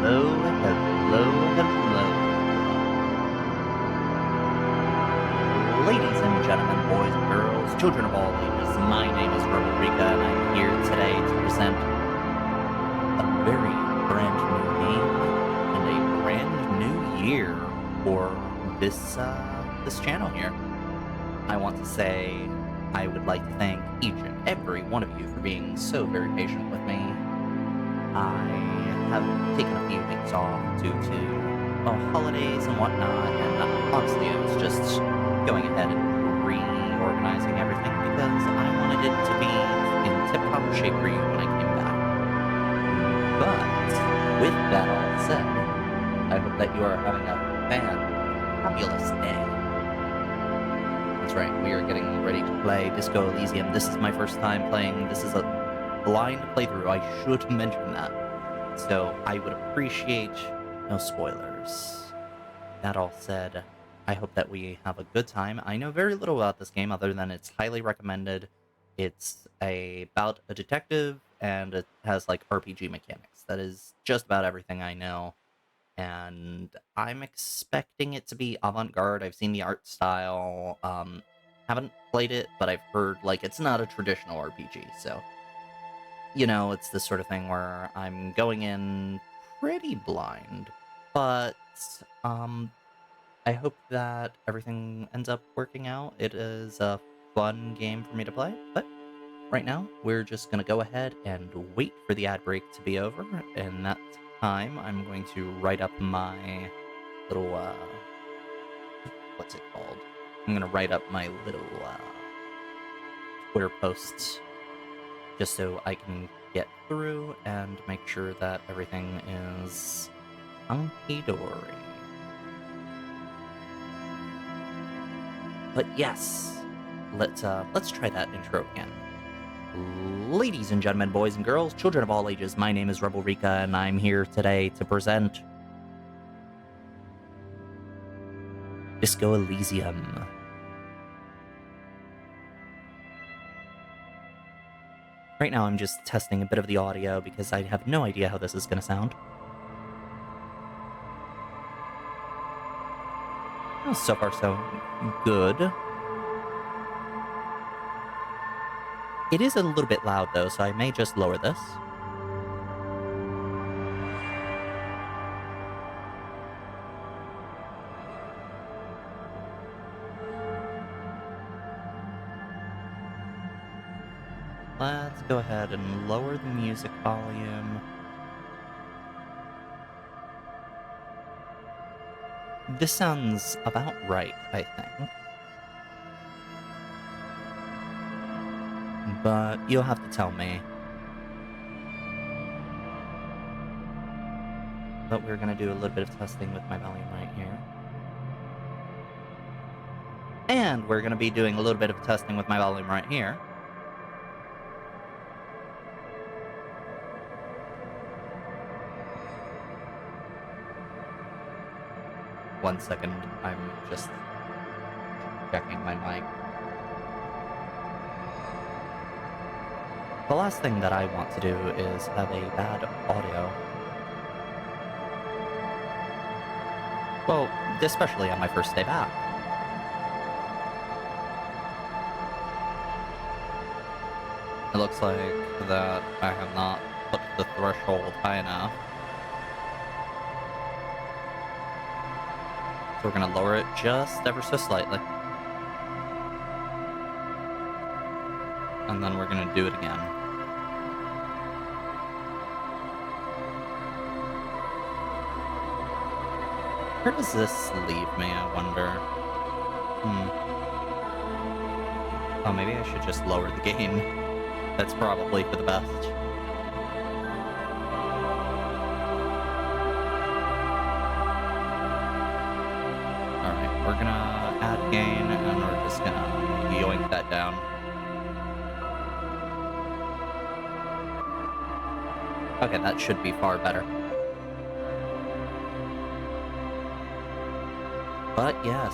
Hello, hello, hello. Ladies and gentlemen, boys and girls, children of all ages, my name is Rebel Rika, and I'm here today to present a very brand new game and a brand new year for this channel here. I want to say I would like to thank each and every one of you for being so very patient with me. I have taken a few weeks off due to holidays and whatnot, and honestly, I was just going ahead and reorganizing everything because I wanted it to be in tip-top shape for you when I came back. But with that all said, I hope that you are having a fabulous day. That's right, we are getting ready to play Disco Elysium. This is my first time playing. This is a blind playthrough, I should mention that. So I would appreciate no spoilers. That all said, I hope that we have a good time. I know very little about this game other than it's highly recommended. It's about a detective and it has like RPG mechanics. That is just about everything I know. And I'm expecting it to be avant-garde. I've seen the art style. Haven't played it, but I've heard like it's not a traditional RPG, so you know, it's this sort of thing where I'm going in pretty blind, but I hope that everything ends up working out. It is a fun game for me to play, but right now we're just going to go ahead and wait for the ad break to be over. In that time, I'm going to write up my little, what's it called? I'm going to write up my little Twitter posts just so I can get through and make sure that everything is hunky-dory. But yes, let's try that intro again. Ladies and gentlemen, boys and girls, children of all ages, my name is Rebel Rika, and I'm here today to present Disco Elysium. Right now I'm just testing a bit of the audio because I have no idea how this is going to sound. Well, so far so good. It is a little bit loud though, so I may just lower this. Let's go ahead and lower the music volume. This sounds about right, I think. But you'll have to tell me. But we're gonna do a little bit of testing with my volume right here. And we're gonna be doing a little bit of testing with my volume right here. One second, I'm just checking my mic. The last thing that I want to do is have a bad audio. Well, especially on my first day back. It looks like that I have not put the threshold high enough. So we're gonna lower it just ever so slightly. And then we're gonna do it again. Where does this leave me, I wonder? Oh, maybe I should just lower the gain. That's probably for the best. We're gonna add gain, and we're just gonna yoink that down. Okay, that should be far better. But yes,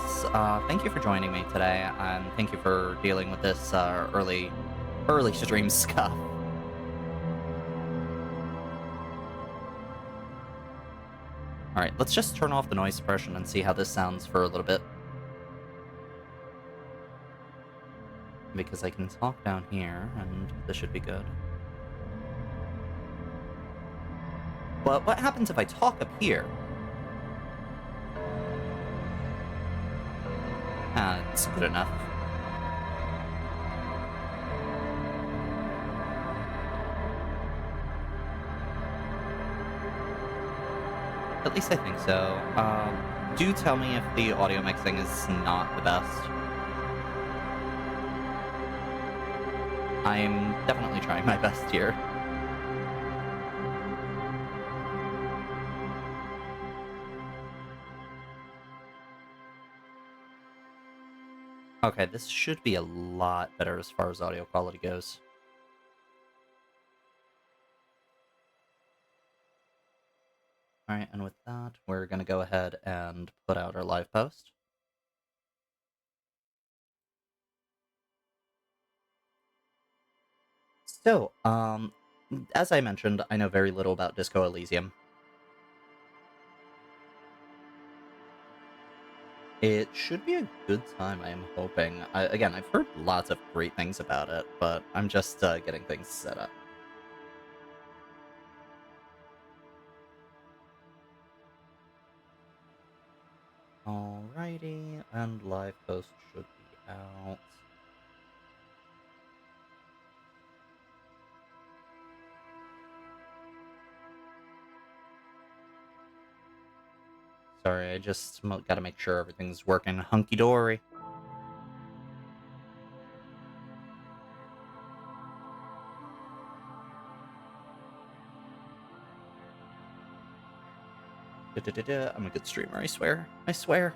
thank you for joining me today, and thank you for dealing with this early stream stuff. Alright, let's just turn off the noise suppression and see how this sounds for a little bit. Because I can talk down here, and this should be good. But what happens if I talk up here? It's good enough. At least I think so. Do tell me if the audio mixing is not the best. I'm definitely trying my best here. Okay, this should be a lot better as far as audio quality goes. Alright, and with that, we're gonna go ahead and put out our live post. So, as I mentioned, I know very little about Disco Elysium. It should be a good time, I am hoping. Again, I've heard lots of great things about it, but I'm just getting things set up. Alrighty, and live post should be out. Sorry, I just gotta make sure everything's working hunky-dory. I'm a good streamer, I swear. I swear.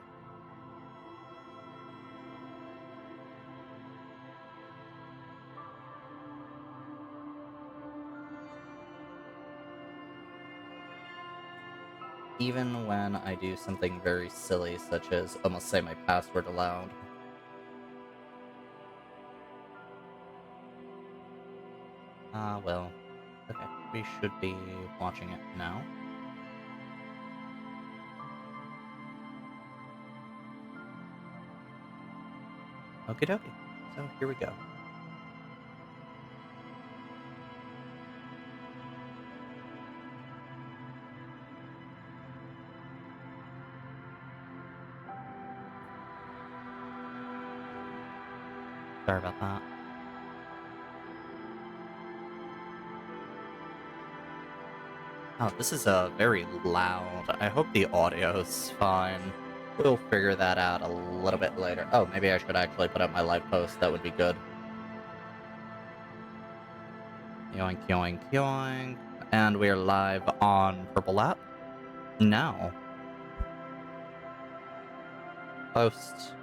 Even when I do something very silly, such as almost say my password aloud. Well. Okay, we should be watching it now. Okie dokie. So, here we go. Sorry about that. Oh, this is very loud. I hope the audio's fine. We'll figure that out a little bit later. Oh, maybe I should actually put up my live post. That would be good. Yoink, yoink, yoink. And we're live on Purple App now. Post.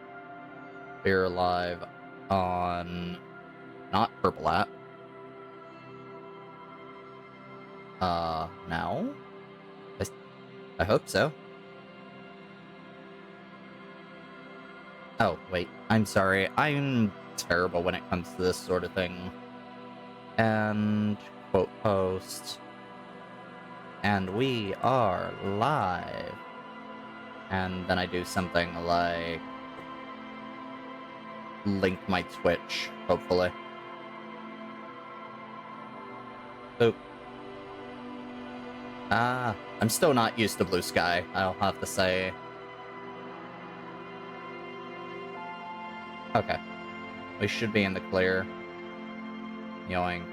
We're live on not Purple App. Now? I hope so. Oh, wait. I'm sorry. I'm terrible when it comes to this sort of thing. And quote post. And we are live. And then I do something like link my Twitch, hopefully. Oop. I'm still not used to blue sky, I'll have to say. Okay. We should be in the clear. Yoink.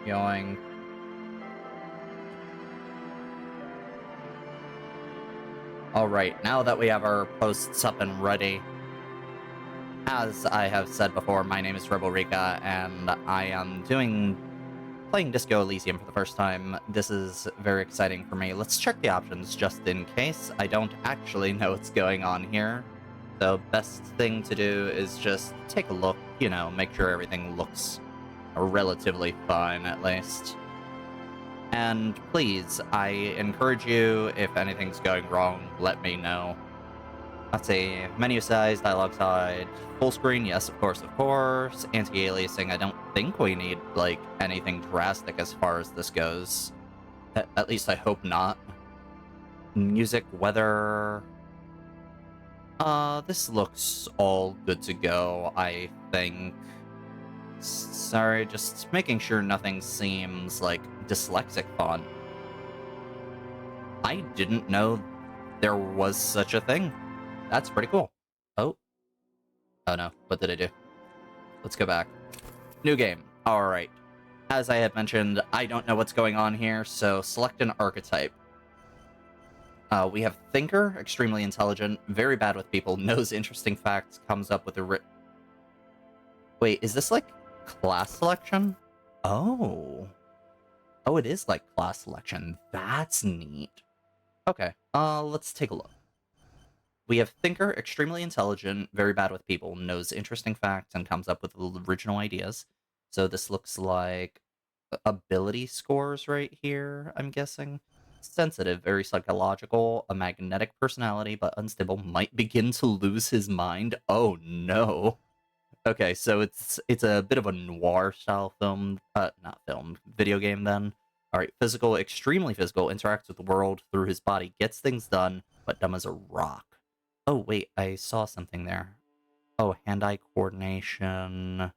Yoink. Alright, now that we have our posts up and ready, as I have said before, my name is Rebelrika, and I am playing Disco Elysium for the first time. This is very exciting for me. Let's check the options just in case. I don't actually know what's going on here. So best thing to do is just take a look, you know, make sure everything looks relatively fine at least. And please, I encourage you, if anything's going wrong, let me know. Let's see, menu size, dialogue side, full screen, yes, of course, anti-aliasing, I don't think we need, like, anything drastic as far as this goes. At least I hope not. Music, weather... this looks all good to go, I think. Sorry, just making sure nothing seems like dyslexic font. I didn't know there was such a thing. That's pretty cool. Oh. Oh no, what did I do? Let's go back. New game. Alright. As I had mentioned, I don't know what's going on here, so select an archetype. We have Thinker, extremely intelligent, very bad with people, knows interesting facts, comes up with a Wait, is this like class selection? Oh. Oh, it is like class selection. That's neat. Okay, let's take a look. We have Thinker, extremely intelligent, very bad with people, knows interesting facts, and comes up with original ideas. So this looks like ability scores right here, I'm guessing. Sensitive, very psychological, a magnetic personality, but unstable, might begin to lose his mind. Oh no. Okay, so it's a bit of a noir style film, not film, video game then. Alright, physical, extremely physical, interacts with the world through his body, gets things done, but dumb as a rock. Oh wait, I saw something there. Oh, hand-eye coordination,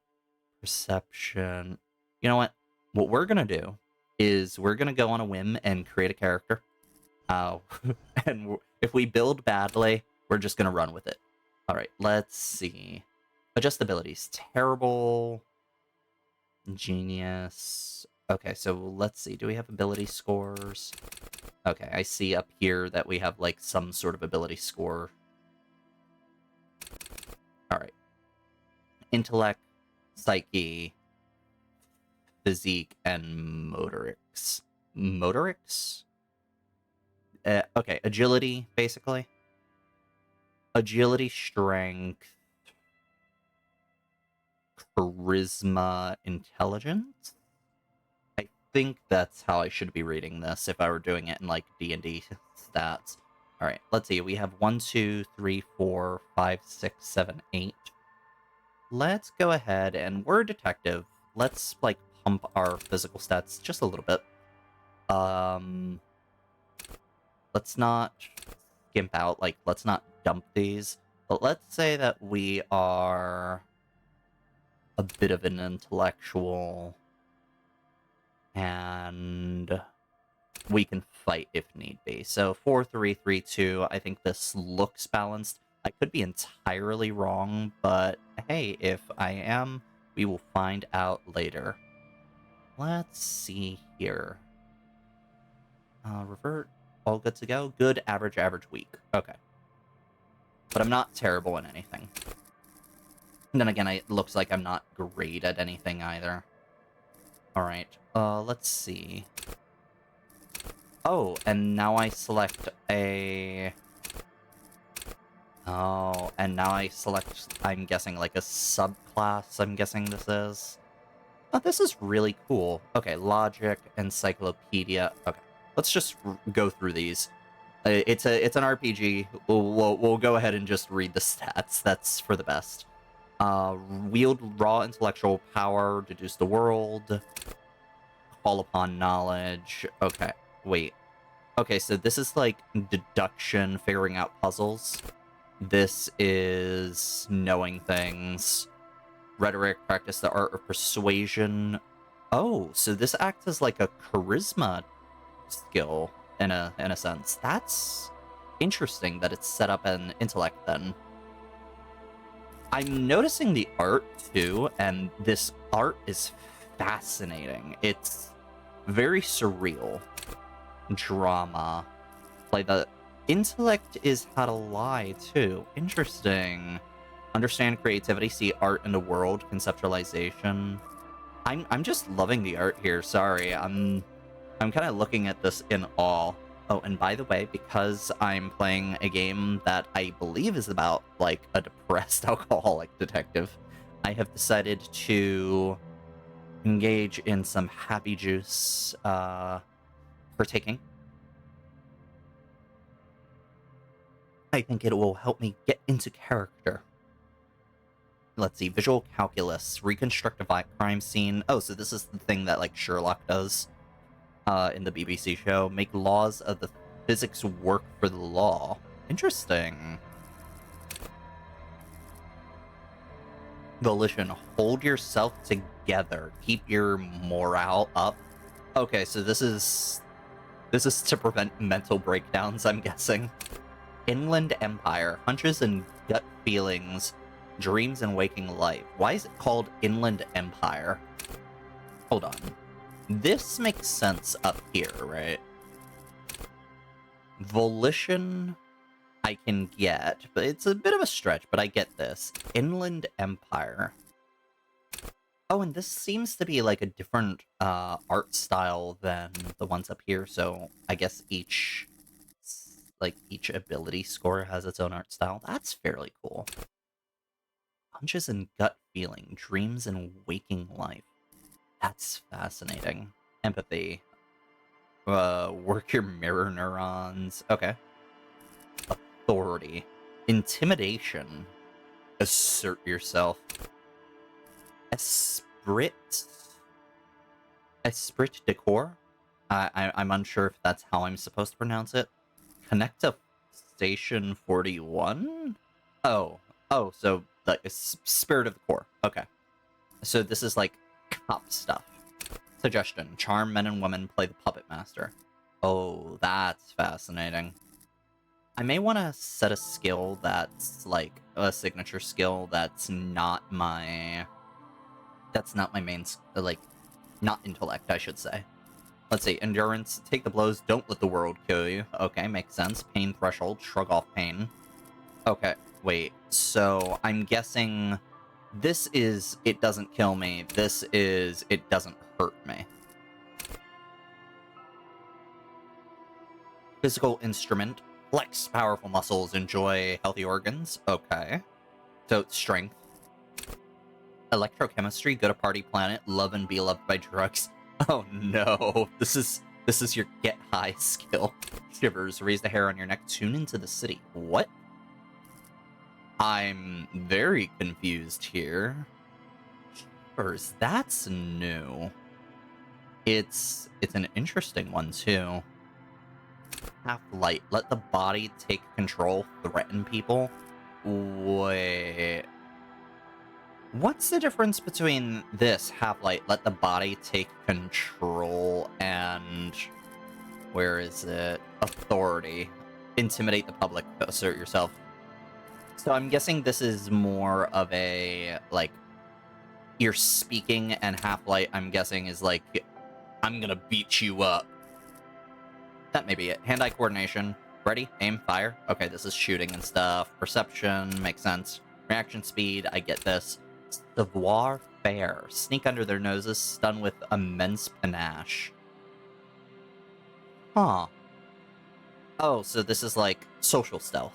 perception. You know what? What we're gonna do is we're gonna go on a whim and create a character. And if we build badly, we're just gonna run with it. Alright, let's see. Adjust abilities. Terrible. Genius. Okay, so let's see. Do we have ability scores? Okay, I see up here that we have, like, some sort of ability score. Alright. Intellect, psyche, physique, and motorics. Motorics? Okay, agility, basically. Agility, strength, charisma, intelligence? I think that's how I should be reading this if I were doing it in, like, D&D stats. Alright, let's see. We have 1, 2, 3, 4, 5, 6, 7, 8. Let's go ahead and we're a detective. Let's, like, pump our physical stats just a little bit. Let's not skimp out. Like, let's not dump these. But let's say that we are a bit of an intellectual and we can fight if need be. So 4, 3, 3, 2. I think this looks balanced. I could be entirely wrong, but hey, if I am, we will find out later. Let's see here. Revert. All good to go. Good, average, average, weak. Okay. But I'm not terrible at anything. And then again, it looks like I'm not great at anything either. Alright, let's see. Oh, and now I select a... Oh, and now I select, I'm guessing, like, a subclass, I'm guessing this is. Oh, this is really cool. Okay, logic, encyclopedia. Okay, let's just go through these. It's an RPG. We'll go ahead and just read the stats. That's for the best. Wield raw intellectual power, deduce the world, call upon knowledge. Okay, wait. Okay, so this is like deduction, figuring out puzzles. This is knowing things. Rhetoric, practice the art of persuasion. Oh, so this acts as like a charisma skill in a sense. That's interesting that it's set up in intellect then. I'm noticing the art too, and this art is fascinating. It's very surreal. Drama. Like the intellect is how to lie too. Interesting. Understand creativity, see art in the world, conceptualization. I'm just loving the art here. Sorry, I'm kind of looking at this in awe. Oh, and by the way, because I'm playing a game that I believe is about, like, a depressed alcoholic detective, I have decided to engage in some happy juice, partaking. I think it will help me get into character. Let's see, visual calculus, reconstruct a crime scene. Oh, so this is the thing that, like, Sherlock does. In the BBC show, make laws of the physics work for the law. Interesting. Volition, hold yourself together. Keep your morale up. Okay, so this is to prevent mental breakdowns, I'm guessing. Inland Empire, hunches and gut feelings, dreams and waking life. Why is it called Inland Empire? Hold on. This makes sense up here, right? Volition I can get, but it's a bit of a stretch, but I get this. Inland Empire. Oh, and this seems to be like a different art style than the ones up here, so I guess each ability score has its own art style. That's fairly cool. Hunches and gut feeling, dreams and waking life. That's fascinating. Empathy. Work your mirror neurons. Okay. Authority. Intimidation. Assert yourself. Esprit de corps? I'm unsure if that's how I'm supposed to pronounce it. Connect to Station 41? Oh, so the Spirit of the Corps. Okay. So this is like cop stuff. Suggestion, charm men and women, play the puppet master. Oh, that's fascinating. I may want to set a skill that's like a signature skill that's not my main, like, not intellect, I should say. Let's see, endurance, take the blows, don't let the world kill you. Okay, makes sense. Pain threshold, shrug off pain. Okay, wait, so I'm guessing this is it doesn't kill me, this is it doesn't hurt me. Physical instrument, flex powerful muscles, enjoy healthy organs. Okay. So, strength. Electrochemistry, go to party planet, love and be loved by drugs. Oh no, this is your get high skill. Shivers, raise the hair on your neck, tune into the city. What? I'm very confused here. Shivers, that's new. It's an interesting one too. Half-light, let the body take control, threaten people. Wait. What's the difference between this, half-light, let the body take control, and... where is it? Authority. Intimidate the public, assert yourself. So I'm guessing this is more of a, like, you're speaking, and half-light, I'm guessing, is like, I'm gonna beat you up. That may be it. Hand-eye coordination. Ready? Aim, fire. Okay, this is shooting and stuff. Perception, makes sense. Reaction speed, I get this. Savoir faire. Sneak under their noses, stun with immense panache. Huh. Oh, so this is like social stealth.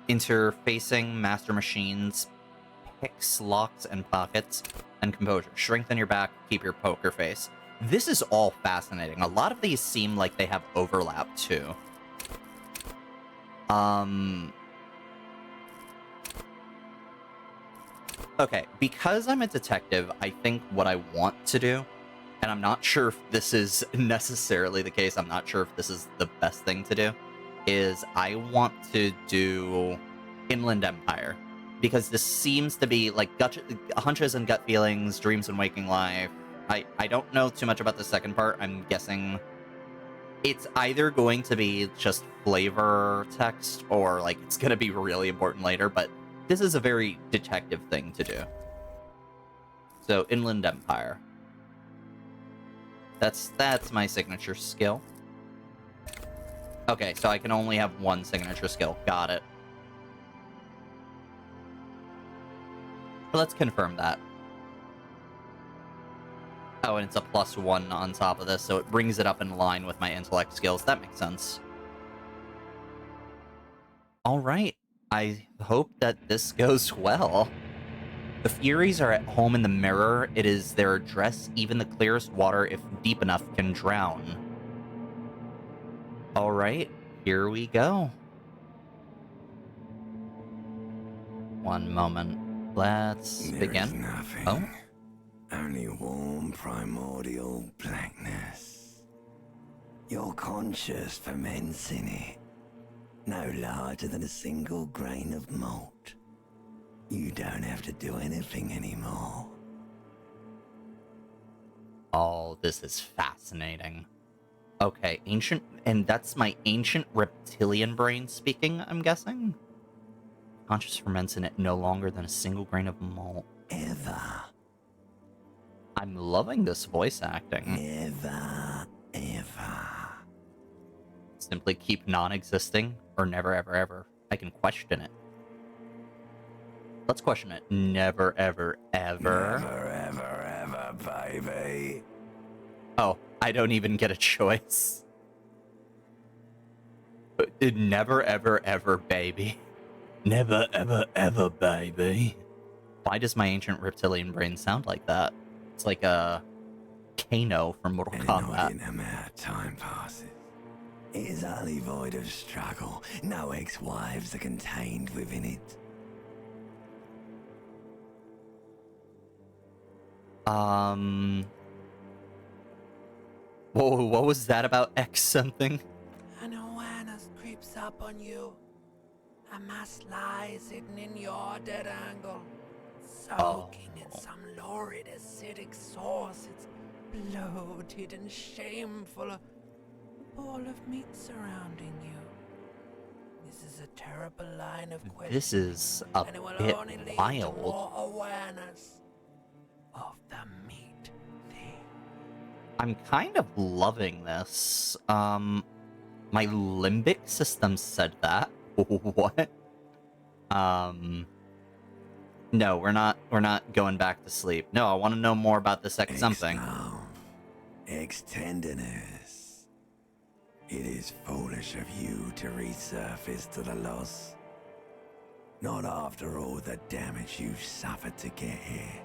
Interfacing master machines, picks, locks, and pockets, and composure. Strengthen your back, keep your poker face. This is all fascinating. A lot of these seem like they have overlap, too. Okay, because I'm a detective, I think what I want to do, and I'm not sure if this is necessarily the case, I'm not sure if this is the best thing to do, is I want to do Inland Empire. Because this seems to be, like, hunches and gut feelings, dreams and waking life. I don't know too much about the second part. I'm guessing it's either going to be just flavor text or, like, it's going to be really important later, but this is a very detective thing to do. So, Inland Empire. That's my signature skill. Okay, so I can only have one signature skill. Got it. Let's confirm that. Oh, and it's a +1 on top of this, so it brings it up in line with my intellect skills. That makes sense. Alright. I hope that this goes well. The Furies are at home in the mirror. It is their address. Even the clearest water, if deep enough, can drown. Alright, here we go. One moment. Let's begin. Nothing. Oh. Only warm primordial blackness. Your conscious ferments in it, no larger than a single grain of malt. You don't have to do anything anymore. Oh, this is fascinating. Okay, ancient, and that's my ancient reptilian brain speaking, I'm guessing? Conscious ferments in it no longer than a single grain of malt. Ever. I'm loving this voice acting. Never, ever. Simply keep non-existing, or never, ever, ever. I can question it. Let's question it. Never, ever, ever. Never, ever, ever, baby. Oh, I don't even get a choice. Never, ever, ever, baby. Never, ever, ever, baby. Why does my ancient reptilian brain sound like that? It's like a Kano from Mortal And Kombat. no amount of time passes. It is utterly void of struggle. No ex-wives are contained within it. Whoa, what was that about X something? An awareness creeps up on you. A mass lies hidden in your dead angle, soaking in some lurid acidic sauce. It's bloated and shameful, a ball of meat surrounding you. This is a terrible line of questioning. This is a and it will bit only lead to wild. more awareness of the meat thing. I'm kind of loving this. My limbic system said that. What? No, we're not going back to sleep. No, I want to know more about this X something. Ex-love, ex-tenderness. It is foolish of you to resurface to the loss. Not after all the damage you've suffered to get here.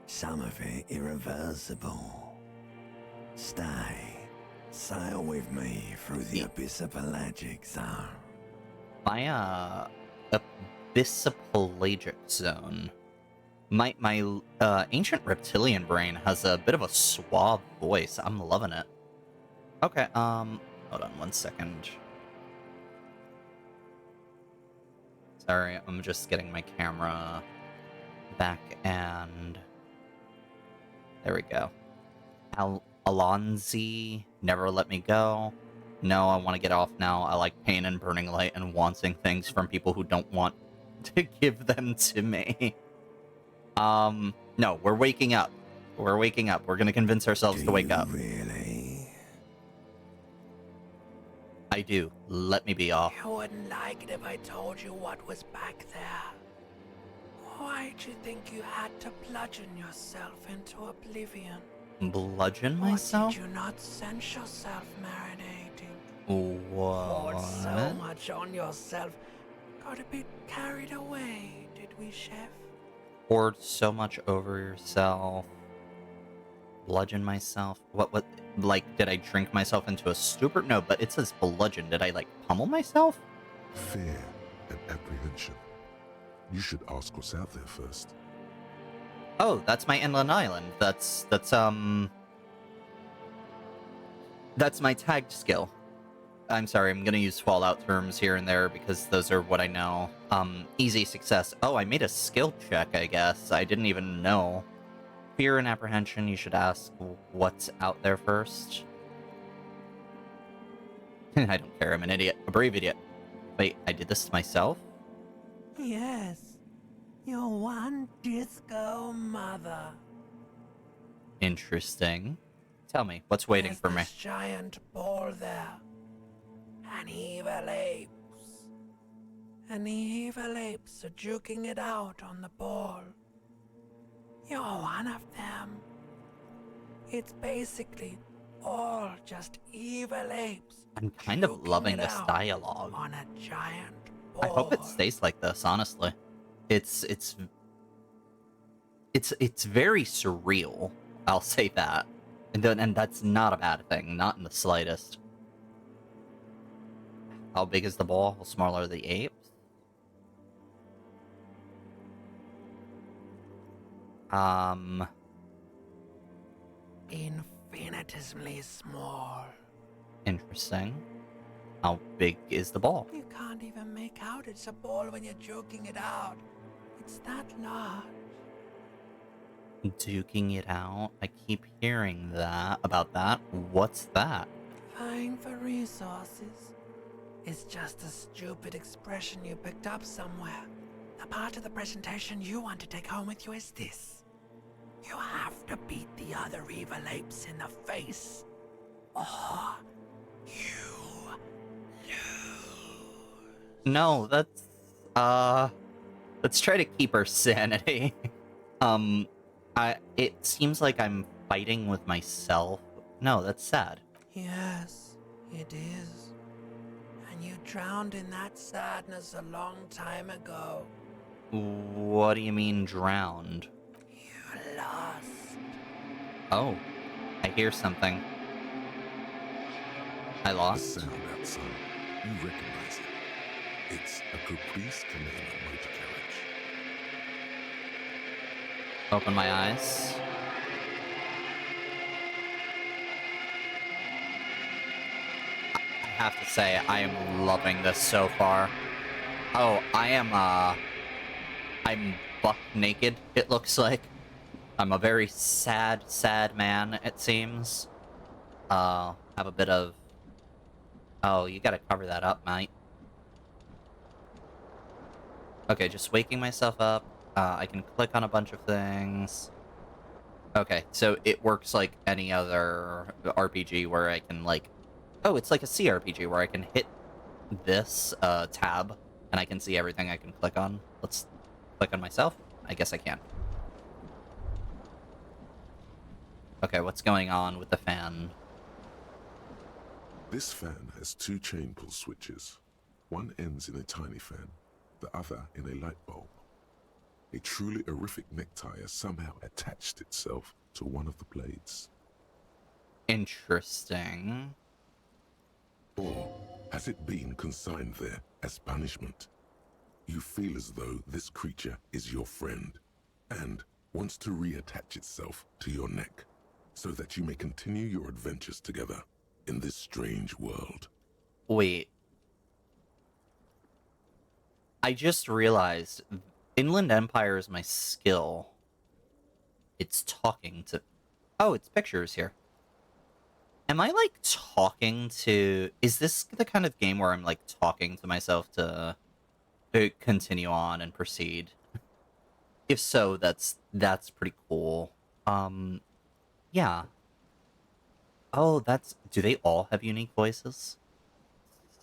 Some of it irreversible. Stay. Sail with me through the abyssopelagic zone. My abyssopelagic zone. My ancient reptilian brain has a bit of a suave voice. I'm loving it. Okay, hold on 1 second. Sorry, I'm just getting my camera back and there we go. Alonzi, never let me go. No, I want to get off now. I like pain and burning light and wanting things from people who don't want to give them to me. No, we're waking up. We're waking up. We're gonna convince ourselves to wake up. Really? I do. Let me be off. You wouldn't like it if I told you what was back there. Why'd you think you had to bludgeon yourself into oblivion? Bludgeon Or myself? did you not sense yourself marinating? What? Poured so much on yourself. Got a bit carried away, did we, Chef? Poured so much over yourself. Bludgeon myself? What, like, did I drink myself into a stupor? No, but it says bludgeon. Did I, like, pummel myself? Fear and apprehension. You should ask what's out there first. Oh, that's my inland island. That's my tagged skill. I'm sorry, I'm gonna use Fallout terms here and there because those are what I know. Easy success. Oh, I made a skill check, I guess. I didn't even know. Fear and apprehension, you should ask what's out there first. I don't care, I'm an idiot. A brave idiot. Wait, I did this to myself? Yes. Your one disco mother. Interesting. Tell me, what's waiting There's for me? this giant ball there. An evil apes. And the evil apes are juking it out on the ball. You're one of them. It's basically all just evil apes. I'm kind of juking loving it this out dialogue. on a giant ball. I hope it stays like this, honestly. It's very surreal. I'll say that. And that's not a bad thing, not in the slightest. How big is the ball? How small are the apes? Infinitesimally small. Interesting. How big is the ball? You can't even make out it's a ball when you're joking it out. It's that large. Duking it out? I keep hearing that about that. What's that? Vying for resources. It's just a stupid expression you picked up somewhere. The part of the presentation you want to take home with you is this. You have to beat the other evil apes in the face, or you lose. No, let's try to keep our sanity. It seems like I'm fighting with myself. No, that's sad. Yes, it is. And you drowned in that sadness a long time ago. What do you mean drowned? You lost. Oh, I hear something. I The lost? sound outside, you recognize it. It's a Caprice Canela motor carriage. Open my eyes. I have to say, I am loving this so far. Oh, I'm buck naked, it looks like. I'm a very sad, sad man, it seems. Have a bit of... Oh, you gotta cover that up, mate. Okay, just waking myself up. I can click on a bunch of things. Okay, so it works like any other RPG where I can, like... Oh, it's like a CRPG where I can hit this tab, and I can see everything I can click on. Let's click on myself. I guess I can. Okay, what's going on with the fan? This fan has two chain pull switches. One ends in a tiny fan, the other in a light bulb. A truly horrific necktie has somehow attached itself to one of the blades. Interesting. Or has it been consigned there as punishment? You feel as though this creature is your friend and wants to reattach itself to your neck so that you may continue your adventures together in this strange world. Wait. I just realized Inland Empire is my skill. It's talking to... Oh, it's pictures here. Am I, like, talking to... Is this the kind of game where I'm, like, talking to myself to continue on and proceed? If so, that's pretty cool. Yeah. Oh, that's... Do they all have unique voices?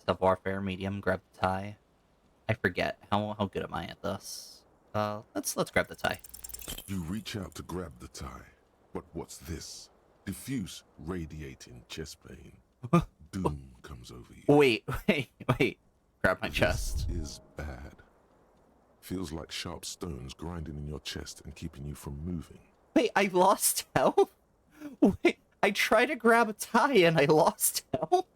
Savoir-faire, medium, grab the tie. I forget. How good am I at this? Let's grab the tie. You reach out to grab the tie, but what's this? Diffuse, radiating chest pain. Doom comes over you. Wait. Grab my chest. This is bad. Feels like sharp stones grinding in your chest and keeping you from moving. Wait, I lost health? Wait, I tried to grab a tie and I lost health?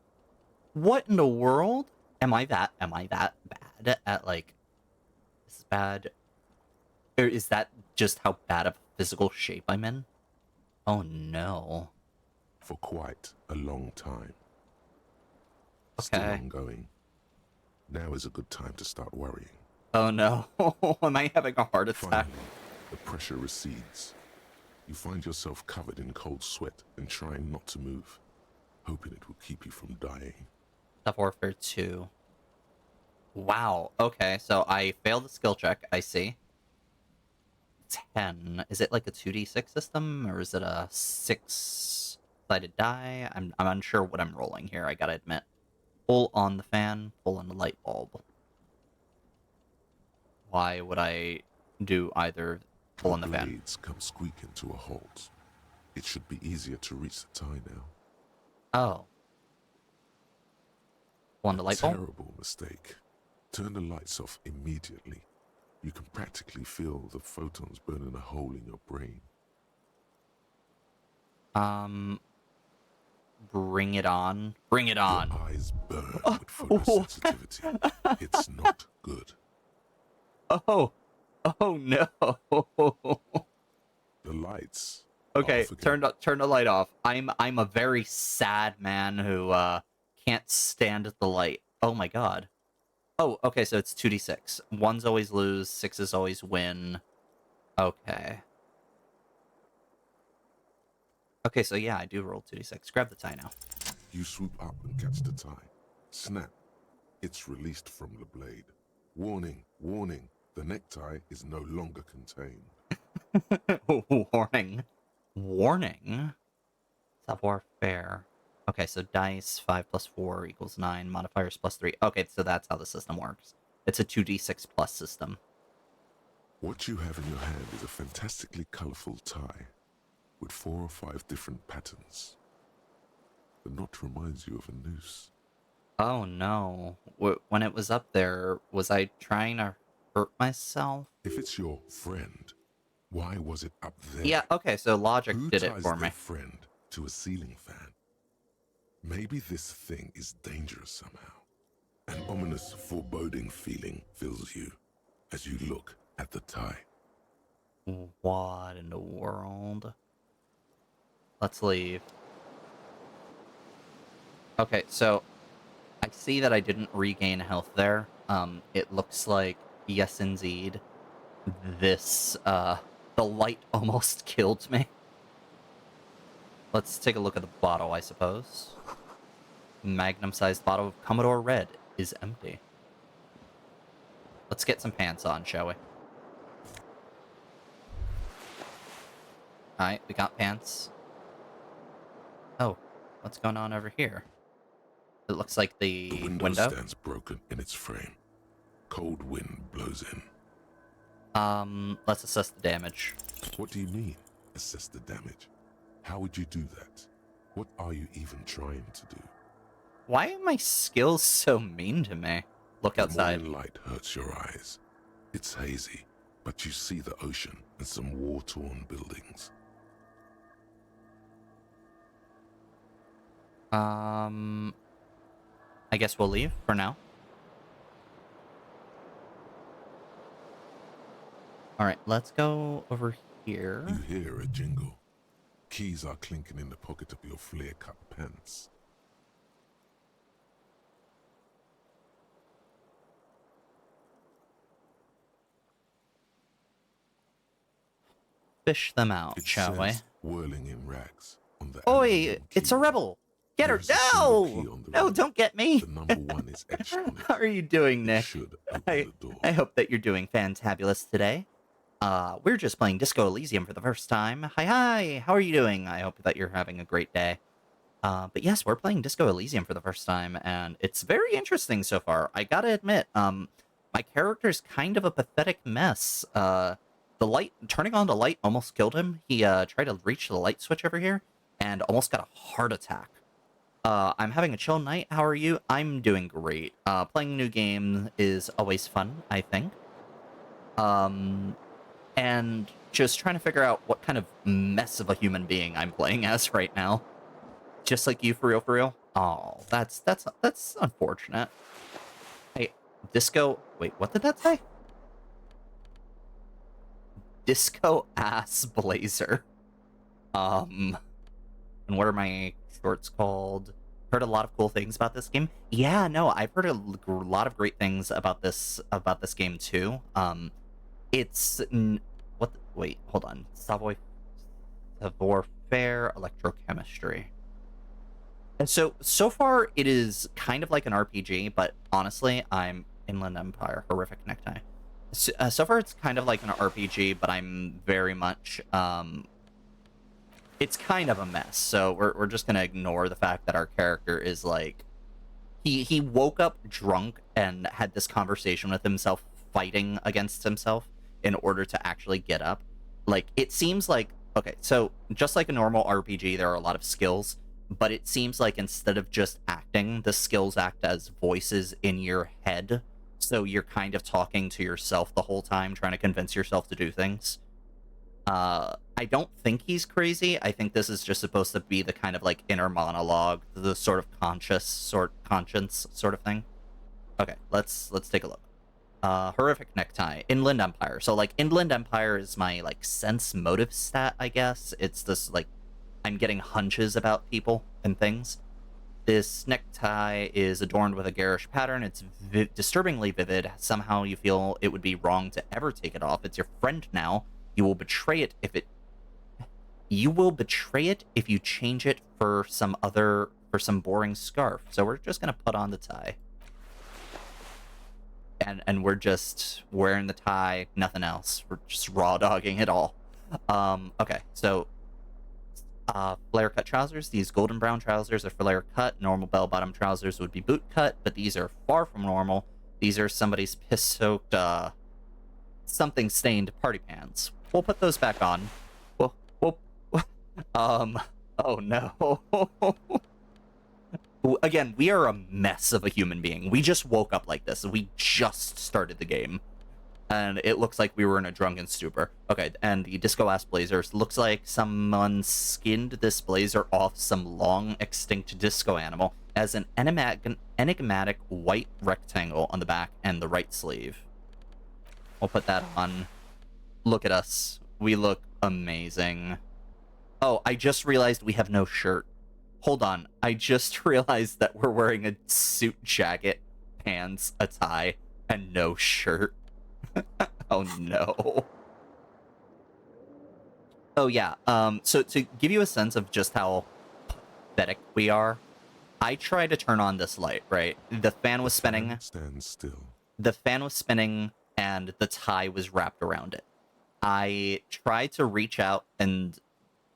What in the world? Am I that bad at, like... Is this bad? Or is that just how bad of physical shape I'm in? Oh no. For quite a long time. Still Okay. ongoing. Now is a good time to start worrying. Oh no. Am I having a heart attack? Finally, the pressure recedes. You find yourself covered in cold sweat and trying not to move, hoping it will keep you from dying. Tough Warfare 2. Wow. Okay, so I failed the skill check. I see. 10. Is it like a 2d6 system, or is it a 6-sided die? I'm unsure what I'm rolling here, I gotta admit. Pull on the fan, pull on the light bulb. Why would I do either pull on the fan? Blades come squeaking to a halt. It should be easier to reach the tie now. Oh. Pull on the light bulb? Terrible mistake. Turn the lights off immediately. You can practically feel the photons burning a hole in your brain. Bring it on. Bring it on. Your eyes burn with photosensitivity. It's not good. Oh no. The lights. Okay, are forget- turn the light off. I'm a very sad man who Can't stand the light. Oh my god. Oh, okay, so it's 2d6. 1's always lose, 6's always win. Okay. Okay, so yeah, I do roll 2d6. Grab the tie now. You swoop up and catch the tie. Snap. It's released from the blade. Warning, warning. The necktie is no longer contained. Warning. Warning? Savoir faire. Okay, so dice, 5 plus 4 equals 9. Modifiers plus 3. Okay, so that's how the system works. It's a 2d6 plus system. What you have in your hand is a fantastically colorful tie with 4 or 5 different patterns. The knot reminds you of a noose. Oh no. When it was up there, was I trying to hurt myself? If it's your friend, why was it up there? Yeah, okay, so logic Who did it ties for their me. friend to a ceiling fan? Maybe this thing is dangerous somehow. An ominous, foreboding feeling fills you as you look at the tie. What in the world? Let's leave. Okay, so I see that I didn't regain health there. It looks like, yes indeed, this, the light almost killed me. Let's take a look at the bottle, I suppose. Magnum-sized bottle of Commodore Red is empty. Let's get some pants on, shall we? Alright, we got pants. Oh, what's going on over here? It looks like the window stands broken in its frame. Cold wind blows in. Let's assess the damage. What do you mean, assess the damage? How would you do that? What are you even trying to do? Why are my skills so mean to me? Look outside. The morning light hurts your eyes. It's hazy, but you see the ocean and some war-torn buildings. I guess we'll leave for now. Alright, let's go over here. You hear a jingle. Keys are clinking in the pocket of your flare-cut pants. Fish them out, It shall we? says, whirling in rags on the Oi! aluminium It's a key. rebel! Get her! There's a single key No! on the No, ring. don't get me! The number 1 is etched on it. How are you doing, It Nick? should open I the door. hope that you're doing fantabulous today. We're just playing Disco Elysium for the first time. Hi, how are you doing? I hope that you're having a great day. But yes, we're playing Disco Elysium for the first time, and it's very interesting so far. I gotta admit, my character's kind of a pathetic mess. Turning on the light almost killed him. He, tried to reach the light switch over here, and almost got a heart attack. I'm having a chill night. How are you? I'm doing great. Playing a new game is always fun, I think. And just trying to figure out what kind of mess of a human being I'm playing as right now. Just like you, for real, for real. Oh, that's unfortunate. Hey, Disco. Wait, what did that say? Disco ass blazer. And what are my shorts called? Heard a lot of cool things about this game. Yeah, no, I've heard a lot of great things about this game too. It's wait, hold on. Savoir faire electrochemistry. And so far it is kind of like an RPG, but honestly, I'm Inland Empire, horrific necktie. So far it's kind of like an RPG, but I'm very much it's kind of a mess. So we're just gonna ignore the fact that our character is like he woke up drunk and had this conversation with himself, fighting against himself in order to actually get up. Like, it seems like, okay, so just like a normal RPG, there are a lot of skills, but it seems like instead of just acting, the skills act as voices in your head. So you're kind of talking to yourself the whole time, trying to convince yourself to do things. I don't think he's crazy. I think this is just supposed to be the kind of like inner monologue, the sort of conscience sort of thing. Okay, let's take a look. Horrific necktie, Inland Empire. So like Inland Empire is my like sense motive stat, I guess. It's this like I'm getting hunches about people and things. This necktie is adorned with a garish pattern. It's disturbingly vivid. Somehow you feel it would be wrong to ever take it off. It's your friend now. You will betray it if it... You will betray it if you change it for some boring scarf. So we're just gonna put on the tie. And we're just wearing the tie, nothing else. We're just raw dogging it all. Okay, so flare cut trousers. These golden brown trousers are flare cut. Normal bell bottom trousers would be boot cut, but these are far from normal. These are somebody's piss soaked, something stained party pants. We'll put those back on. We'll oh no. Again, we are a mess of a human being. We just woke up like this. We just started the game. And it looks like we were in a drunken stupor. Okay, and the disco-ass blazers. Looks like someone skinned this blazer off some long extinct disco animal. As an enigmatic white rectangle on the back and the right sleeve. We'll put that on. Look at us. We look amazing. Oh, I just realized we have no shirt. Hold on, I just realized that we're wearing a suit jacket, pants, a tie, and no shirt. Oh no. Oh yeah, so to give you a sense of just how pathetic we are, I tried to turn on this light, right? The fan was spinning. Stand still. The fan was spinning, and the tie was wrapped around it. I tried to reach out and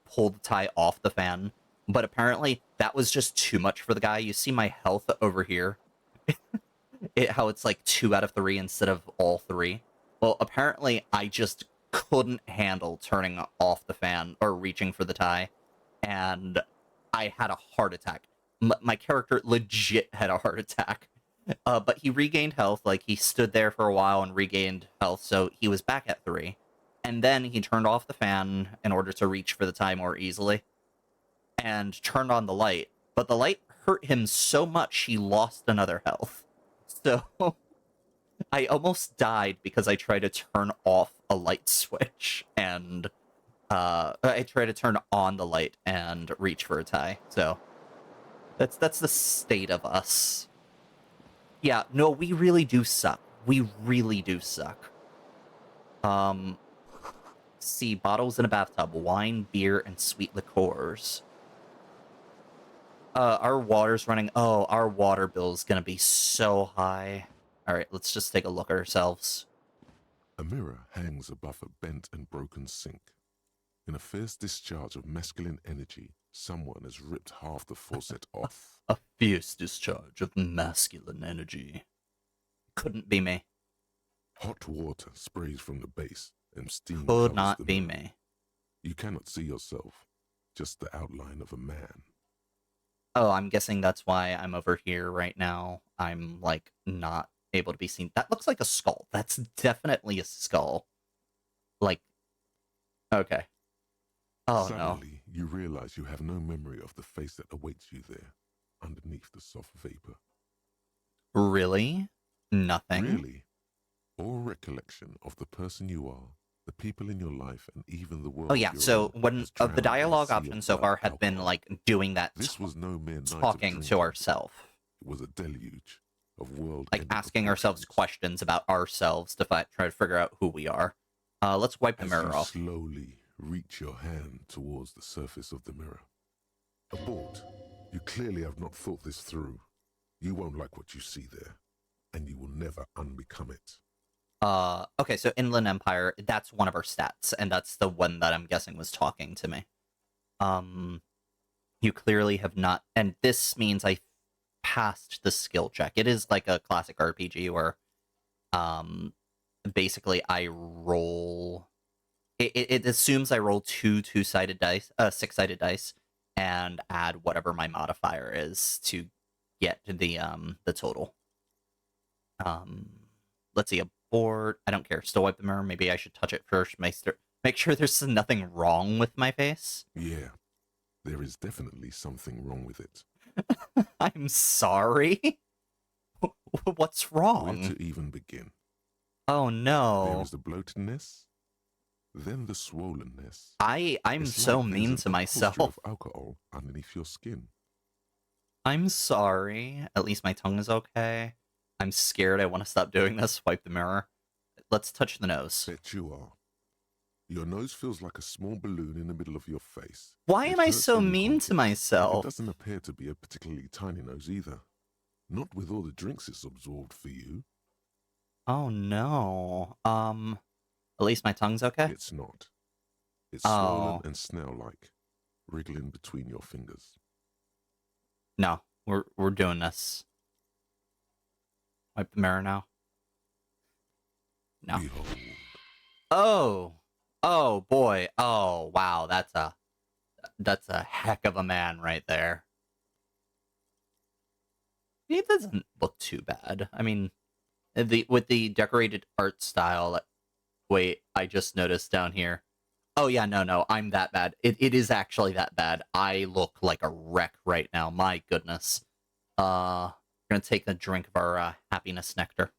pull the tie off the fan, but apparently that was just too much for the guy. You see my health over here? How it's like 2 out of 3 instead of all 3. Well, apparently I just couldn't handle turning off the fan or reaching for the tie, and I had a heart attack. My character legit had a heart attack. But he regained health. Like, he stood there for a while and regained health, so he was back at 3. And then he turned off the fan in order to reach for the tie more easily, and turned on the light, but the light hurt him so much he lost another health. So I almost died because I tried to turn off a light switch, and I tried to turn on the light and reach for a tie. So that's the state of us. Yeah, no, we really do suck. We really do suck. See, bottles in a bathtub, wine, beer, and sweet liqueurs. Our water's running. Oh, our water bill's gonna be so high. Alright, let's just take a look at ourselves. A mirror hangs above a bent and broken sink. In a fierce discharge of masculine energy, someone has ripped half the faucet off. A fierce discharge of masculine energy. Couldn't be me. Hot water sprays from the base, and steam Could covers not the be mirror. me. You cannot see yourself, just the outline of a man. Oh, I'm guessing that's why I'm over here right now. I'm, like, not able to be seen. That looks like a skull. That's definitely a skull. Like, okay. Oh, Suddenly, you realize you have no memory of the face that awaits you there, underneath the soft vapor. no. Really? Nothing? Really? Or recollection of the person you are, the people in your life, and even the world. Oh, yeah, you're so in when has the drowned in a dialogue sea of options so blood far have been, alcohol. like, doing that, This was no mere night of talking to drinking. ourselves. It was a deluge of world. Like, asking ourselves questions about ourselves to try to figure out who we are. Let's wipe the As mirror you off. slowly reach your hand towards the surface of the mirror. Abort. You clearly have not thought this through. You won't like what you see there, and you will never unbecome it. Okay, so Inland Empire, that's one of our stats, and that's the one that I'm guessing was talking to me. You clearly have not, and this means I passed the skill check. It is like a classic RPG where, basically I roll, it assumes I roll two two-sided dice, 6-sided dice, and add whatever my modifier is to get the total. Let's see, abort. I don't care. Still wipe the mirror. Maybe I should touch it first. Make sure there's nothing wrong with my face. Yeah, there is definitely something wrong with it. I'm sorry. What's Where wrong? to even begin? Oh There no. is the bloatedness, then the swollenness. I'm It's so like mean there's to a myself. posture of alcohol underneath your skin. I'm sorry. At least my tongue is okay. I'm scared. I want to stop doing this. Wipe the mirror. Let's touch the nose. Bet you are. Your nose feels like a small balloon in the middle of your face. Why It am I hurts so when you mean honk to it, but It myself? doesn't appear to be a particularly tiny nose either. Not with all the drinks it's absorbed for you. Oh no. At least my tongue's okay? It's not. It's swollen Oh. and snail-like, wriggling between your fingers. No. We're doing this. Wipe the mirror now. No. Behold. Oh. Oh boy. Oh wow, that's a heck of a man right there. It doesn't look too bad. I mean, with the decorated art style. Wait, I just noticed down here. Oh yeah, no, I'm that bad. It is actually that bad. I look like a wreck right now. My goodness. We're gonna take a drink of our happiness nectar.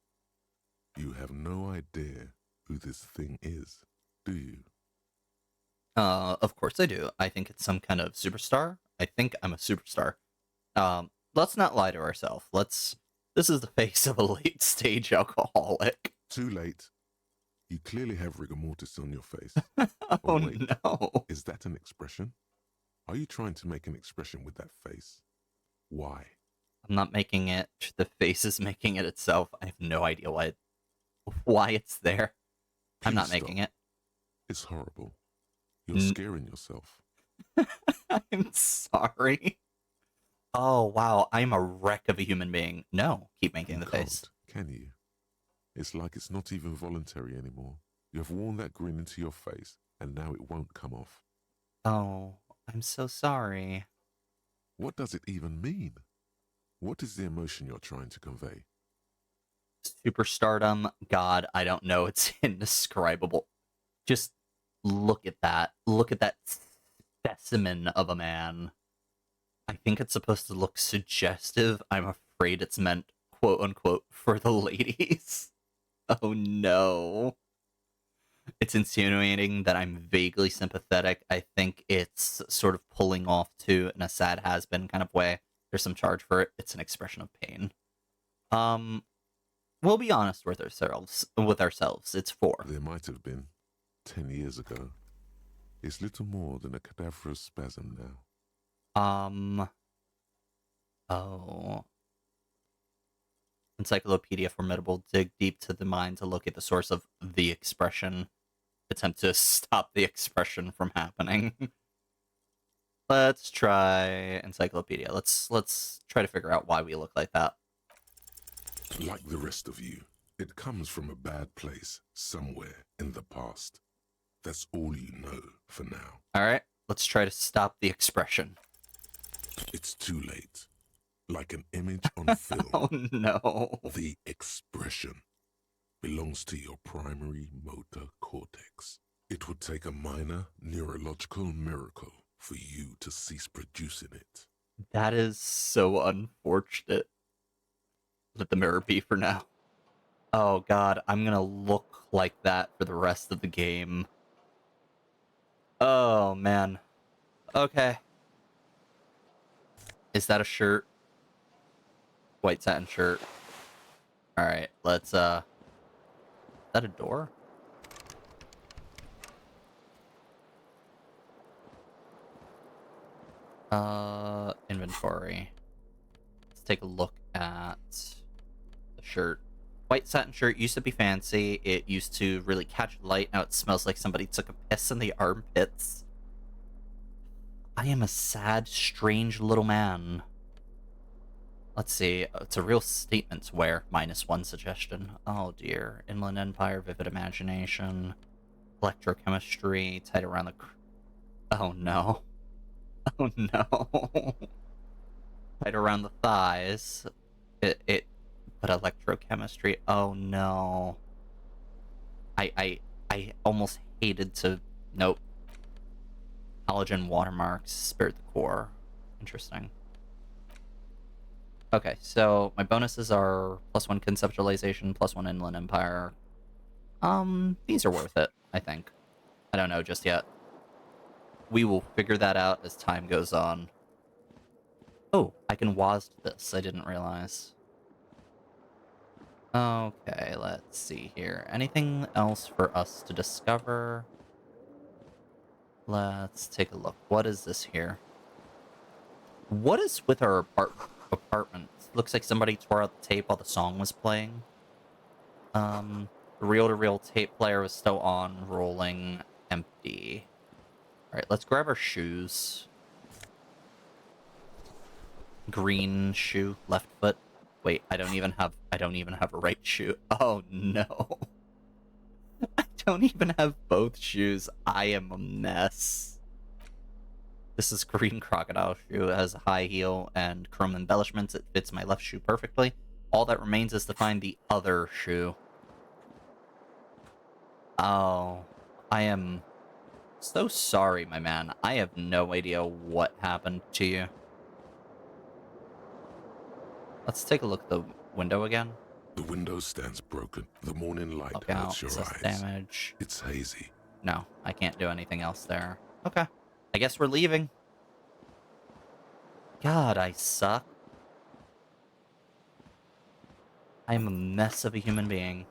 You have no idea who this thing is, do you? Of course I do. I think it's some kind of superstar. I think I'm a superstar. Let's not lie to ourselves. This is the face of a late stage alcoholic. Too late. You clearly have rigor mortis on your face. Oh wait. no. Is that an expression? Are you trying to make an expression with that face? Why? I'm not making it. The face is making it itself. I have no idea why it's there. I'm not Please making stop. it. It's horrible. You're scaring yourself. I'm sorry. Oh, wow. I'm a wreck of a human being. No, keep making You the face. can't, can you? It's like it's not even voluntary anymore. You have worn that grin into your face, and now it won't come off. Oh, I'm so sorry. What does it even mean? What is the emotion you're trying to convey? Superstardom, God, I don't know. It's indescribable. Just look at that. Look at that specimen of a man. I think it's supposed to look suggestive. I'm afraid it's meant, quote unquote, for the ladies. Oh no. It's insinuating that I'm vaguely sympathetic. I think it's sort of pulling off to in a sad has-been kind of way. There's some charge for it. It's an expression of pain. We'll be honest with ourselves. It's 4. There might have been 10 years ago. It's little more than a cadaverous spasm now. Oh. Encyclopedia Formidable. Dig deep to the mind to look at the source of the expression. Attempt to stop the expression from happening. Let's try Encyclopedia. Let's try to figure out why we look like that. Like the rest of you, it comes from a bad place somewhere in the past. That's all you know for now. Alright, let's try to stop the expression. It's too late. Like an image on film. Oh no. The expression belongs to your primary motor cortex. It would take a minor neurological miracle for you to cease producing it. That is so unfortunate. Let the mirror be for now. Oh god, I'm gonna look like that for the rest of the game. Oh man. Okay. Is that a shirt? White satin shirt. Alright, let's, Is that a door? Inventory. Let's take a look at the shirt. White satin shirt used to be fancy. It used to really catch light. Now it smells like somebody took a piss in the armpits. I am a sad, strange little man. Let's see. It's a real statement to wear. -1 suggestion. Oh dear. Inland Empire, vivid imagination. Electrochemistry, tied around the... Oh no. Oh no. Tied around the thighs. But electrochemistry. Oh no. I almost hated to... Nope. Halogen watermarks. Spirit the core. Interesting. Okay, so my bonuses are +1 conceptualization, +1 Inland Empire. These are worth it, I think. I don't know just yet. We will figure that out as time goes on. Oh, I can WASD this. I didn't realize. Okay, let's see here. Anything else for us to discover? Let's take a look. What is this here? What is with our apartment? Looks like somebody tore out the tape while the song was playing. The reel-to-reel tape player was still on, rolling, empty. Alright, let's grab our shoes. Green shoe, left foot. Wait, I don't even have a right shoe. Oh no. I don't even have both shoes. I am a mess. This is green crocodile shoe. It has a high heel and chrome embellishments. It fits my left shoe perfectly. All that remains is to find the other shoe. Oh, I am so sorry, my man. I have no idea what happened to you. Let's take a look at the window again. The window stands broken. The morning light Look out. hurts your Says eyes. damage. It's hazy. No, I can't do anything else there. Okay. I guess we're leaving. God, I suck. I'm a mess of a human being.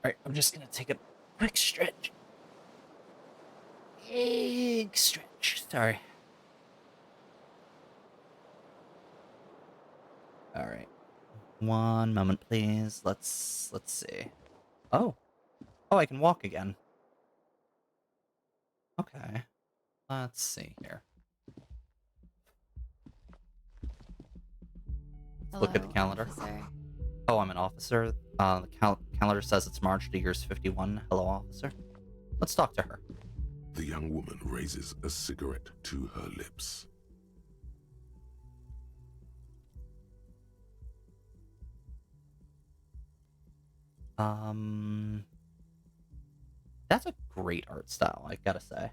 Alright, I'm just gonna take a quick stretch. Big stretch. Sorry. Alright. One moment, please. Let's see. Oh. Oh, I can walk again. Okay. Let's see here. Look at the calendar. Officer. Oh, I'm an officer. The calendar says it's March, the year's 51. Hello, officer. Let's talk to her. The young woman raises a cigarette to her lips. That's a great art style, I gotta say.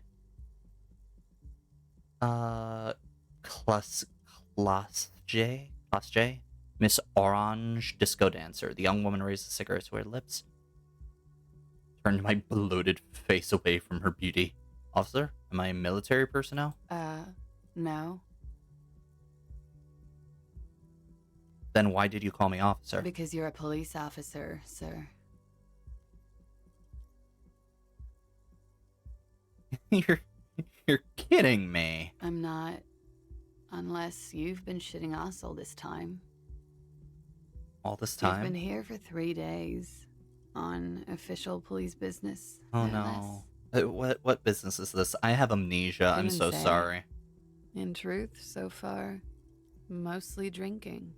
Class J? Miss Orange Disco Dancer. The young woman raised a cigarette to her lips. Turned my bloated face away from her beauty. Officer, am I military personnel? No. Then why did you call me officer? Because you're a police officer, sir. You're kidding me. I'm not. Unless you've been shitting us all this time. All this You've time? been here for 3 days. On official police business. Oh no no. What business is this? I have amnesia. I'm Didn't so say. sorry. In truth, so far, mostly drinking.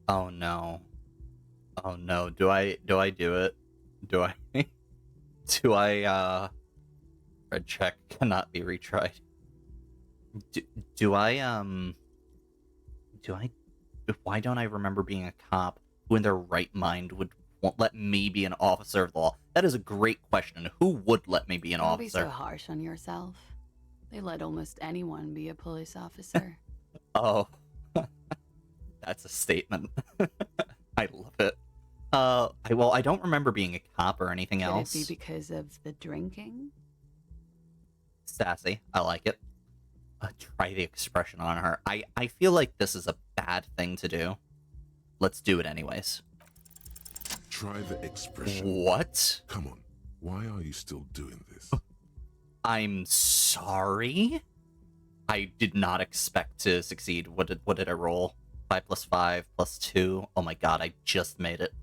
Oh no. Oh no. Do I do it? Do I red check cannot be retried. Why don't I remember being a cop who in their right mind won't let me be an officer of the law? That is a great question. Who would let me be an Don't be officer? so harsh on yourself. They let almost anyone be a police officer. Oh. That's a statement. I love it. I don't remember being a cop or anything else. Could it be because of the drinking? Sassy. I like it. Try the expression on her. I feel like this is a bad thing to do. Let's do it anyways. Try the expression. What? Come on. Why are you still doing this? I'm sorry? I did not expect to succeed. What did I roll? 5 + 5 + 2. Oh my god, I just made it.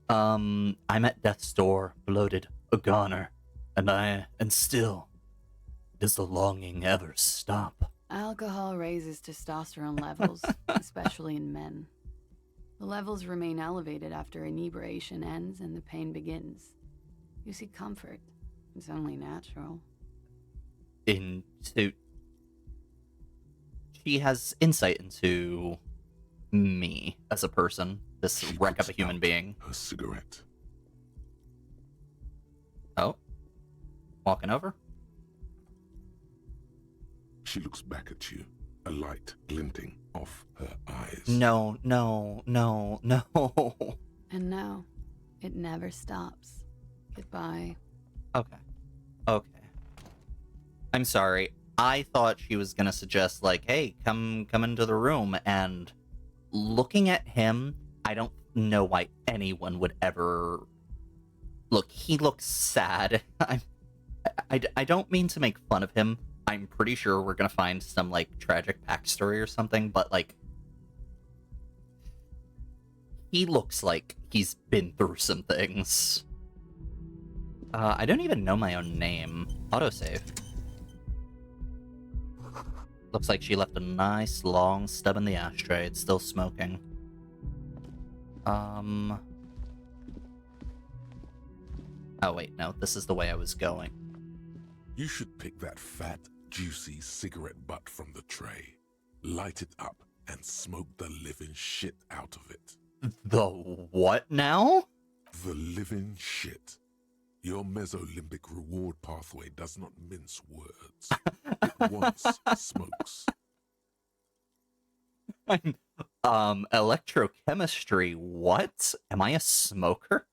I'm at death's door, bloated, a goner, and still, does the longing ever stop? Alcohol raises testosterone levels, especially in men. The levels remain elevated after inebriation ends and the pain begins. You seek comfort. It's only natural. She has insight into me as a person, this She wreck of puts a human out being. Her cigarette. Oh? Walking over? She looks back at you, a light glinting off her eyes. No. And no, it never stops. Goodbye. Okay. I'm sorry. I thought she was gonna suggest, like, hey, come into the room, and looking at him, I don't know why anyone would ever... Look, he looks sad. I don't mean to make fun of him. I'm pretty sure we're gonna find some, like, tragic backstory or something, but, like, he looks like he's been through some things. I don't even know my own name. Autosave. Looks like she left a nice long stub in the ashtray. It's still smoking. Oh wait, no, this is the way I was going. You should pick that fat, juicy cigarette butt from the tray, light it up, and smoke the living shit out of it. The what now? The living shit. Your mesolimbic reward pathway does not mince words. It wants smokes. Electrochemistry, what? Am I a smoker?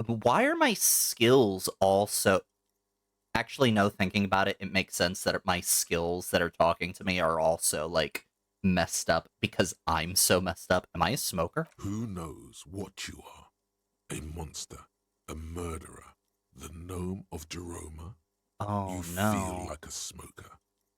Why are my skills all so... Actually, no, thinking about it, it makes sense that my skills that are talking to me are also, like, messed up because I'm so messed up. Am I a smoker? Who knows what you are? A monster, a murderer, the gnome of Jeroma? Oh, you no. feel like a smoker,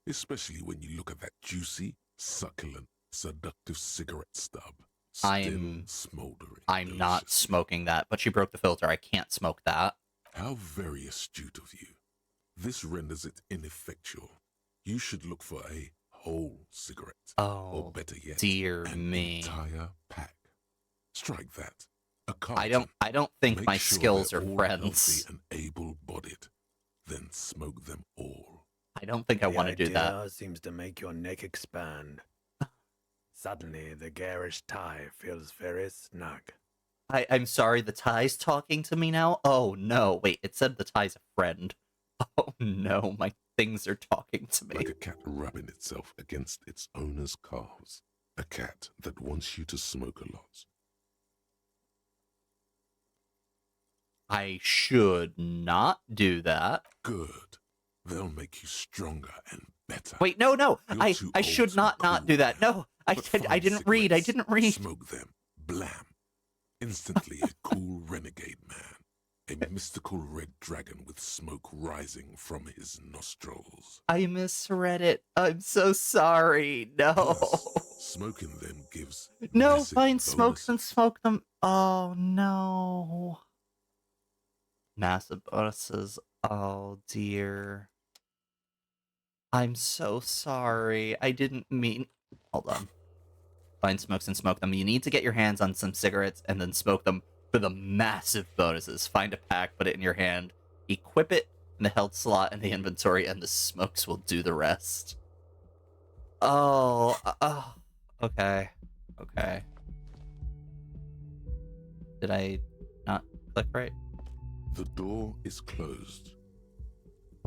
especially when you look at that juicy, succulent, seductive cigarette stub. Still smoldering. I'm not deliciously. smoking that, but she broke the filter. I can't smoke that. How very astute of you. This renders it ineffectual. You should look for a whole cigarette. Oh, or better yet, dear an me. entire pack. Strike that. A carton. I don't think Make my sure skills they're are all friends. healthy and able-bodied. Then smoke them all. I don't think I want to do that. The idea seems to make your neck expand. Suddenly, the garish tie feels very snug. I'm sorry, the tie's talking to me now? Oh, no. Wait, it said the tie's a friend. Oh, no, my things are talking to me. Like a cat rubbing itself against its owner's calves. A cat that wants you to smoke a lot. I should not do that. Good. They'll make you stronger and better. Wait, no. You're I too should old to not be do cool that. now. No, But I find didn't read. I cigarettes, didn't read. Smoke them. Blam. Instantly a cool renegade man. A mystical red dragon with smoke rising from his nostrils. I misread it. I'm so sorry. No. Plus, smoking them gives No, massive find smokes bonuses. and smoke them. Oh, no. Massive bonuses. Oh, dear. I'm so sorry. I didn't mean... Hold on. Find smokes and smoke them. You need to get your hands on some cigarettes and then smoke them for the massive bonuses. Find a pack, put it in your hand, equip it in the health slot in the inventory, and the smokes will do the rest. Oh, okay. Okay. Did I not click right? The door is closed.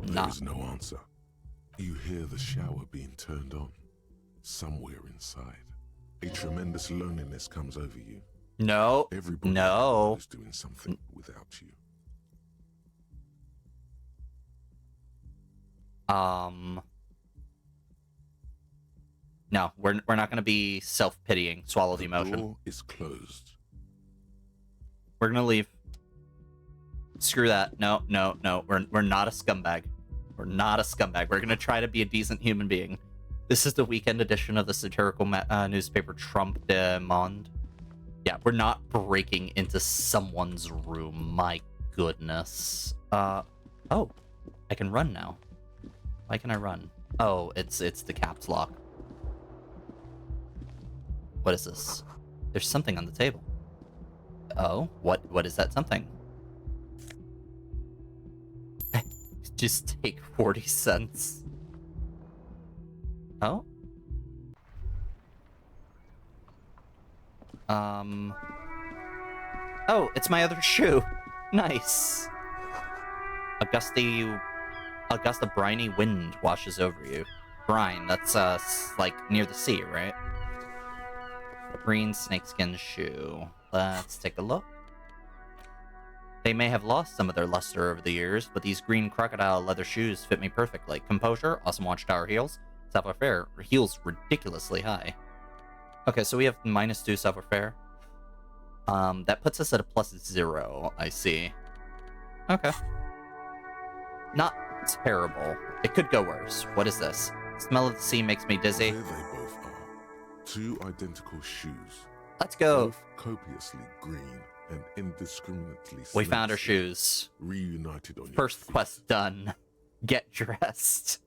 There Not. is no answer. You hear the shower being turned on. Somewhere inside. A tremendous loneliness comes over you. No. Everybody No. is doing something without you. No, we're not gonna be self-pitying. Swallow the emotion. door is closed. We're gonna leave. Screw that. No. We're not a scumbag. We're not a scumbag. We're gonna try to be a decent human being. This is the weekend edition of the satirical newspaper Trump de Monde. Yeah, we're not breaking into someone's room. My goodness. Oh, I can run now. Why can I run? Oh, it's the caps lock. What is this? There's something on the table. Oh, what is that something? Just take 40 cents. Oh? Oh, it's my other shoe. Nice. Augusta briny wind washes over you. Brine, that's, like, near the sea, right? Green snakeskin shoe. Let's take a look. They may have lost some of their luster over the years, but these green crocodile leather shoes fit me perfectly. Composure, awesome watchtower heels. Savoir-faire, heels ridiculously high. Okay, so we have -2 savoir-faire. That puts us at a +0, I see. Okay. Not terrible. It could go worse. What is this? Smell of the sea makes me dizzy. There they both are. Two identical shoes. Let's go. Both copiously green and indiscriminately We found our slate shoes. reunited on your First feet. quest done. Get dressed.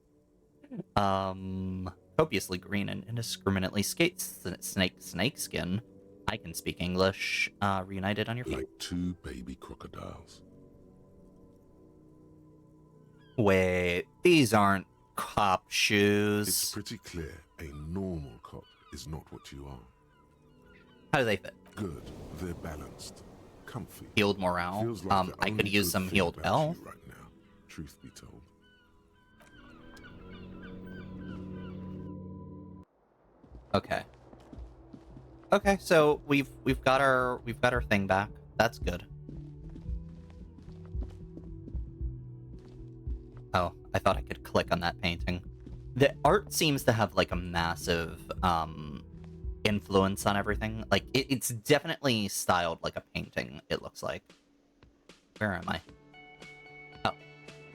Copiously green and indiscriminately snake skin. I can speak English. Reunited on your feet. Like two baby crocodiles. Wait, these aren't cop It's shoes. pretty clear a normal cop is not what you are. How do they fit? Good, they're balanced, comfy. Healed morale. Feels like the I could only use good some thing healed about health. you right now, truth be told. Okay. Okay, so we've got our thing back. That's good. Oh, I thought I could click on that painting. The art seems to have like a massive influence on everything. Like it's definitely styled like a painting, it looks like. Where am I? Oh.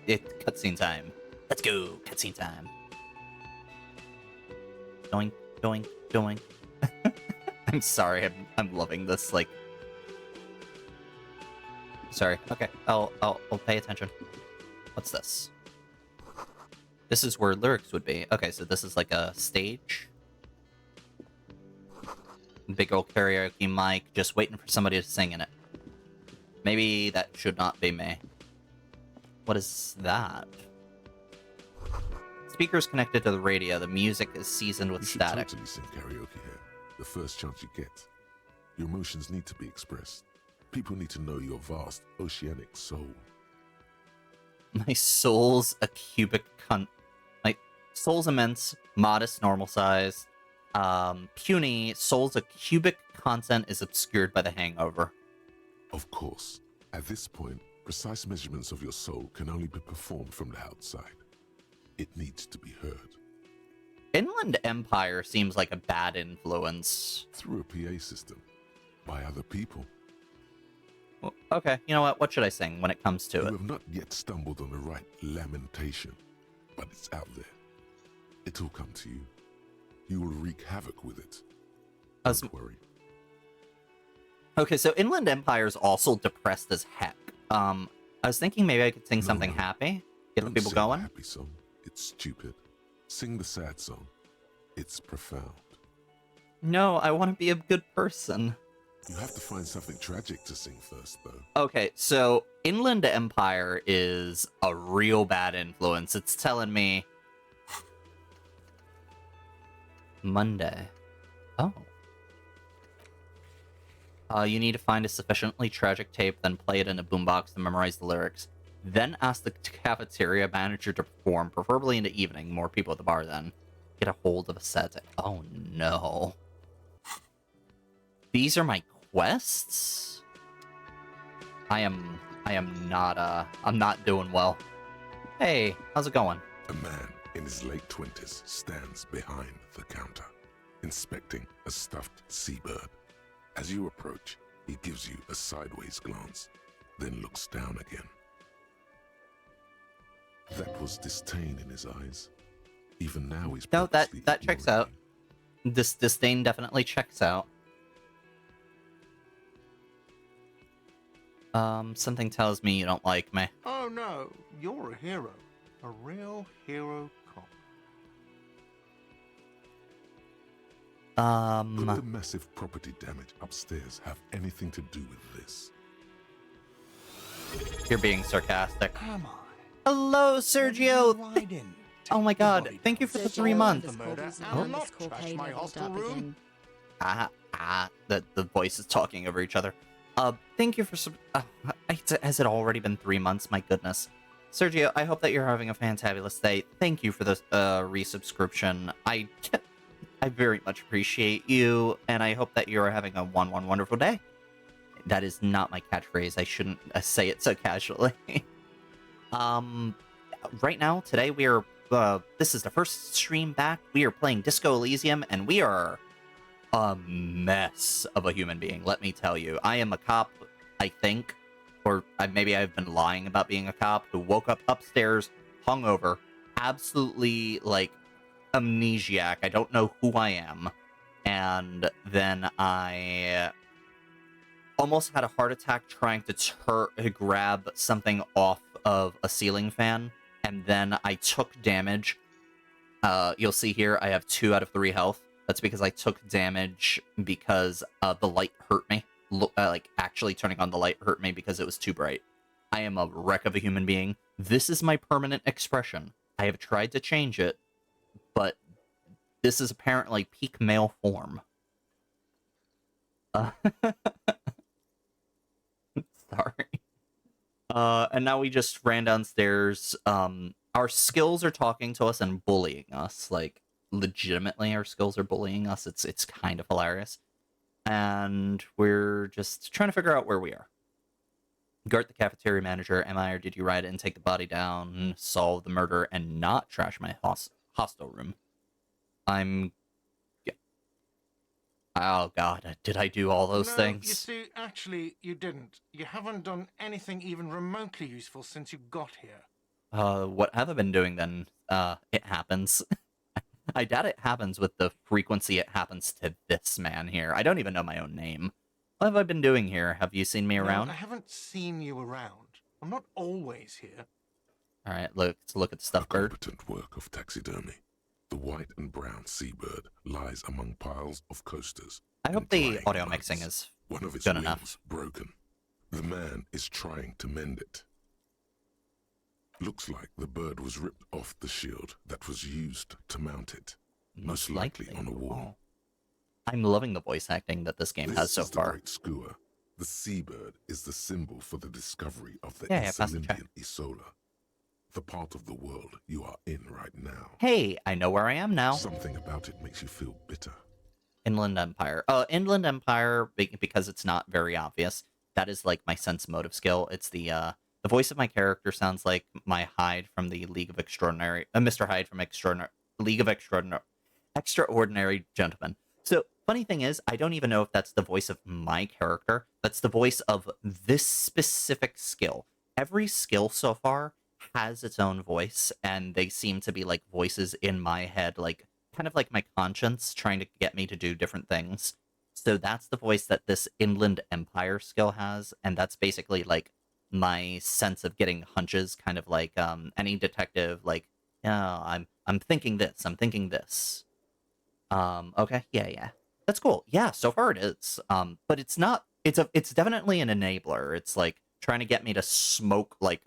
It's cutscene time. Let's go, cutscene time. Doink, doink, doink. I'm sorry, I'm loving this, like... Sorry, okay, I'll pay attention. What's this? This is where lyrics would be. Okay, so this is like a stage. Big old karaoke mic, just waiting for somebody to sing in it. Maybe that should not be me. What is that? Speakers connected to the radio. The music is seasoned with You should static. totally sing karaoke here. The first chance you get. Your emotions need to be expressed. People need to know your vast, oceanic soul. My soul's a cubic My soul's immense, modest, normal size. Puny, soul's a cubic content is obscured by the hangover. Of course, at this point, precise measurements of your soul can only be performed from the outside. It needs to be heard. Inland Empire seems like a bad influence. Through a PA system. By other people. Well, okay, you know what? What should I sing when it comes to You it? have not yet stumbled on the right lamentation, but it's out there. It'll come to you. You will wreak havoc with it. Don't worry. Okay, so Inland Empire is also depressed as heck. I was thinking maybe I could sing something No. happy, get the Don't people sing the going. happy song. It's stupid. Sing the sad song. It's profound. No, I want to be a good person. You have to find something tragic to sing first, though. Okay, so Inland Empire is a real bad influence. It's telling me Monday. Oh. You need to find a sufficiently tragic tape, then play it in a boombox to memorize the lyrics. Then ask the cafeteria manager to perform, preferably in the evening. More people at the bar then. Get a hold of a set. Oh no. These are my quests? I am not, I'm not doing well. Hey, how's it going? A man in his late 20s stands behind the counter, inspecting a stuffed seabird. As you approach, he gives you a sideways glance, then looks down again. That was disdain in his eyes. Even now he's No, that purposely checks ignoring out. you. This disdain definitely checks out. Something tells me you don't like me. Oh no, you're a hero. A real hero cop. Could the massive property damage upstairs have anything to do with this? You're being sarcastic. Am I? Hello, Sergio! Why didn't? Oh my god, Nobody thank you for the does. 3 months. The voices talking over each other. Thank you for has it already been 3 months? My goodness. Sergio, I hope that you're having a fantabulous day. Thank you for this resubscription. I very much appreciate you, and I hope that you're having a wonderful day. That is not my catchphrase. I shouldn't say it so casually. Right now, today, we are, this is the first stream back. We are playing Disco Elysium, and we are a mess of a human being, let me tell you. I am a cop, I think, or maybe I've been lying about being a cop, who woke up upstairs, hungover, absolutely, like, amnesiac. I don't know who I am. And then I almost had a heart attack trying to grab something off of a ceiling fan, and then I took damage. You'll see here I have 2 out of 3 health. That's because I took damage because the light hurt me. Like, actually turning on the light hurt me because it was too bright. I am a wreck of a human being. This is my permanent expression. I have tried to change it, but this is apparently peak male form. Sorry. And now we just ran downstairs. Our skills are talking to us and bullying us. Like, legitimately, our skills are bullying us. It's kind of hilarious. And we're just trying to figure out where we are. Gart, the cafeteria manager, am I, or did you ride it and take the body down, solve the murder, and not trash my hostel room? Oh god, did I do all those things? You see, actually, you didn't. You haven't done anything even remotely useful since you got here. What have I been doing then? It happens. I doubt it happens with the frequency it happens to this man here. I don't even know my own name. What have I been doing here? Have you seen me around? No, I haven't seen you around. I'm not always here. Alright, let's look at the stuffed bird. Competent work of taxidermy. The white and brown seabird lies among piles of coasters. I hope and the drying audio mugs. mixing is One of its good wings enough. broken. The man is trying to mend it. Looks like the bird was ripped off the shield that was used to mount it. Most likely on a wall. I'm loving the voice acting that this game has so This is far. the great skua. The seabird is the symbol for the discovery of the Yeah, pass the check. Isolympian Isola. The part of the world you are in right now. Hey, I know where I am now. Something about it makes you feel bitter. Inland Empire. Inland Empire, because it's not very obvious. That is like my sense motive skill. It's the voice of my character sounds like my Hyde from the League of Extraordinary, Mr. Hyde from League of Extraordinary Gentlemen. So, funny thing is, I don't even know if that's the voice of my character. That's the voice of this specific skill. Every skill so far has its own voice, and they seem to be like voices in my head, like kind of like my conscience trying to get me to do different things. So that's the voice that this Inland Empire skill has, and that's basically like my sense of getting hunches, kind of like any detective, like, oh, I'm thinking this, I'm thinking this. Okay, yeah. That's cool. Yeah, so far it is. But it's not, it's definitely an enabler. It's like trying to get me to smoke like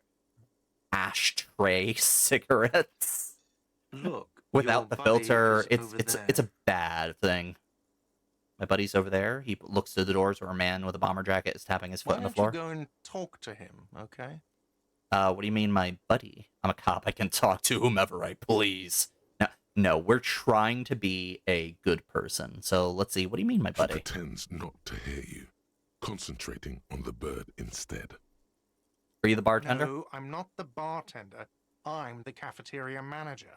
ashtray cigarettes. Look, without the your buddy filter. is over It's there. a bad thing. My buddy's over there. He looks through the doors where a man with a bomber jacket is tapping his foot Why on the don't floor. you go and talk to him, okay? What do you mean, my buddy? I'm a cop. I can talk to whomever I please. No, we're trying to be a good person. So let's see. What do you mean, my He buddy? pretends not to hear you, concentrating on the bird instead. Are you the bartender? No, I'm not the bartender. I'm the cafeteria manager.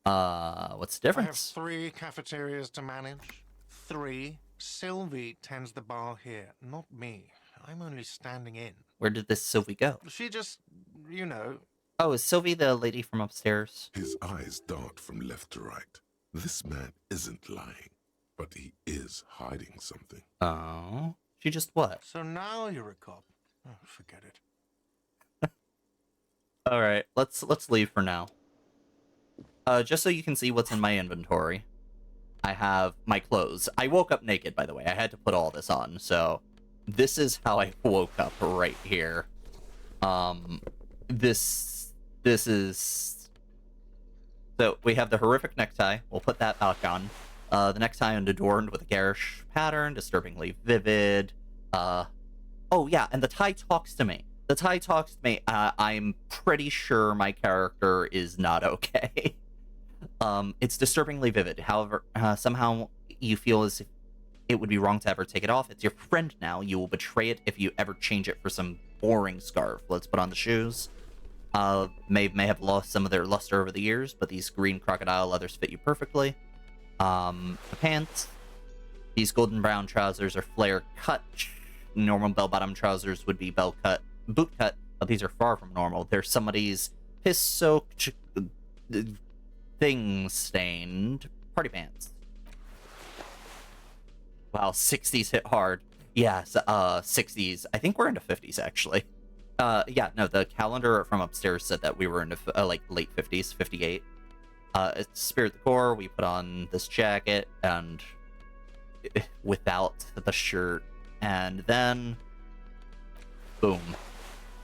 What's the I have difference? 3 cafeterias to manage. 3. Sylvie tends the bar here, not me. I'm only standing in. Where did this Sylvie go? She just, you know, Oh, is Sylvie the lady from upstairs? His eyes dart from left to right. This man isn't lying, but he is hiding something. Oh, she just what? so now you're a cop. Oh, forget it. All right, let's leave for now. Just so you can see what's in my inventory, I have my clothes. I woke up naked, by the way. I had to put all this on, so this is how I woke up right here. This is... So, we have the horrific necktie. We'll put that back on. The necktie adorned with a garish pattern, disturbingly vivid. Oh, yeah, and the tie talks to me. The tie talks to me. I'm pretty sure my character is not okay. It's disturbingly vivid. However, somehow you feel as if it would be wrong to ever take it off. It's your friend now. You will betray it if you ever change it for some boring scarf. Let's put on the shoes. May have lost some of their luster over the years, but these green crocodile leathers fit you perfectly. The pants. These golden brown trousers are flare cut. Normal bell-bottom trousers would be bell cut, boot cut, but these are far from normal. They're somebody's piss-soaked, thing-stained party pants. Wow, 60s hit hard. Yes, 60s. I think we're into 50s, actually. Yeah, no, the calendar from upstairs said that we were into, like, late 50s, 58. It's Spirit the Core, we put on this jacket, and without the shirt, and then, boom.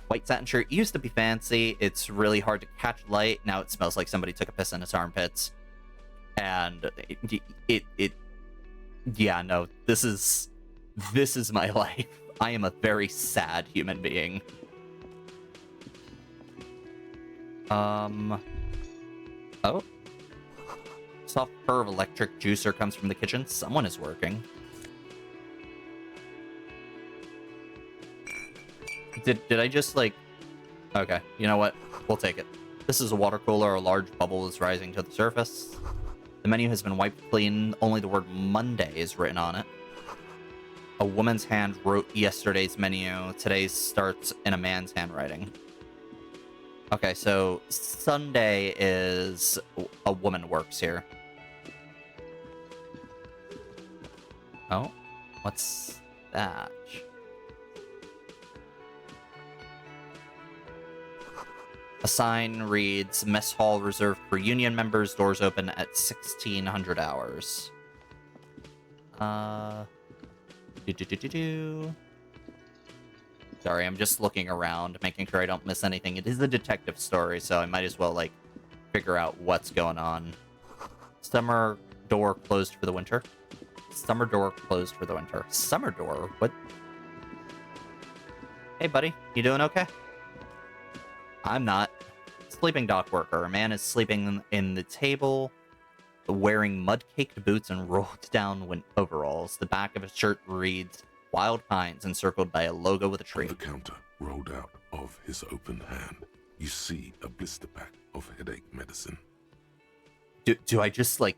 White satin shirt used to be fancy. It's really hard to catch light. Now it smells like somebody took a piss in its armpits. And yeah, no, this is my life. I am a very sad human being. Oh. Soft purr of electric juicer comes from the kitchen. Someone is working. Did I just, like... Okay, you know what? We'll take it. This is a water cooler. A large bubble is rising to the surface. The menu has been wiped clean. Only the word Monday is written on it. A woman's hand wrote yesterday's menu. Today's starts in a man's handwriting. Okay, so Sunday is a woman works here. Oh, what's that? A sign reads, Mess Hall reserved for union members, doors open at 1600 hours. Sorry, I'm just looking around, making sure I don't miss anything. It is a detective story, so I might as well, like, figure out what's going on. Summer door closed for the winter. Summer door closed for the winter. Summer door? What? Hey, buddy. You doing okay? I'm not. Sleeping dock worker. A man is sleeping in the table, wearing mud-caked boots and rolled-down overalls. The back of his shirt reads, Wild Pines, encircled by a logo with a tree. On the counter, rolled out of his open hand, you see a blister pack of headache medicine. Do I just, like...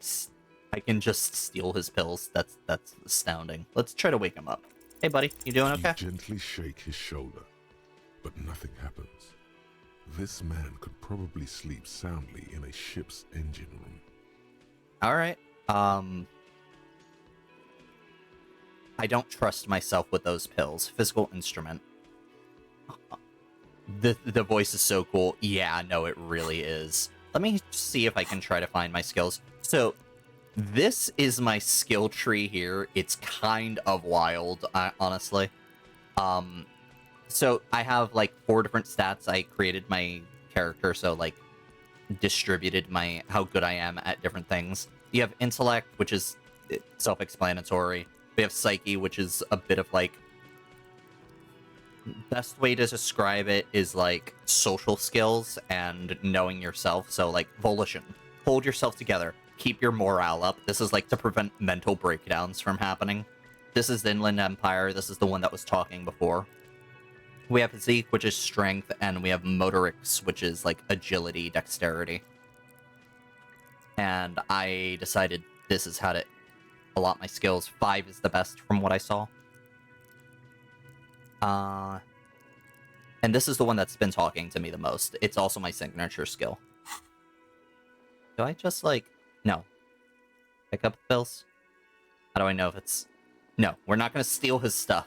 I can just steal his pills? That's astounding. Let's try to wake him up. Hey, buddy. You doing okay? You gently shake his shoulder, but nothing happens. This man could probably sleep soundly in a ship's engine room. Alright. I don't trust myself with those pills. Physical instrument. The voice is so cool. Yeah, no, it really is. Let me see if I can try to find my skills. So, this is my skill tree here. It's kind of wild, honestly. So I have, like, 4 different stats. I created my character, so, like, distributed how good I am at different things. You have intellect, which is self-explanatory. We have psyche, which is a bit of, like... Best way to describe it is, like, social skills and knowing yourself. So, like, volition. Hold yourself together. Keep your morale up. This is, like, to prevent mental breakdowns from happening. This is the Inland Empire. This is the one that was talking before. We have physique, which is strength, and we have motorics, which is, like, agility, dexterity. And I decided this is how to allot my skills. 5 is the best from what I saw. And this is the one that's been talking to me the most. It's also my signature skill. Do I just, like... No. Pick up the pills? How do I know if it's... No, we're not going to steal his stuff.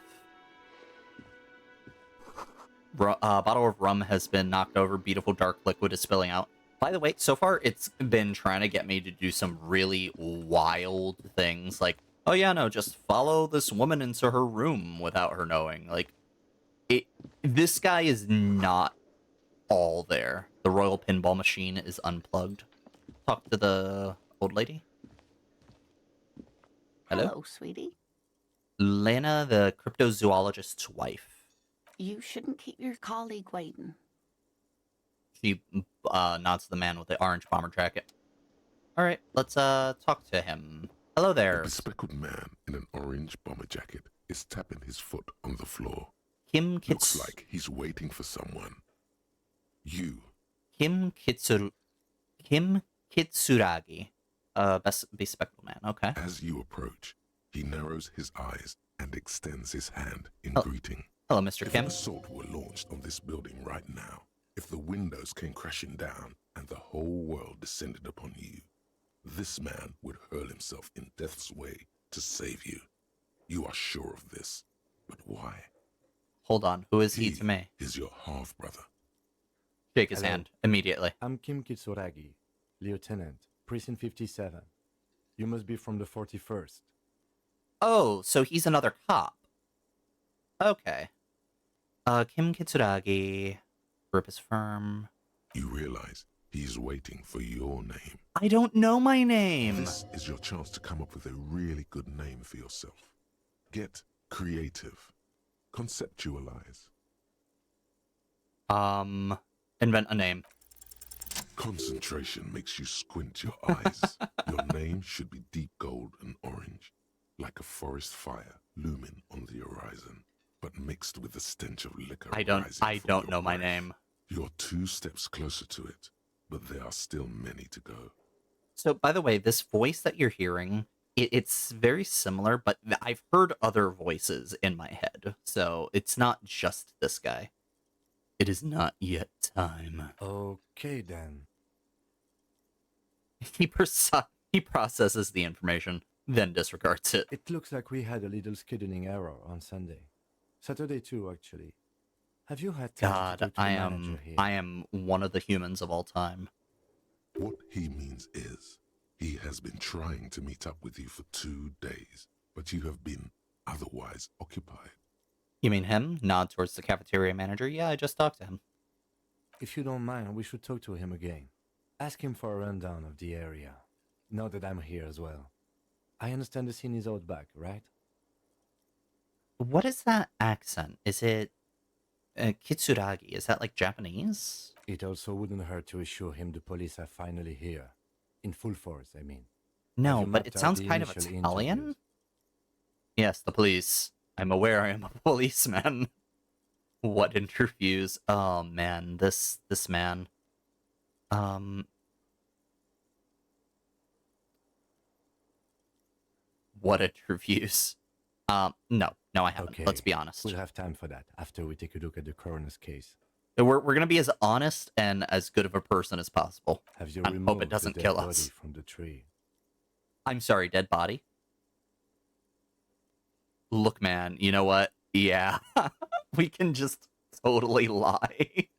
Bottle of rum has been knocked over. Beautiful dark liquid is spilling out. By the way, so far it's been trying to get me to do some really wild things. Like, oh yeah, no, just follow this woman into her room without her knowing. Like, this guy is not all there. The royal pinball machine is unplugged. Talk to the old lady. Hello, sweetie. Lena, the cryptozoologist's wife. You shouldn't keep your colleague waiting. She nods to the man with the orange bomber jacket. All right, let's talk to him. Hello A there. bespectacled man in an orange bomber jacket is tapping his foot on the floor. Kim Looks Kits like he's waiting for someone. You. Kim Kitsuragi. Bespectacled man. Okay. As you approach, he narrows his eyes and extends his hand in Oh. greeting. Hello, Mr. If Kim. an assault were launched on this building right now, if the windows came crashing down and the whole world descended upon you, this man would hurl himself in death's way to save you. You are sure of this, but why? Hold on. Who is he to me? is your half-brother. Shake his Hello. hand immediately. I'm Kim Kitsuragi, Lieutenant, Precinct 57. You must be from the 41st. Oh, so he's another cop. Okay. Kim Kitsuragi. Group is firm. You realize he's waiting for your name. I don't know my name. This is your chance to come up with a really good name for yourself. Get creative. Conceptualize. Invent a name. Concentration makes you squint your eyes. Your name should be deep gold and orange, like a forest fire looming on the horizon, but mixed with the stench of liquor. I don't rising from know your my breath. name. You're 2 steps closer to it, but there are still many to go. So, by the way, this voice that you're hearing, it's very similar, but I've heard other voices in my head. So, it's not just this guy. It is not yet time. Okay, then. He processes the information, then disregards it. It looks like we had a little scheduling error on Sunday. Saturday too, actually. Have you had time to God, talk to the manager here? I am one of the humans of all time. What he means is, he has been trying to meet up with you for 2 days, but you have been otherwise occupied. You mean him? Nod towards the cafeteria manager. Yeah, I just talked to him. If you don't mind, we should talk to him again. Ask him for a rundown of the area. Now that I'm here as well. I understand the scene is out back, right? What is that accent? Is it Kitsuragi? Is that like Japanese? It also wouldn't hurt to assure him the police are finally here. In full force, I mean. No, you but mapped it out sounds the kind of initial Italian. interviews? Yes, the police. I'm aware I am a policeman. What interviews? Oh man, this man. What interviews? No, I haven't. Okay. Let's be honest. We'll have time for that after we take a look at the coroner's case. We're gonna be as honest and as good of a person as possible. Have you And removed hope it doesn't the dead kill body us. from the tree? I'm sorry, dead body. Look, man, you know what? Yeah, we can just totally lie.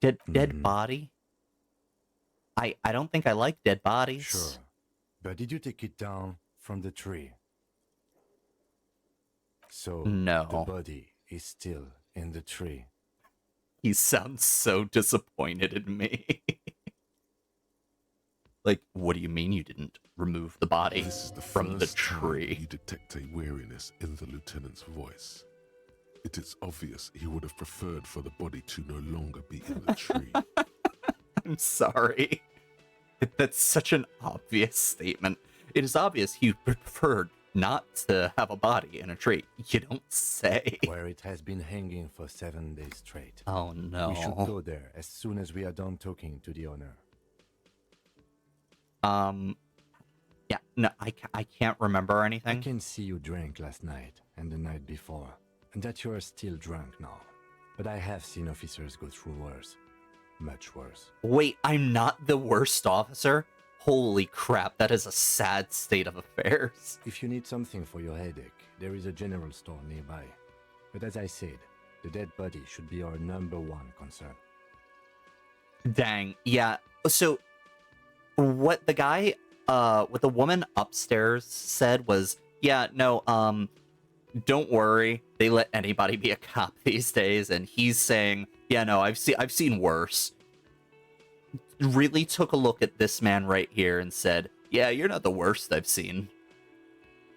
Dead Mhm. body? I don't think I like dead bodies. Sure. But did you take it down from the tree? So No. the body is still in the tree. He sounds so disappointed in me. Like, what do you mean you didn't remove the body This is the from the first time tree? you detect a weariness in the lieutenant's voice. It is obvious he would have preferred for the body to no longer be in the tree. I'm sorry. That's such an obvious statement. It is obvious you preferred not to have a body in a tree. You don't say. Where it has been hanging for 7 days straight. Oh no. We should go there as soon as we are done talking to the owner. Yeah, no, I can't remember I anything. can see you drank last night and the night before, and that you are still drunk now. But I have seen officers go through worse. Much worse. Wait, I'm not the worst officer? Holy crap, that is a sad state of affairs. If you need something for your headache, there is a general store nearby. But as I said, the dead body should be our #1 concern. Dang, yeah. So, what the guy, what the woman upstairs said was, yeah, no, don't worry, they let anybody be a cop these days, and he's saying, yeah, no, I've seen worse. Really took a look at this man right here and said, yeah, you're not the worst I've seen.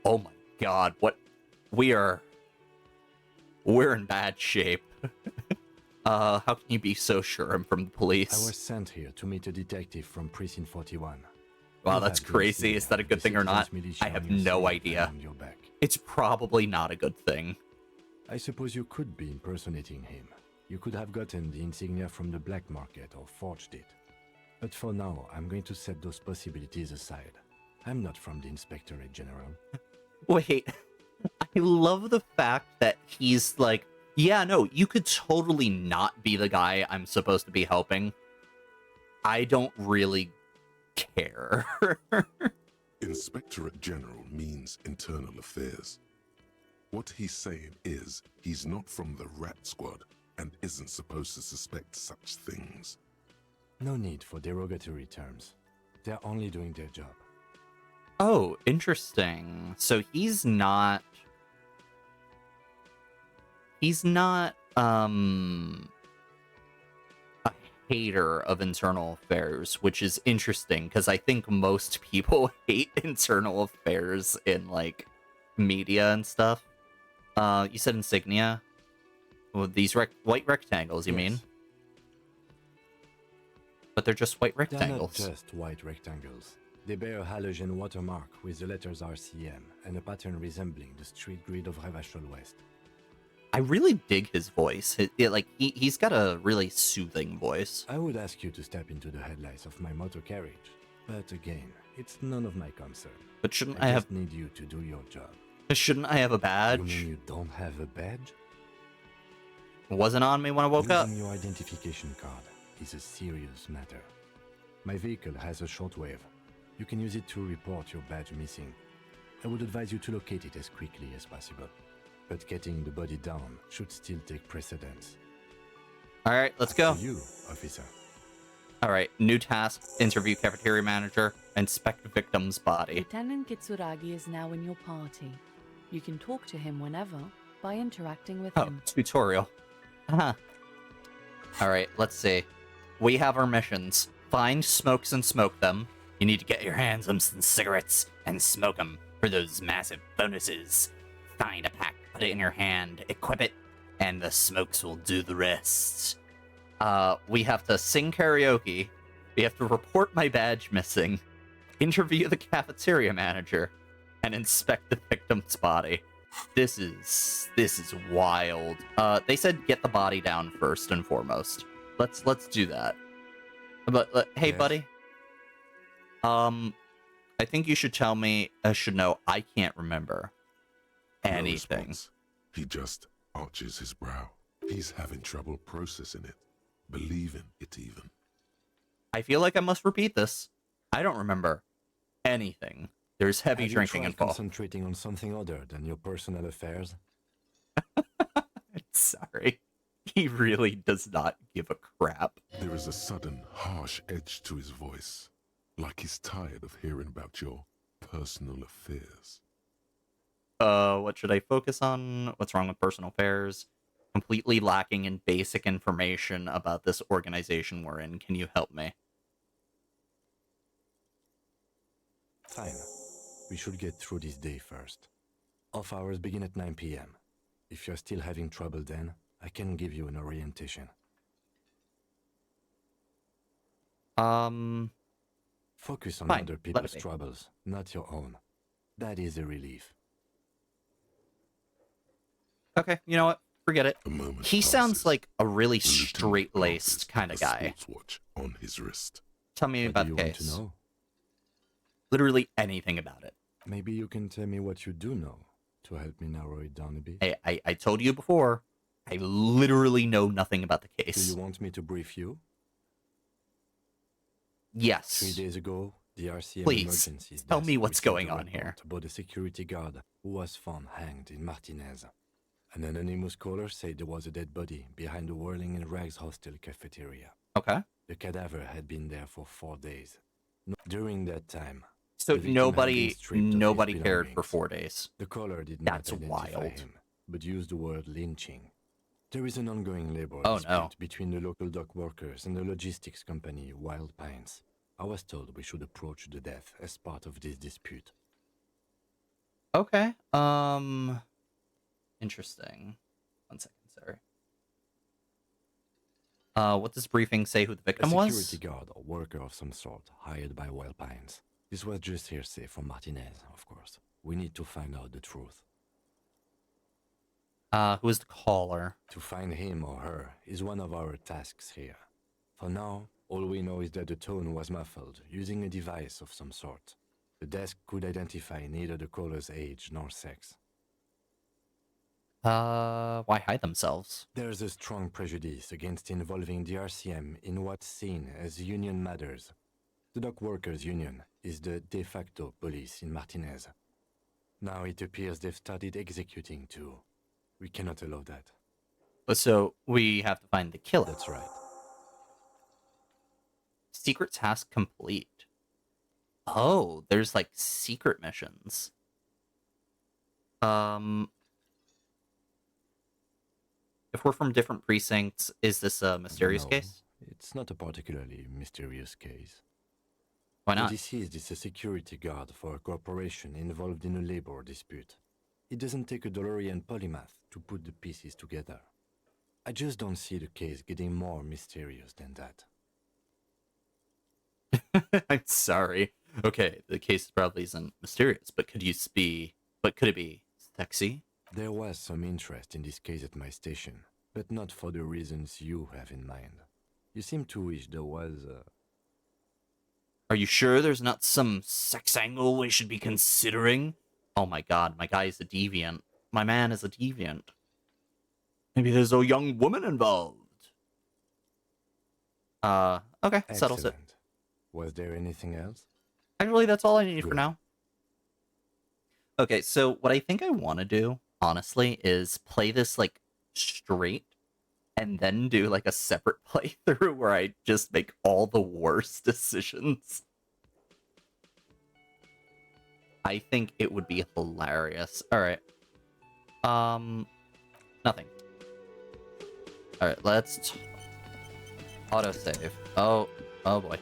Oh my god, what? We're in bad shape. How can you be so sure I'm from the police? I was sent here to meet a detective from Precinct 41. Wow, You that's have the crazy. Is insignia that a of good the thing or not? citizens' militia I have on your no sleeve and idea. on your back. It's probably not a good thing. I suppose you could be impersonating him. You could have gotten the insignia from the black market or forged it. But for now, I'm going to set those possibilities aside. I'm not from the Inspectorate General. Wait, I love the fact that he's like, yeah, no, you could totally not be the guy I'm supposed to be helping. I don't really care. Inspectorate General means internal affairs. What he's saying is he's not from the Rat Squad and isn't supposed to suspect such things. No need for derogatory terms. They're only doing their job. Oh, interesting. So he's not a hater of internal affairs, which is interesting because I think most people hate internal affairs in like media and stuff. You said insignia? Well, these white rectangles, you Yes. mean? But they're just white They're not rectangles. just white rectangles. They bear a halogen watermark with the letters RCM and a pattern resembling the street grid of Revachol West. I really dig his voice. He's got a really soothing voice. I would ask you to step into the headlights of my motor carriage, but again, it's none of my concern. But shouldn't I I just have need you to do your job. a You badge? mean you don't have a badge? Wasn't on me when I woke up. Losing your identification card is a serious matter. My vehicle has a shortwave. You can use it to report your badge missing. I would advise you to locate it as quickly as possible. But getting the body down should still take precedence. All right, let's go. To you, officer. All right, new task: interview cafeteria manager, inspect victim's body. Lieutenant Kitsuragi is now in your party. You can talk to him whenever by interacting with Oh, him. tutorial. All right, let's see. We have our missions. Find smokes and smoke them. You need to get your hands on some cigarettes and smoke them for those massive bonuses. Find a pack, put it in your hand, equip it, and the smokes will do the rest. We have to sing karaoke. We have to report my badge missing, interview the cafeteria manager, and inspect the victim's body. This is wild. They said get the body down first and foremost. Let's do that. But hey, Yes? buddy. I think you should tell me. I should know. I can't remember No anything. response. He just arches his brow. He's having trouble processing it, believing it even. I feel like I must repeat this. I don't remember anything. There's heavy Have you drinking tried involved. concentrating on something other than your personal affairs? Sorry. He really does not give a crap. There is a sudden, harsh edge to his voice, like he's tired of hearing about your personal affairs. What should I focus on? What's wrong with personal affairs? Completely lacking in basic information about this organization we're in. Can you help me? Fine. We should get through this day first. Off hours begin at 9 p.m. If you're still having trouble then, I can give you an orientation. Focus on Fine, other let people's it be. troubles, not your own. That is a relief. Okay, you know what? Forget it. A moment He sounds passes. like a really The lieutenant straight-laced glances kind at of the guy. sports watch on his wrist. Tell me What about do you the want to case. know? Literally anything about it. Maybe you can tell me what you do know to help me narrow it down a bit. Hey, I told you before, I literally know nothing about the Do case. you want me to brief you? Yes. 3 days ago, the RCM Please, emergencies tell desk me what's received going a on here. report about a security guard who was found hanged in Martinez. An anonymous caller said there was a dead body behind the Whirling and Rags hostel cafeteria. Okay. The cadaver had been there for 4 days. During that time, So the victim had been stripped of his nobody cared for belongings. 4 days. The caller did not That's identify wild. him, but used the word lynching. There is an ongoing labor Oh, dispute no. between the local dock workers and the logistics company Wild Pines. I was told we should approach the death as part of this dispute. Okay. Interesting. 1 second, sorry. What does briefing say who the A victim security was? guard or worker of some sort hired by Wild Pines. This was just hearsay from Martinez, of course. We need to find out the truth. Who is the caller? To find him or her is one of our tasks here. For now, all we know is that the tone was muffled, using a device of some sort. The desk could identify neither the caller's age nor sex. Why hide themselves? There's a strong prejudice against involving the RCM in what's seen as union matters. The dock workers' union is the de facto police in Martinez. Now it appears they've started executing too. We cannot allow that. So we have to find the killer. That's right. Secret task complete. Oh, there's like secret missions. If we're from different precincts, is this a mysterious No, case? It's not a particularly mysterious case. Why not? The deceased is a security guard for a corporation involved in a labor dispute. It doesn't take a DeLorean polymath to put the pieces together. I just don't see the case getting more mysterious than that. I'm sorry. Okay, the case probably isn't mysterious, but could it be sexy? There was some interest in this case at my station, but not for the reasons you have in mind. You seem to wish there was a... Are you sure there's not some sex angle we should be considering? Oh my god, my guy is a deviant. My man is a deviant. Maybe there's a young woman involved. Okay, settles it. Excellent. Was there anything else? Actually, that's all I need for Good. now. Okay, so what I think I want to do, honestly, is play this, like, straight, and then do, like, a separate playthrough where I just make all the worst decisions. I think it would be hilarious. Alright. Nothing. Alright, let's... autosave. Oh boy.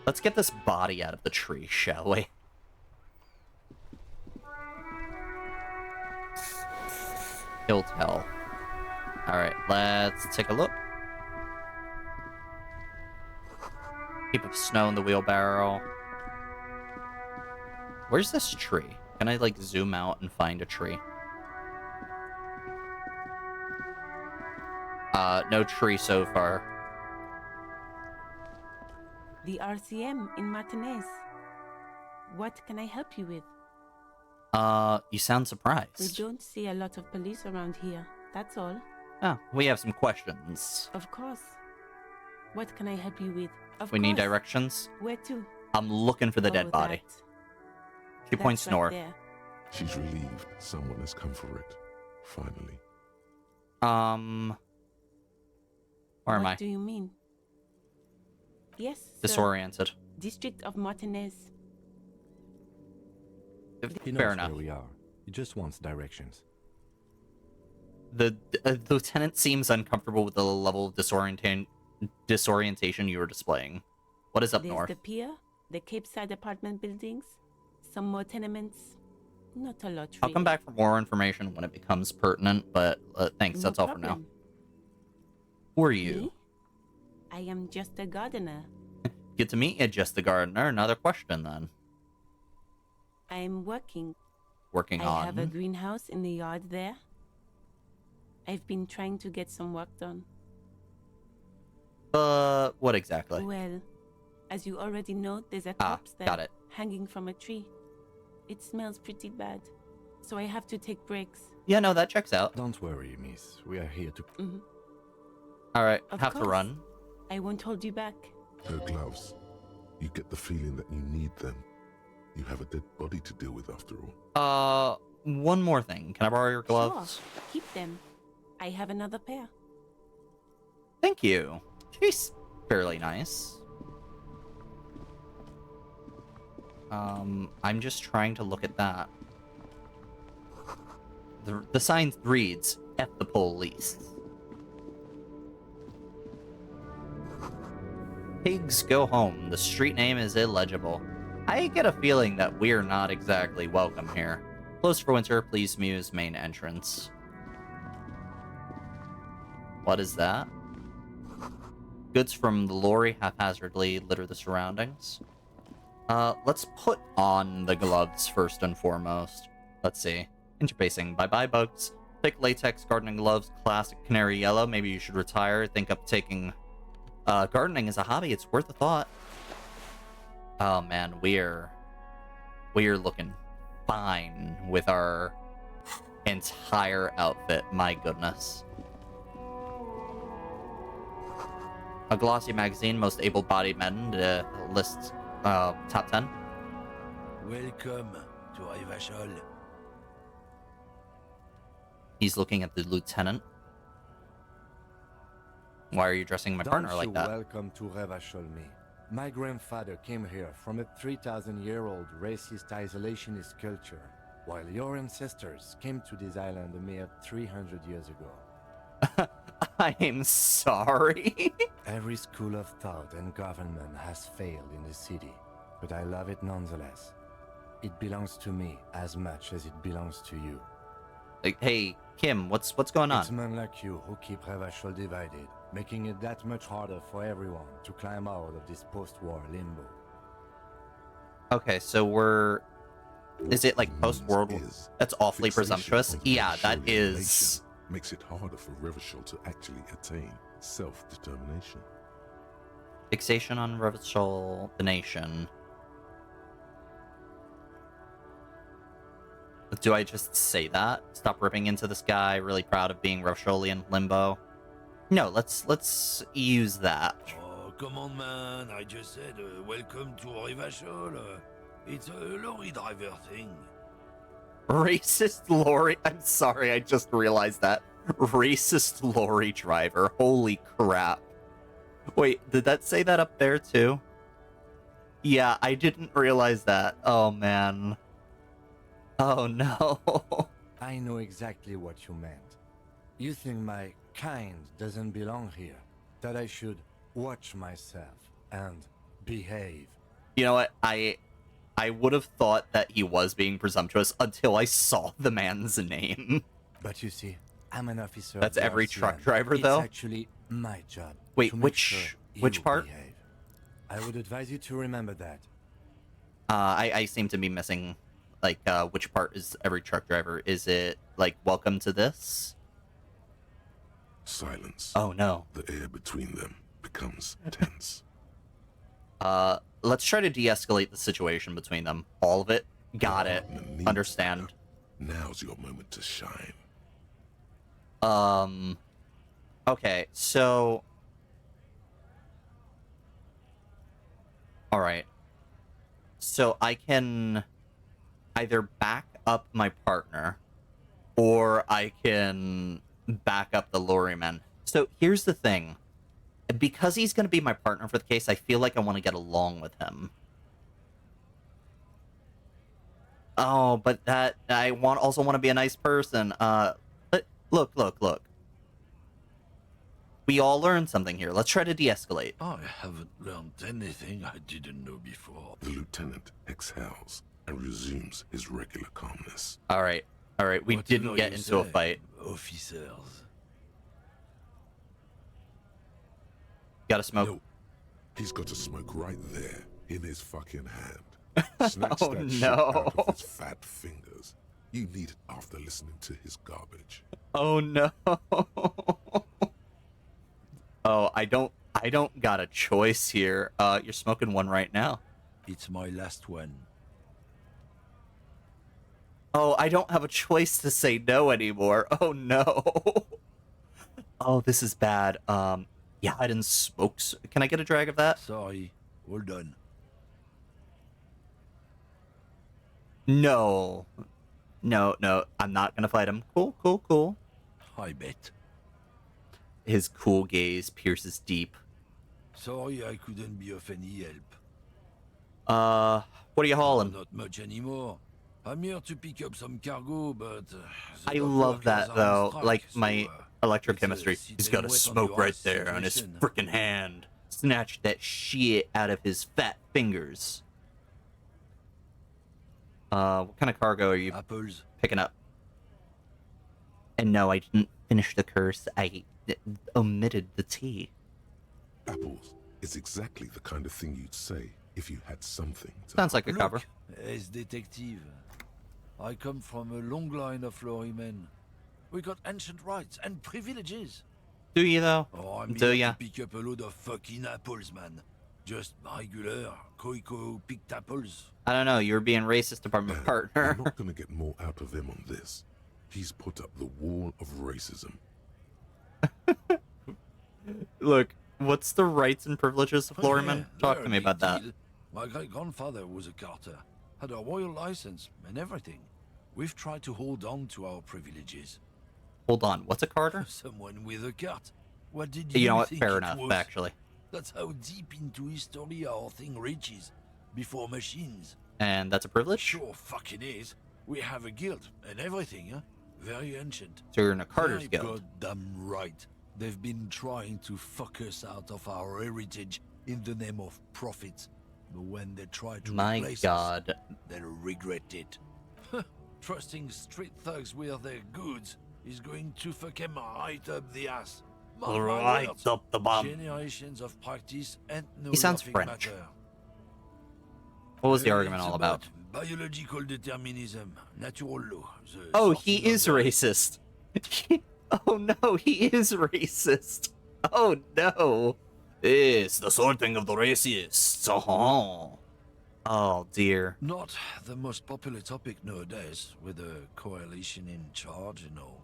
Let's get this body out of the tree, shall we? Kill tell. Alright, let's take a look. Heap of snow in the wheelbarrow. Where's this tree? Can I, like, zoom out and find a tree? No tree so far. The RCM in Martinez. What can I help you with? You sound We surprised. don't see a lot of police around here, that's all. Oh, we have some questions. Of course. What can I help you with? Of We need course. directions. Where to? I'm looking for the dead Oh, body. that. 2 points That's right north. there. She's relieved someone has come for it. Finally. Where am What I? do you mean? Yes, sir. Disoriented. District of Martinez. He knows Fair enough. where we are. He just wants directions. The lieutenant seems uncomfortable with the level of disorientation you were displaying. What is up There's north? the pier, the Cape Side apartment buildings, some more tenements. Not a lot, I'll come really. back for more information when it becomes pertinent, but thanks, No that's all for now. problem. Who are you? Me? I am just a gardener. Good to meet you, Just the Gardener. Another question then. I am working. Working I on... have a greenhouse in the yard there. I've been trying to get some work done. What exactly? Well, as you already know, there's a Ah, corpse there got it. hanging from a tree. It smells pretty bad, so I have to take breaks. Yeah, no, that checks out. Don't worry, miss. We are here to... Alright, Of have to course. run. I won't hold you back. Her gloves. You get the feeling that you need them. You have a dead body to deal with after all. One more thing. Can I borrow your gloves? Sure, keep them. I have another pair. Thank you. She's fairly nice. I'm just trying to look at that. The sign reads, F the police. Pigs go home. The street name is illegible. I get a feeling that we're not exactly welcome here. Closed for winter, please use main entrance. What is that? Goods from the lorry haphazardly litter the surroundings. Let's put on the gloves first and foremost. Let's see. Interfacing. Bye-bye, bugs. Thick latex gardening gloves, classic canary yellow. Maybe you should retire. Think up taking... gardening as a hobby. It's worth a thought. Oh, man. We're looking fine with our entire outfit. My goodness. A glossy magazine, most able-bodied men, lists top 10. Welcome to Rivachol. He's looking at the lieutenant. Why are you dressing my partner like that? Welcome to Revachol me. My grandfather came here from a 3,000-year-old racist isolationist culture, while your ancestors came to this island a mere 300 years ago. I'm sorry. Every school of thought and government has failed in the city, but I love it nonetheless. It belongs to me as much as it belongs to you. Like, hey, Kim, what's going on? It's men like you who keep Revachol divided, making it that much harder for everyone to climb out of this post-war limbo. Okay, so we're... Is it like post-world war? That's awfully presumptuous. Yeah, that is... Makes it harder for Revachol to actually attain self-determination. Fixation on Revachol, the nation. Do I just say that? Stop ripping into this guy, really proud of being Revacholian limbo? No, let's use that. Oh, come on, man. I just said welcome to Rivachol. It's a lorry driver thing. Racist lorry... I'm sorry, I just realized that. Racist lorry driver. Holy crap. Wait, did that say that up there too? Yeah, I didn't realize that. Oh, man. Oh, no. I know exactly what you meant. You think my kind doesn't belong here, that I should watch myself and behave. You know what? I would have thought that he was being presumptuous until I saw the man's name. But you see, I'm an officer. That's of the every RCM. truck driver, though? It's actually my job. Wait, to make which sure you part? behave. I would advise you to remember that. I seem to be missing, like, which part is every truck driver? Is it, like, welcome to this? Silence. Oh, no. The air between them becomes tense. Let's try to de-escalate the situation between them. All of it. Got it. Understand. Now's your moment to shine. Okay, so... Alright. So I can either back up my partner, or I can back up the lorryman. So here's the thing. Because he's going to be my partner for the case, I feel like I want to get along with him. Oh, but that... I also want to be a nice person. Look. We all learned something here. Let's try to de-escalate. I haven't learned anything I didn't know before. The lieutenant exhales and resumes his regular calmness. All right. We didn't get into a fight. Officers. Got to smoke. No, he's got a smoke right there in his fucking hand. Snatch Oh, that shit no. out of his fat fingers. You need it after listening to his garbage. Oh no. Oh, I don't got a choice here. You're smoking one right now. It's my last one. Oh, I don't have a choice to say no anymore. Oh no. Oh, this is bad. Yeah, I didn't smoke. Can I get a drag of that? Sorry. All done. No. I'm not gonna fight him. Cool. I bet. His cool gaze pierces deep. Sorry I couldn't be of any help. What are you hauling? Not much anymore. I'm here to pick up some cargo, but... I love that, though. Like, my electrochemistry. He's got a smoke right there on his frickin' hand. Snatched that shit out of his fat fingers. What kind of cargo are you Apples. picking up? And no, I didn't finish the curse. I omitted the T. Apples is exactly the kind of thing you'd say if you had something to... Sounds like a cover. As detective, I come from a long line of lorrymen. We got ancient rights and privileges. Do you though? Oh, I'm Do here ya? to pick up a load of fucking apples, man. Just regular Koiko picked apples. I don't know. You're being racist about my You're partner. not gonna get more out of him on this. He's put up the wall of racism. Look, what's the rights and privileges of Oh, lorrymen? yeah, Talk they're to a me big about that. deal. My great-grandfather was a carter, had a royal license and everything. We've tried to hold on to our privileges. Hold on. What's a Carter? Someone with a cart. What did You you know what? think Fair it enough, was? actually. That's how deep into history our thing reaches. Before machines. And that's a privilege? Sure fucking is. We have a guild and everything, huh? Very ancient. So you're in a Carter's They're guild. goddamn right. They've been trying to fuck us out of our heritage in the name of profit. But when they try to My replace God. us, they'll regret it. Trusting street thugs with their goods is going to fuck them right up the ass. Mark my Right words. up the bum. Generations of practice and no He sounds laughing French. matter. What was the It's argument all about? biological determinism, natural law. the Oh, he sorting of is the- racist. Oh no, he is racist. Oh no. It's the sorting of the racists. Oh dear. Not the most popular topic nowadays, with a coalition in charge and all.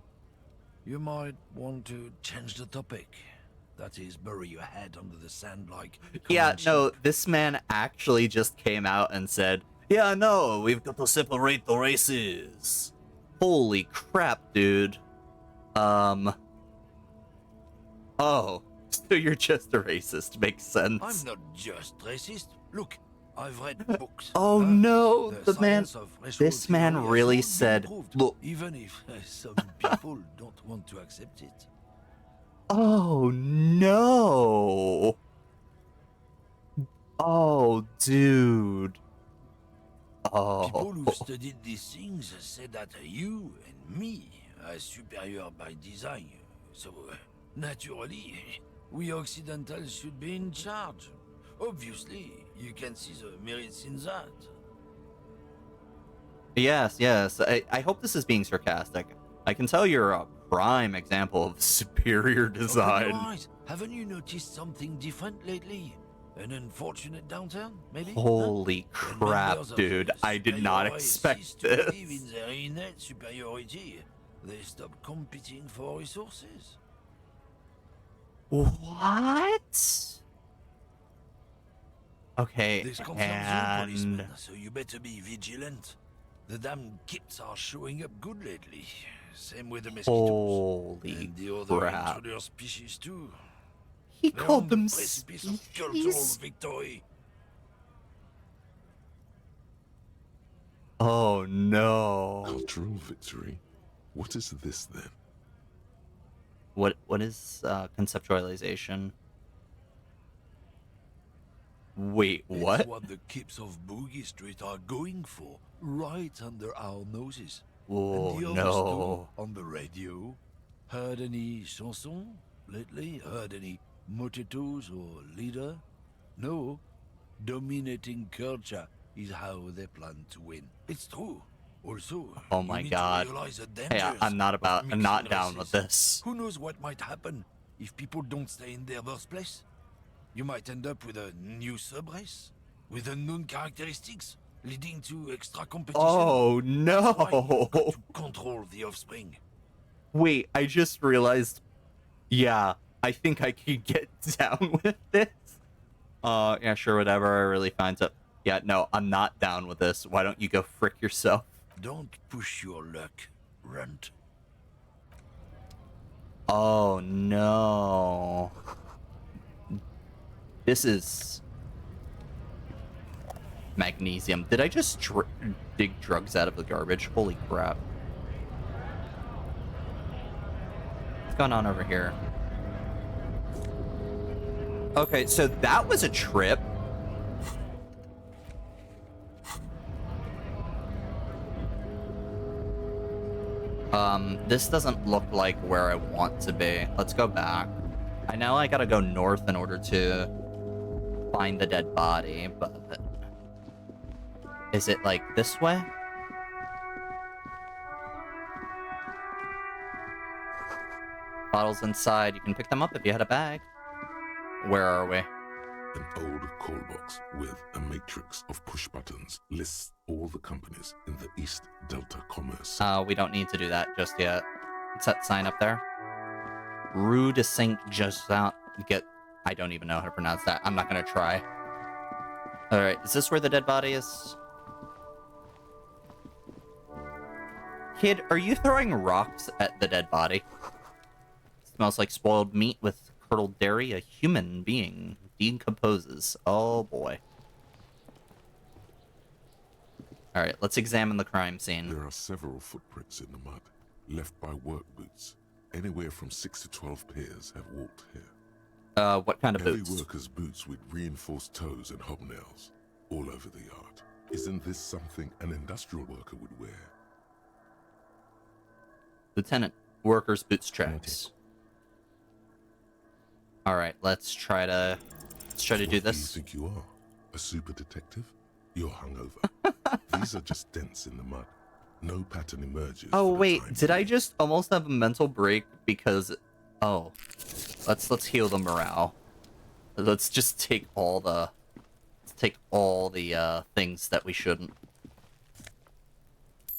You might want to change the topic. That is, bury your head under the sand like... Yeah, common no, sheep. this man actually just came out and said, yeah, no, we've got to separate the races. Holy crap, dude. Oh, so you're just a racist. Makes sense. I'm not just racist. Look, I've read books. Oh no, The the man, science of racial this man theory has really all been said, proved, look, even if some people don't want to accept it. oh no. Oh, dude. People Oh. who studied these things said that you and me are superior by design. So, naturally, we Occidentals should be in charge. Obviously, you can see the merits in that. Yes, yes. I hope this is being sarcastic. I can tell you're a prime example of superior Open design. your eyes. Haven't you noticed something different lately? An unfortunate downturn, maybe? Holy Huh? When crap, members of dude. the I did not superior race expect cease to believe this. in their innate superiority, they stop competing for resources. What? Okay, This concerns you, and... policeman, so you better be vigilant. The damn kits are showing up good lately. Same with the mosquitoes. Holy and the other crap. intruder species too. He They're called on the them precipice of cultural species? victory. Oh no. Cultural victory? What is this then? What is conceptualization? Wait, what? It's what the kips of Boogie Street are going for, right under our noses. Oh and the others no. too, on the radio. Heard any chansons lately? Heard any motetos or leader? No. Dominating culture is how they plan to win. It's true. Also, Oh you my need God. To realize the Hey, dangers I'm not of I'm not mixing down with races. this. Who knows what might happen if people don't stay in their birthplace? You might end up with a new sub-race, with unknown characteristics, leading to extra competition. Oh That's why you've no. got to control the offspring. Wait, I just realized. Yeah, I think I can get down with this. Yeah, sure, whatever. I really finds up. Yeah, no, I'm not down with this. Why don't you go frick yourself? Don't push your luck, Runt. Oh no. This is magnesium. Did I just dig drugs out of the garbage? Holy crap. What's going on over here? Okay, so that was a trip. This doesn't look like where I want to be. Let's go back. I know I gotta go north in order to... find the dead body, but... Is it, like, this way? Bottles inside. You can pick them up if you had a bag. Where are we? An old call box with a matrix of push buttons lists all the companies in the East Delta Commerce. We don't need to do that just yet. What's that sign up there? Rue de Saint Just get. I don't even know how to pronounce that. I'm not gonna try. All right, is this where the dead body is? Kid, are you throwing rocks at the dead body? Smells like spoiled meat with curdled dairy. A human being decomposes. Oh boy. All right, let's examine the crime scene. There are several footprints in the mud, left by work boots. Anywhere from 6 to 12 pairs have walked here. What kind of boots? Every worker's boots with reinforced toes and hobnails, all over the yard. Isn't this something an industrial worker would wear? Lieutenant, workers' boots tracks. All right, let's try to do this. What do you think you are? A super detective? You're hungover. These are just dents in the mud. No pattern emerges. Oh wait, did I just almost have a mental break because? Oh, let's heal the morale. Let's just take all the things that we shouldn't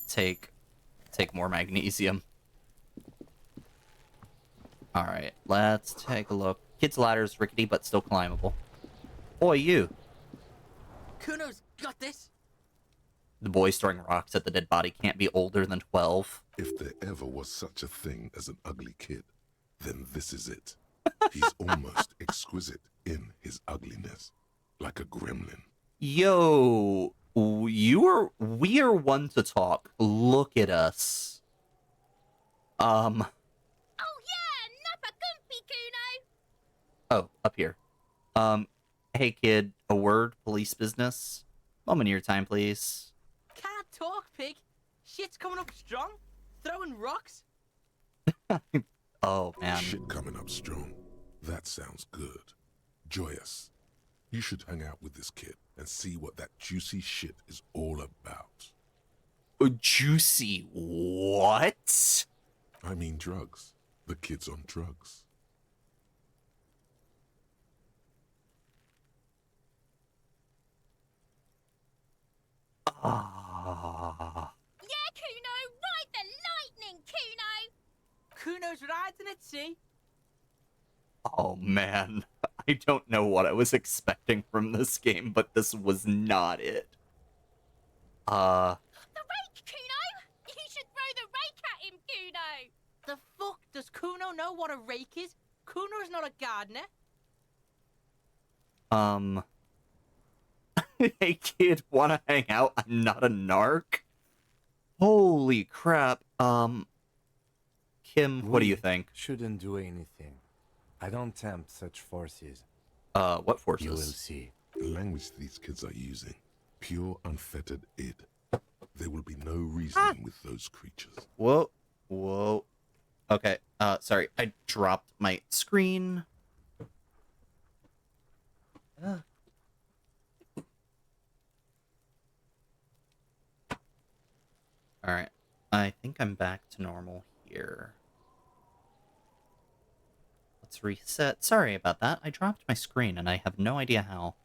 take. Take more magnesium. All right, let's take a look. Kid's ladder is rickety but still climbable. Boy, you. Kuno's got this. The boy throwing rocks at the dead body can't be older than 12. If there ever was such a thing as an ugly kid, then this is it. He's almost exquisite in his ugliness, like a gremlin. Yo, we are one to talk. Look at us. Oh yeah, nappa gumpy, Kuno. Oh, up here. Hey kid, a word, police business. Moment of your time, please. Can't talk, pig. Shit's coming up strong. Throwing rocks. Oh man. Shit coming up strong. That sounds good. Joyous. You should hang out with this kid and see what that juicy shit is all about. Juicy what? I mean drugs. The kid's on drugs. Ah. Yeah, Kuno, ride the lightning, Kuno. Kuno's riding it, see? Oh man, I don't know what I was expecting from this game, but this was not it. The rake, Kuno. You should throw the rake at him, Kuno. The fuck? Does Kuno know what a rake is? Kuno's not a gardener. Hey kid, wanna hang out? I'm not a narc. Holy crap. Kim, what do you think? Shouldn't do anything. I don't tempt such forces. What forces? You will see. The language these kids are using, pure unfettered id. There will be no reasoning with those creatures. Whoa. Okay, sorry, I dropped my screen. Alright, I think I'm back to normal here. Let's reset. Sorry about that. I dropped my screen and I have no idea how.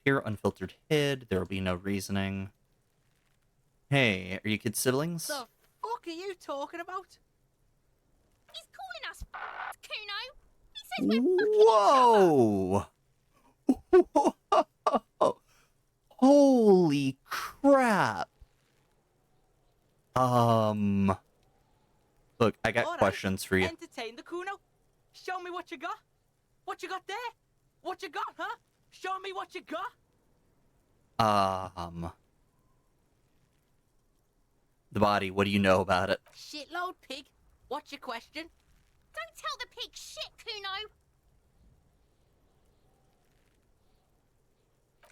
Pure unfiltered hid. There will be no reasoning. Hey, are you kids siblings? The fuck are you talking about? He's calling us Kuno. He says we're Whoa! Holy crap! Look, I got All right, questions for you. Entertain the Kuno. Show me what you got. What you got there? What you got, huh? Show me what you got. The body, what do you know about it? Shitload, pig. What's your question? Don't tell the pig shit, Kuno.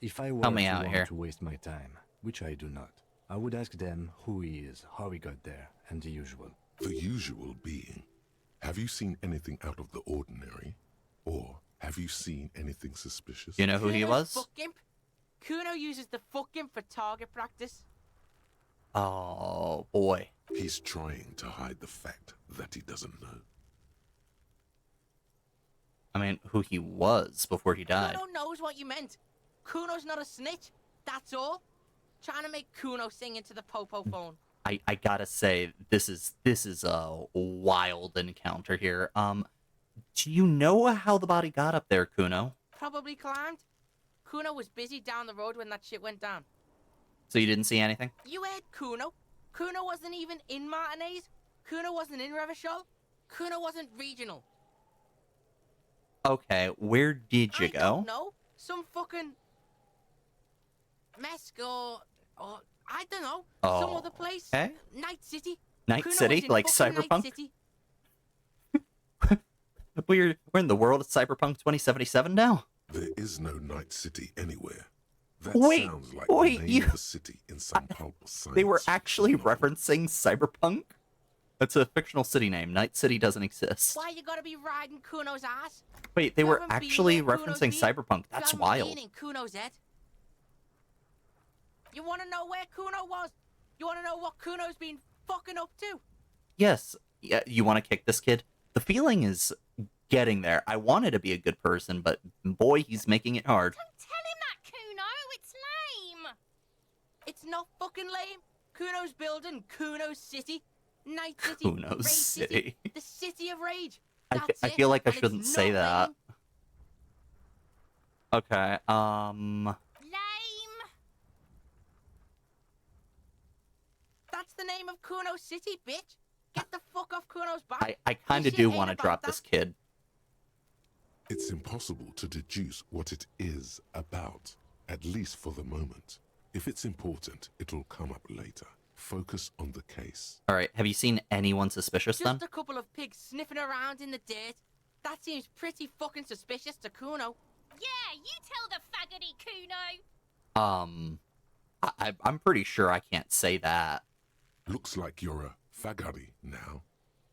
If I were Help me to out want here. to waste my time, which I do not, I would ask them who he is, how he got there, and the usual. The usual being, have you seen anything out of the ordinary? Or Have you seen anything suspicious? You know who he Kuno's was? Fuck imp. Kuno uses the fuck imp for target practice. Oh, boy. He's trying to hide the fact that he doesn't know. I mean, who he was before he died. Kuno knows what you meant. Kuno's not a snitch. That's all. Trying to make Kuno sing into the popo phone. I gotta say, this is a wild encounter here. Do you know how the body got up there, Kuno? Probably climbed. Kuno was busy down the road when that shit went down. So you didn't see anything? You heard Kuno. Kuno wasn't even in Martinez. Kuno wasn't in Revachol. Kuno wasn't regional. Okay, where did you I go? don't know. Some fucking Mesco or I don't know. Some other place. Okay. Night City. Night Kuno City? was in Like fucking Night Cyberpunk? City. We're in the world of Cyberpunk 2077 now? There is no Night City anywhere. That Wait, sounds like wait, the name of a city in some pulp science. They were actually novel. referencing Cyberpunk? That's a fictional city name. Night City doesn't exist. Why you gotta be riding Kuno's ass? Wait, they You were haven't been actually where Kuno's referencing been? Cyberpunk. You That's haven't wild. been in Kuno's head. You wanna know where Kuno was? You wanna know what Kuno's been fucking up to? Yes. Yeah, you want to kick this kid? The feeling is getting there. I wanted to be a good person, but boy, he's making it hard. Don't tell him that, Kuno. It's lame. It's not fucking lame. Kuno's building Kuno's City. Night City. Kuno's Rage City. The City of Rage. I That's it, feel like I and it's shouldn't say not that. lame. Okay, Lame. That's the name of Kuno City, bitch. Get the fuck off Kuno's back. I kind of This do shit ain't want to about drop that. this kid. It's impossible to deduce what it is about, at least for the moment. If it's important, it'll come up later. Focus on the case. All right, have you seen anyone suspicious then? Just a couple of pigs sniffing around in the dirt. That seems pretty fucking suspicious to Kuno. Yeah, you tell the faggoty, Kuno. I'm pretty sure I can't say that. Looks like you're a fagari now,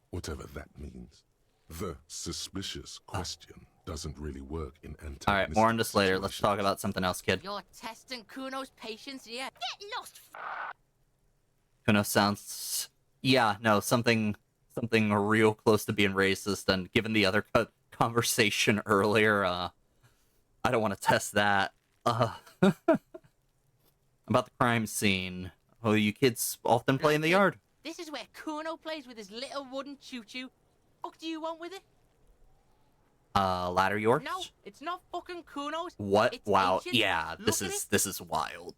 whatever that means. The suspicious question doesn't really work in antagonistic All right, more on this later. Let's talk situations. about something else, kid. You're testing Kuno's patience here. Get lost. Kuno sounds, yeah, no, something real close to being racist. And given the other conversation earlier, I don't want to test that. About the crime scene. Oh, you kids often play in the yard. This is where Kuno plays with his little wooden choo-choo. What do you want with it? Ladder yours? No, it's not fucking Kuno's. What? It's Wow. ancient. Yeah, Look this at is it. this is wild.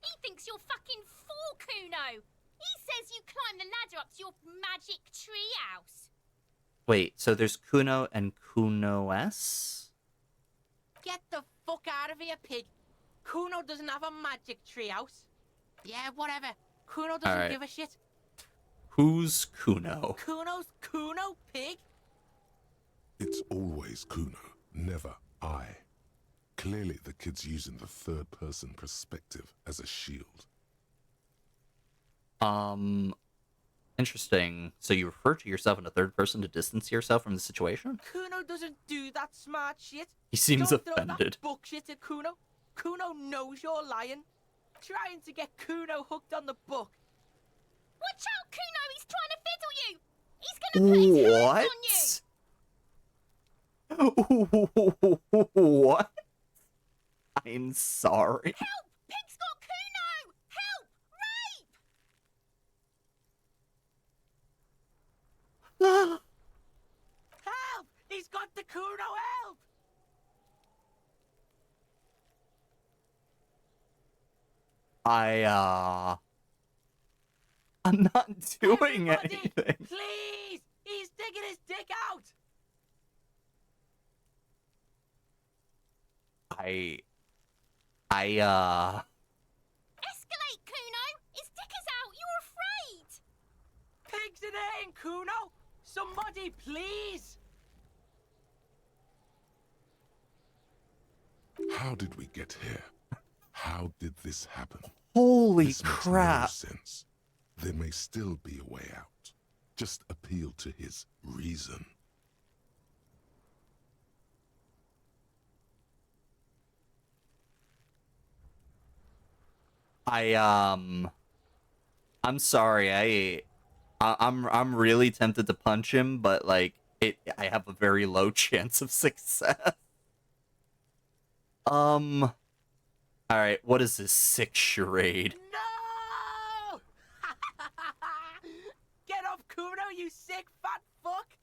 He thinks you're fucking fool, Kuno. He says you climb the ladder up to your magic treehouse. Wait, so there's Kuno and Kuno S? Get the fuck out of here, pig. Kuno doesn't have a magic treehouse. Yeah, whatever. Kuno doesn't Alright. give a shit. Who's Kuno? Kuno's Kuno, pig. It's always Kuno, never I. Clearly the kid's using the third-person perspective as a shield. Interesting. So you refer to yourself in a third person to distance yourself from the situation? Kuno doesn't do that smart shit. He seems Don't throw offended. that bullshit at Kuno. Kuno knows you're lying. Trying to get Kuno hooked on the book. Watch out, Kuno. He's trying to fiddle you. He's gonna put his hands on you. What? I'm sorry. Help! Pig's got Kuno! Help! Rape! Help! He's got the Kuno, help! I'm not doing Everybody, anything. Please! He's digging his dick out! Escalate, Kuno! His dick is out! You're afraid! Pigs in here, Kuno! Somebody, please! How did we get here? How did this happen? Holy This makes no crap. sense. There may still be a way out. Just appeal to his reason. I'm sorry. I'm really tempted to punch him, but like I have a very low chance of success. All right, what is this sick charade? No! Get off Kuno, you sick fat fuck!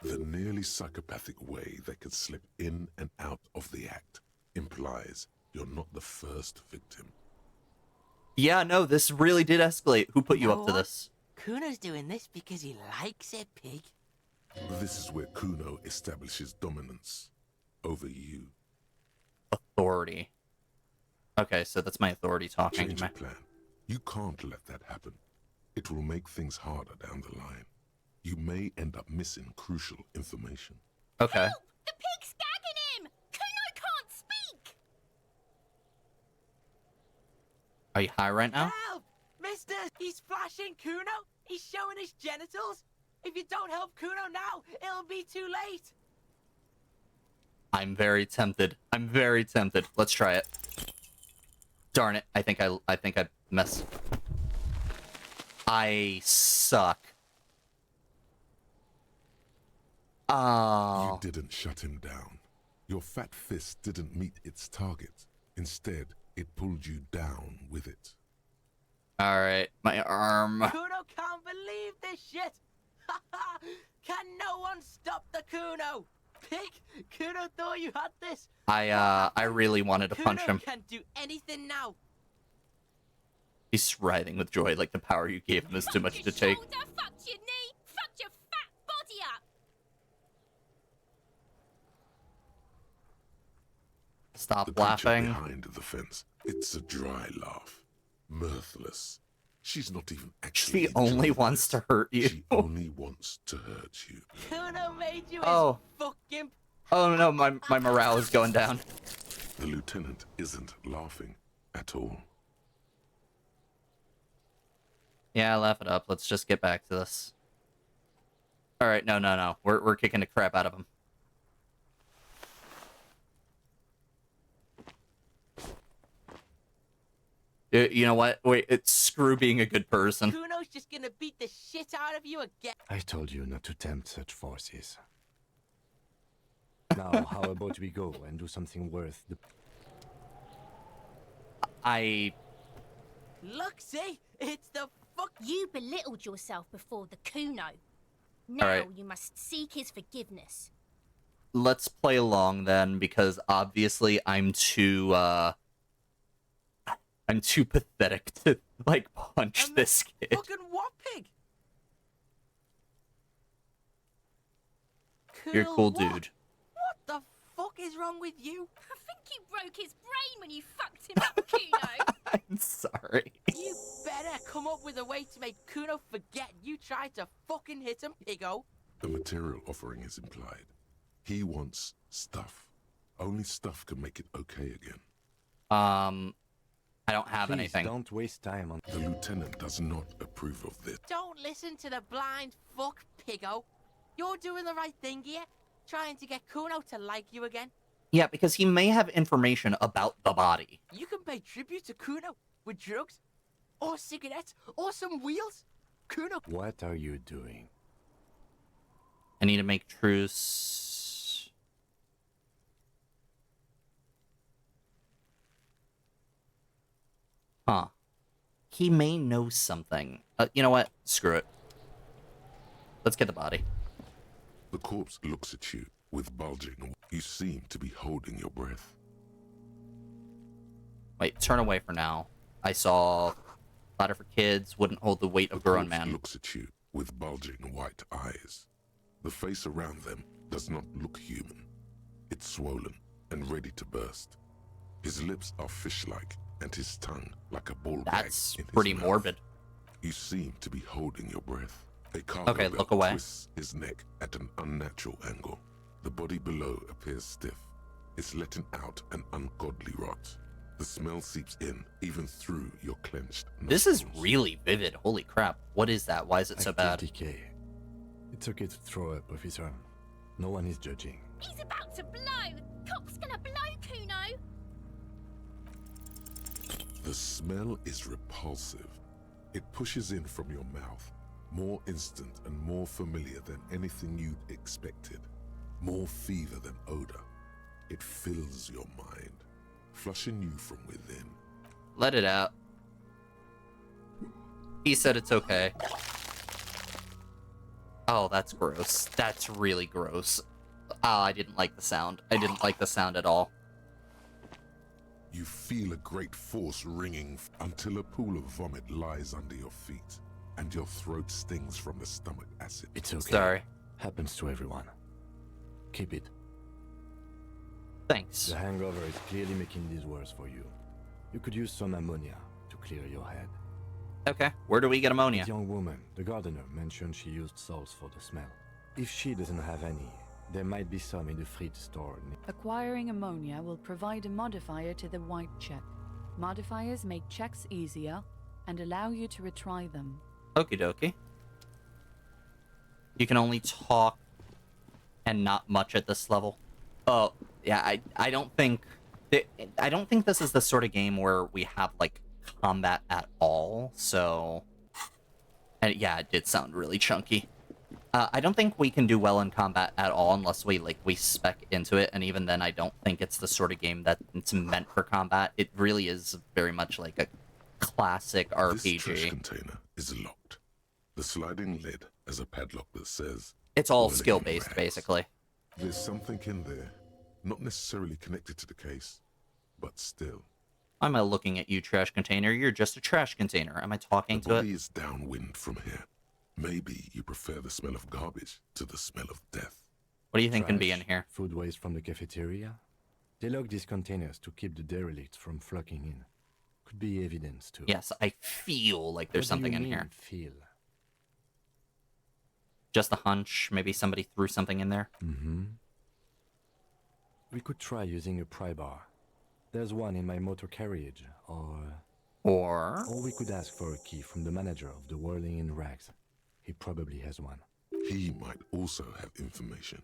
The nearly psychopathic way they could slip in and out of the act implies you're not the first victim. Yeah, no, this really did escalate. Who put you up to this? Kuno's doing this because he likes it, pig. This is where Kuno establishes dominance over you. Authority. Okay, so that's my authority talking Change to me. your plan. You can't let that happen. It will make things harder down the line. You may end up missing crucial information. Okay. Help! The pig's gagging him! Kuno can't speak! Are you high right now? Help! Mister, he's flashing Kuno! He's showing his genitals! If you don't help Kuno now, it'll be too late! I'm very tempted. I'm very tempted. Let's try it. Darn it. I think I messed. I suck. Oh. You didn't shut him down. Your fat fist didn't meet its target. Instead, it pulled you down with it. Alright, my arm. Kuno can't believe this shit! Can no one stop the Kuno? Pig, Kuno thought you had this. I really wanted to punch him. Kuno can't do anything now. He's writhing with joy, like the power you gave him is too much to take. Shoulder, fucked your knee, fucked your fat body up. Stop The creature laughing. behind the fence. It's a dry laugh. Mirthless. She's not even actually. She only enjoying wants it. to hurt you. She only wants to hurt you. Kuno made you Oh. his fucking... Oh no, my morale is going down. The lieutenant isn't laughing at all. Yeah, laugh it up. Let's just get back to this. Alright, no. We're kicking the crap out of him. You know what? Wait, it's screw being a good person. Kuno's just gonna beat the shit out of you again. I told you not to tempt such forces. Now, how about we go and do something worth the... Look, see? It's the fuck... You belittled yourself before the Kuno. Now Alright. you must seek his forgiveness. Let's play along then, because obviously I'm too pathetic to, like, punch And this kid. Fucking what, pig? You're a cool what? dude. What the fuck is wrong with you? I think you broke his brain when you fucked him up, Kuno. I'm sorry. You better come up with a way to make Kuno forget you tried to fucking hit him, piggo. The material offering is implied. He wants stuff. Only stuff can make it okay again. I don't have Please anything. don't waste time on... The lieutenant does not approve of this. Don't listen to the blind fuck, piggo. You're doing the right thing here, trying to get Kuno to like you again. Yeah, because he may have information about the body. You can pay tribute to Kuno with drugs, or cigarettes, or some wheels. Kuno. What are you doing? I need to make truce. Huh. He may know something. You know what? Screw it. Let's get the body. The corpse looks at you with bulging. You seem to be holding your breath. Wait, turn away for now. I saw ladder for kids wouldn't hold the weight of The grown corpse man. looks at you with bulging white eyes. The face around them does not look human. It's swollen and ready to burst. His lips are fish-like and his tongue like a ball That's gag in his pretty mouth. morbid. You seem to be holding your breath. A cargo Okay, belt look away. twists his neck at an unnatural angle. The body below appears stiff. It's letting out an ungodly rot. The smell seeps in, even through your clenched This is nostrils. really vivid. Holy crap. What is that? Why is it so Active bad? decay. It's okay to throw up, officer. No one is judging. He's about to blow. The cop's gonna blow, Kuno. smell is repulsive. It pushes in from your mouth, more instant and more familiar than anything you'd expected. More fever than odor. It fills your mind, flushing you from within. Let it out. He said it's okay. Oh, that's gross. That's really gross. Oh, I didn't like the sound. I didn't like the sound at all. You feel a great force ringing until a pool of vomit lies under your feet, and your throat stings from the stomach acid. It's okay. Sorry. Happens to everyone. Keep it. Thanks. The hangover is clearly making this worse for you. You could use some ammonia to clear your head. Okay, where do we get ammonia? The young woman, the gardener, mentioned she used salts for the smell. If she doesn't have any, there might be some in the fridge store. Acquiring ammonia will provide a modifier to the white check. Modifiers make checks easier and allow you to retry them. Okie dokie. You can only talk and not much at this level. Oh, yeah, I don't think this is the sort of game where we have like combat at all. So, and yeah, it did sound really chunky. I don't think we can do well in combat at all unless we spec into it, and even then I don't think it's the sort of game that it's meant for combat. It really is very much like a classic RPG. This trash container is locked. The sliding lid has a padlock that says... It's all "Whirling skill-based, rags." basically. There's something in there, not necessarily connected to the case, but still. I'm not looking at you, trash container. You're just a trash container. Am I talking The to body it? is downwind from here. Maybe you prefer the smell of garbage to the smell of death. What do you think can be in Trash, here? Food waste from the cafeteria? They lock these containers to keep the derelicts from flocking in. Could be evidence too. Yes, I feel like there's What do something you in mean, here. Feel. Just a hunch. Maybe somebody threw something in there. Mm-hmm. We could try using a pry bar. There's one in my motor carriage, or we could ask for a key from the manager of the Whirling in Rags. He probably has one. He might also have information.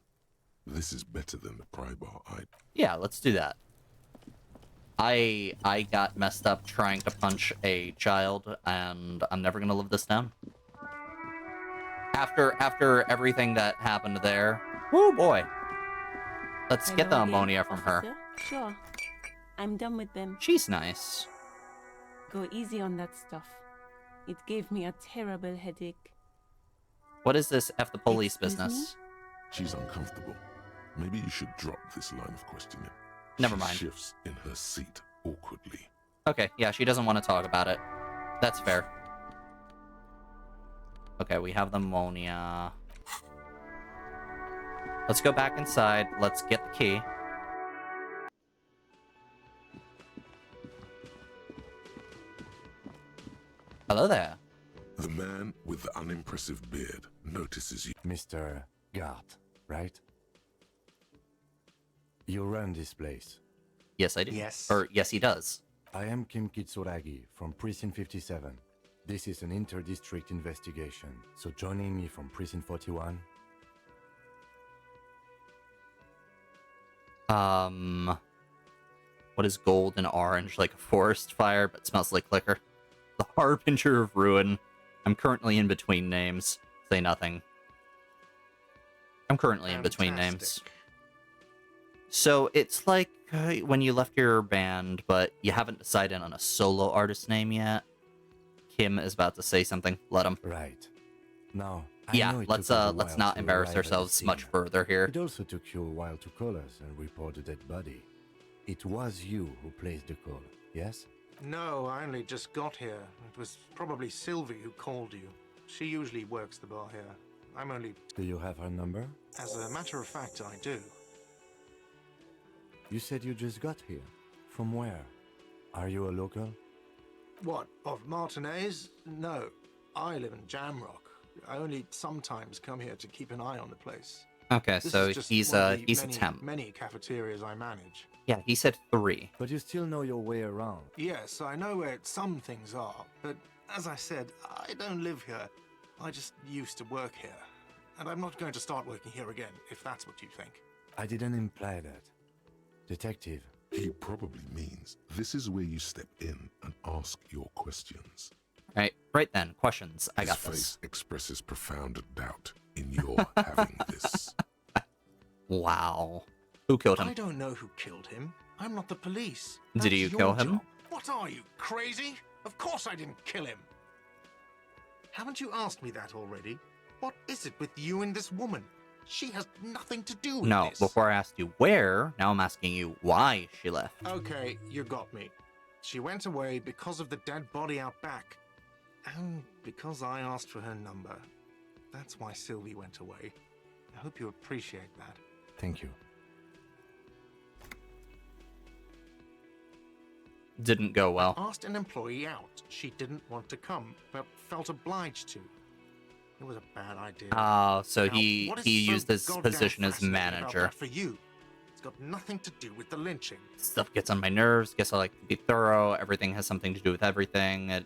This is better than the pry bar Yeah, let's do that. I got messed up trying to punch a child, and I'm never gonna live this down. After everything that happened there, whoo boy. Let's get the Hello again, ammonia from her. officer. Sure. I'm done with them. She's nice. Go easy on that stuff. It gave me a terrible headache. What is this F the police Excuse me? business? She's uncomfortable. Maybe you should drop this line of questioning. Never She mind. shifts in her seat awkwardly. Okay, yeah, she doesn't want to talk about it. That's fair. Okay, we have the ammonia. Let's go back inside. Let's get the key. Hello there. The man with the unimpressive beard notices you. Mr. Gart, right? You run this place. Yes, I do. Yes. Or, yes, he does. I am Kim Kitsuragi from Precinct 57. This is an inter-district investigation, so joining me from Precinct 41... What is gold and orange? Like a forest fire, but smells like liquor. The Harbinger of Ruin. I'm currently in between names. Say nothing. I'm currently in between names. Fantastic. So it's like when you left your band, but you haven't decided on a solo artist name yet. Kim is about to say something. Let him. Right. Now, Yeah, let's not embarrass ourselves much further here. It also took you a while to call us and report a dead body. It was you who placed the call, yes? No, I only just got here. It was probably Sylvie who called you. She usually works the bar here. I'm only... Do you have her number? As a matter of fact, I do. You said you just got here. From where? Are you a local? What, of Martinez? No, I live in Jamrock. I only sometimes come here to keep an eye on the place. Okay, This so is just he's one a of the he's a temp. many cafeterias I manage. Yeah, he said 3. But you still know your way around. Yes, I know where some things are, but as I said, I don't live here. I just used to work here. And I'm not going to start working here again, if that's what you think. I didn't imply that. Detective. He probably means this is where you step in and ask your questions. Right then, questions. I His got face this. expresses profound doubt in your having this. Wow. Who killed him? I don't know who killed him. I'm not the police. Did That's you your kill him? job. What are you, crazy? Of course I didn't kill him. Haven't you asked me that already? What is it with you and this woman? She has nothing to do with No, this. before I asked you where, now I'm asking you why she left. Okay, you got me. She went away because of the dead body out back. And because I asked for her number. That's why Sylvie went away. I hope you appreciate that. Thank you. Didn't go well. Asked an employee out. She didn't want to come, but felt obliged to. It was a bad idea. Oh, so Now, he what is used so his goddamn position as fascinating about manager. that for you? It's got nothing to do with the lynching. Stuff gets on my nerves. Guess I like to be thorough. Everything has something to do with everything. I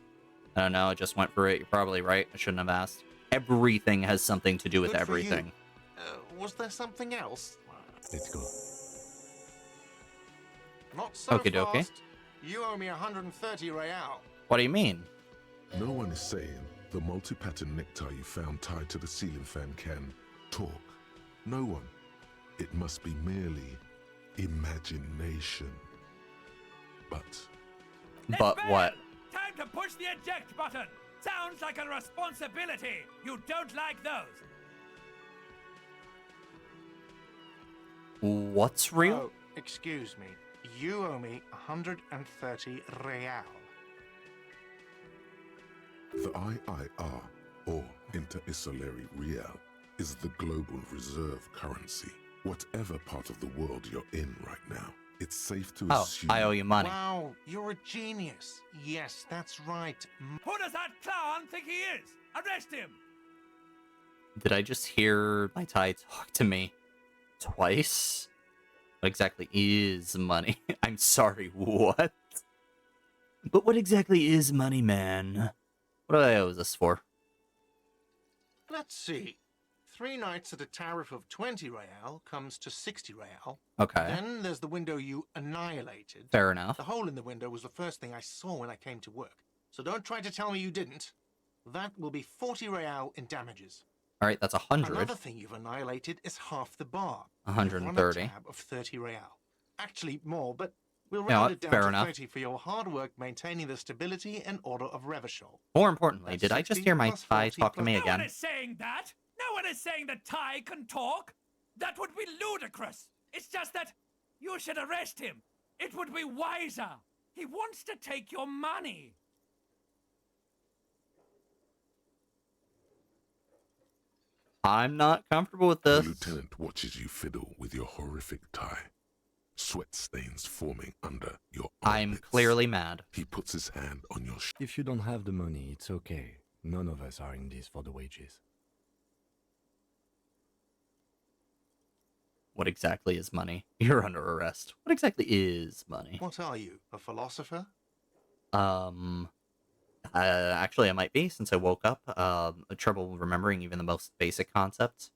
don't know. I just went for it. You're probably right. I shouldn't have asked. Everything has something to do with Good for you. everything. Was there something else? Let's go. Not so Okie dokie. fast. You owe me 130 real. What do you mean? No one is saying the multi-pattern necktie you found tied to the ceiling fan can talk. No one. It must be merely imagination. But But what? Time to push the eject button. Sounds like a responsibility. You don't like those. What's real? Oh, excuse me. You owe me 130 real. the IIR, or Inter-Isolary Real, is the global reserve currency. Whatever part of the world you're in right now, it's safe to assume... I owe you money. Wow, you're a genius. Yes, that's right. Who does that clown think he is? Arrest him! Did I just hear my Ty talk to me twice? What exactly is money? I'm sorry, what? But what exactly is money, man? What do I owe this for? Let's see. 3 nights at a tariff of 20 real comes to 60 real. Okay. Then there's the window you annihilated. Fair enough. The hole in the window was the first thing I saw when I came to work. So don't try to tell me you didn't. That will be 40 real in damages. All right, that's 100. Another thing you've annihilated is half the bar. 130. You've run a tab of 30 real. Actually, more, but we'll You know round what? it down Fair to enough. 30 for your hard work maintaining the stability and order of Revachol. More importantly, That's did I just 60 hear my plus Ty 40 talk to plus- me No again? one is saying that. No one is saying that Ty can talk. That would be ludicrous. It's just that you should arrest him. It would be wiser. He wants to take your money. I'm not comfortable with The this. lieutenant watches you fiddle with your horrific tie. Sweat stains forming under your I'm armpits. clearly mad. He puts his hand on your If you don't have the money, it's okay. None of us are in this for the wages. What exactly is money? You're under arrest. What exactly is money? What are you, a philosopher? Actually, I might be, since I woke up. Trouble remembering even the most basic concepts.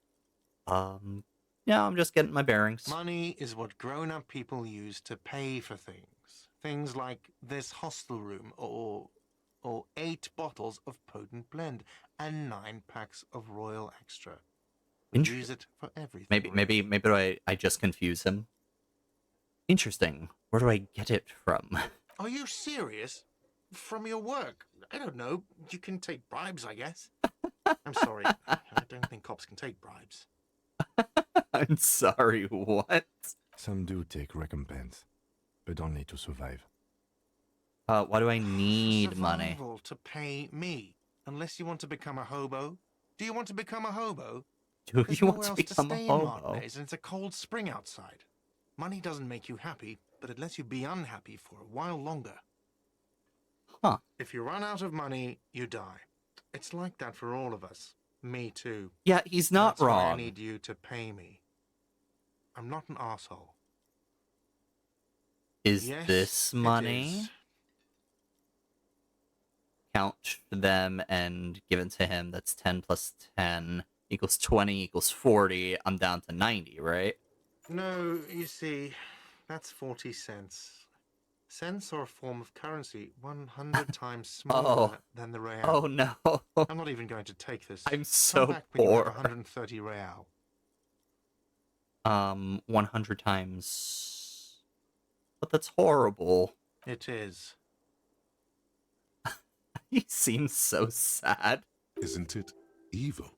Yeah, I'm just getting my bearings. Money is what grown-up people use to pay for things. Things like this hostel room, or 8 bottles of potent blend, and 9 packs of Royal Extra. We use it for everything. Maybe I just confuse him. Interesting. Where do I get it from? Are you serious? From your work? I don't know. You can take bribes, I guess. I'm sorry. I don't think cops can take bribes. I'm sorry, what? Some do take recompense, but only to survive. Why do I need money? Survival to pay me. Unless you want to become a hobo. Do you want to become a hobo? Do There's you nowhere want to else become a stay in hobo? Martinez, and it's a cold spring outside. Money doesn't make you happy, but it lets you be unhappy for a while longer. Huh. If you run out of money, you die. It's like that for all of us. Me too. Yeah, he's not That's why I wrong. need you to pay me. I'm not an asshole. Is Yes, this it money? is. Count them and give it to him. That's 10 plus 10 equals 20 equals 40. I'm down to 90, right? No, you see, that's 40 cents. Cents are a form of currency 100 times smaller Oh. than the real. Oh no. I'm not even going to take this. I'm Come so back when you have poor. 130 real. 100 times. But that's horrible. It is. He seems so sad. Isn't it evil?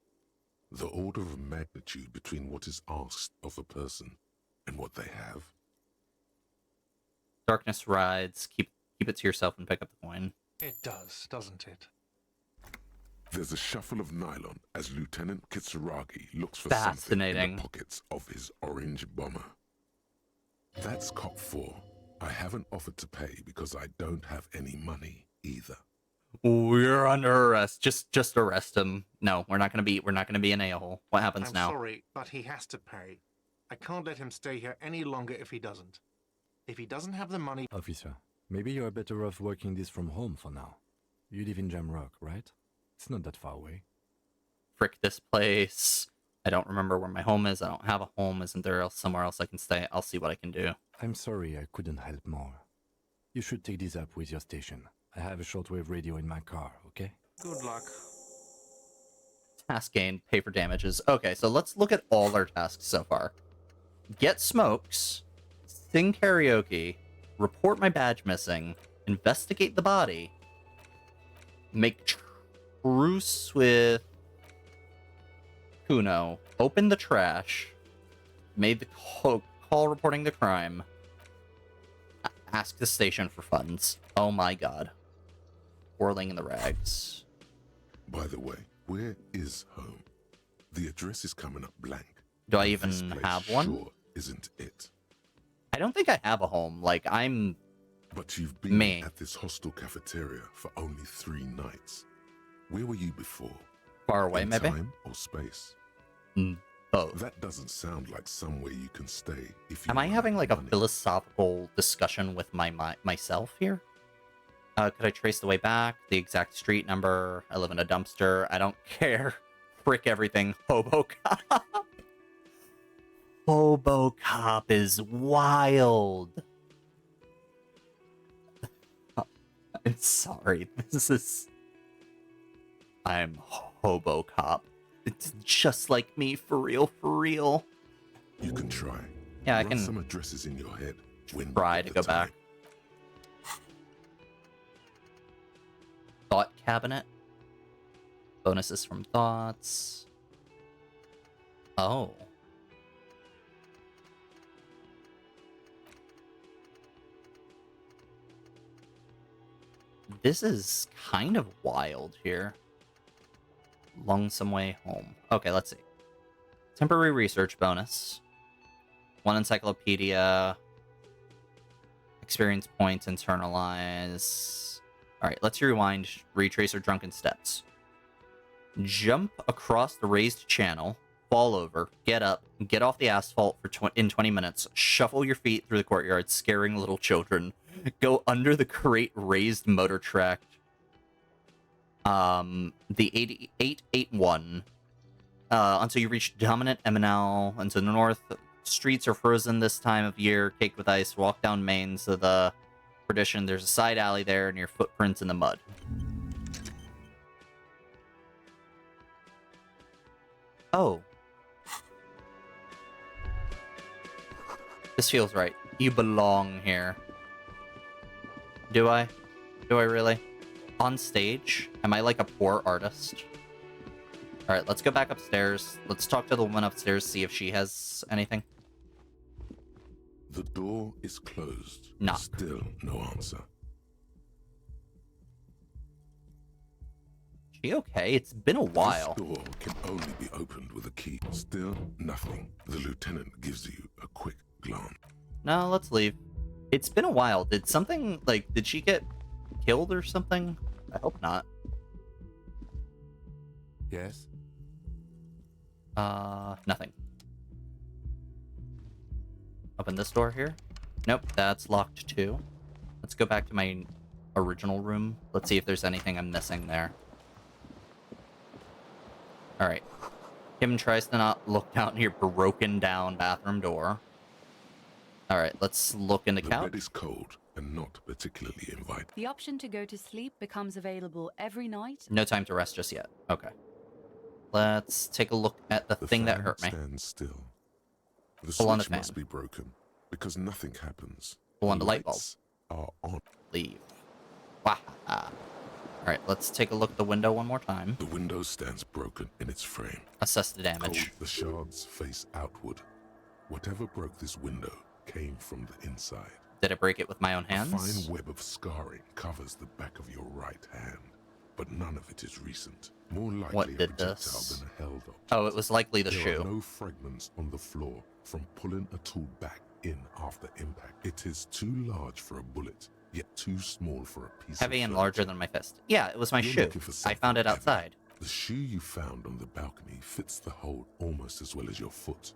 The order of magnitude between what is asked of a person and what they have. Darkness rides. Keep it to yourself and pick up the coin. It does, doesn't it? There's a shuffle of nylon as Lieutenant Kitsuragi looks for something in the pockets of his orange bomber. That's cop 4. I haven't offered to pay because I don't have any money either. We're under arrest. Just arrest him. No, we're not gonna be an a-hole. What happens now? I'm sorry, but he has to pay. I can't let him stay here any longer if he doesn't. If he doesn't have the money... Officer, maybe you are better off working this from home for now. You live in Jamrock, right? It's not that far away. Frick this place. I don't remember where my home is. I don't have a home. Isn't there somewhere else I can stay? I'll see what I can do. I'm sorry I couldn't help more. You should take this up with your station. I have a shortwave radio in my car, okay? Good luck. Task gained, pay for damages. Okay, so let's look at all our tasks so far. Get smokes, sing karaoke, report my badge missing, investigate the body, make truce with Kuno, open the trash, made the call reporting the crime, ask the station for funds. Oh my god. Whirling in the rags. By the way, where is home? The address is coming up blank. Do I even This place have one? Sure isn't it? I don't think I have a home. Like, I'm... But you've been me. at this hostel cafeteria for only 3 nights. Where were you before? Far away, In maybe? time or space? Both. That doesn't sound like somewhere you can stay if you Am I run having, out like, of a money. philosophical discussion with myself here? Could I trace the way back? The exact street number? I live in a dumpster. I don't care. Frick everything. Hobo Cop. Hobo Cop is wild. I'm sorry. I'm Hobo Cop. It's just like me, for real, for real. You can try. Yeah, I Run can some addresses in your head when you try get to the go back. time. Thought cabinet. Bonuses from thoughts. Oh. This is kind of wild here. Lonesome way home. Okay, let's see. Temporary research bonus. 1 encyclopedia. Experience points, internalize. Alright, let's rewind. Retrace our drunken steps. Jump across the raised channel. Fall over. Get up. Get off the asphalt in 20 minutes. Shuffle your feet through the courtyard, scaring little children. Go under the great raised motor track. The 8881. Until you reach dominant MNL. And to the north, streets are frozen this time of year, caked with ice. Walk down Main to the perdition. There's a side alley there, and your footprints in the mud. Oh. This feels right. You belong here. Do I? Do I really? On stage? Am I like a poor artist? Alright, let's go back upstairs. Let's talk to the woman upstairs, see if she has anything. The door is closed. Knock. Still no answer. She okay? It's been a while. This door can only be opened with a key. Still nothing. The lieutenant gives you a quick glance. No, let's leave. It's been a while. Did something, like, did she get killed or something? I hope not. Yes? Nothing. Open this door here. Nope, that's locked too. Let's go back to my original room. Let's see if there's anything I'm missing there. Alright. Kim tries to not look down your broken down bathroom door. Alright, let's look in the The couch. bed is cold, and not particularly inviting. The option to go to sleep becomes available every night. No time to rest just yet. Okay. Let's take a look at the thing that fan hurt me. stands still. The Pull on the switch must fan. be broken because nothing happens. Pull on the light bulb. lights are on. Leave. Wahaha. Alright, let's take a look at the window one more time. The window stands broken in its frame. Assess the damage. Cold, the shards face outward. Whatever broke this window came from the inside. Did I break it with my own A hands? fine web of scarring covers the back of your right hand, but none of it is recent. More likely What a did projectile this? than a held object. Oh, it was likely the There shoe. are no fragments on the floor from pulling a tool back in after impact. It is too large for a bullet, yet too small for a piece Heavy of and larger furniture. than my fist. Yeah, it was my You're shoe. looking for I found it something heavy. outside. The shoe you found on the balcony fits the hole almost as well as your foot.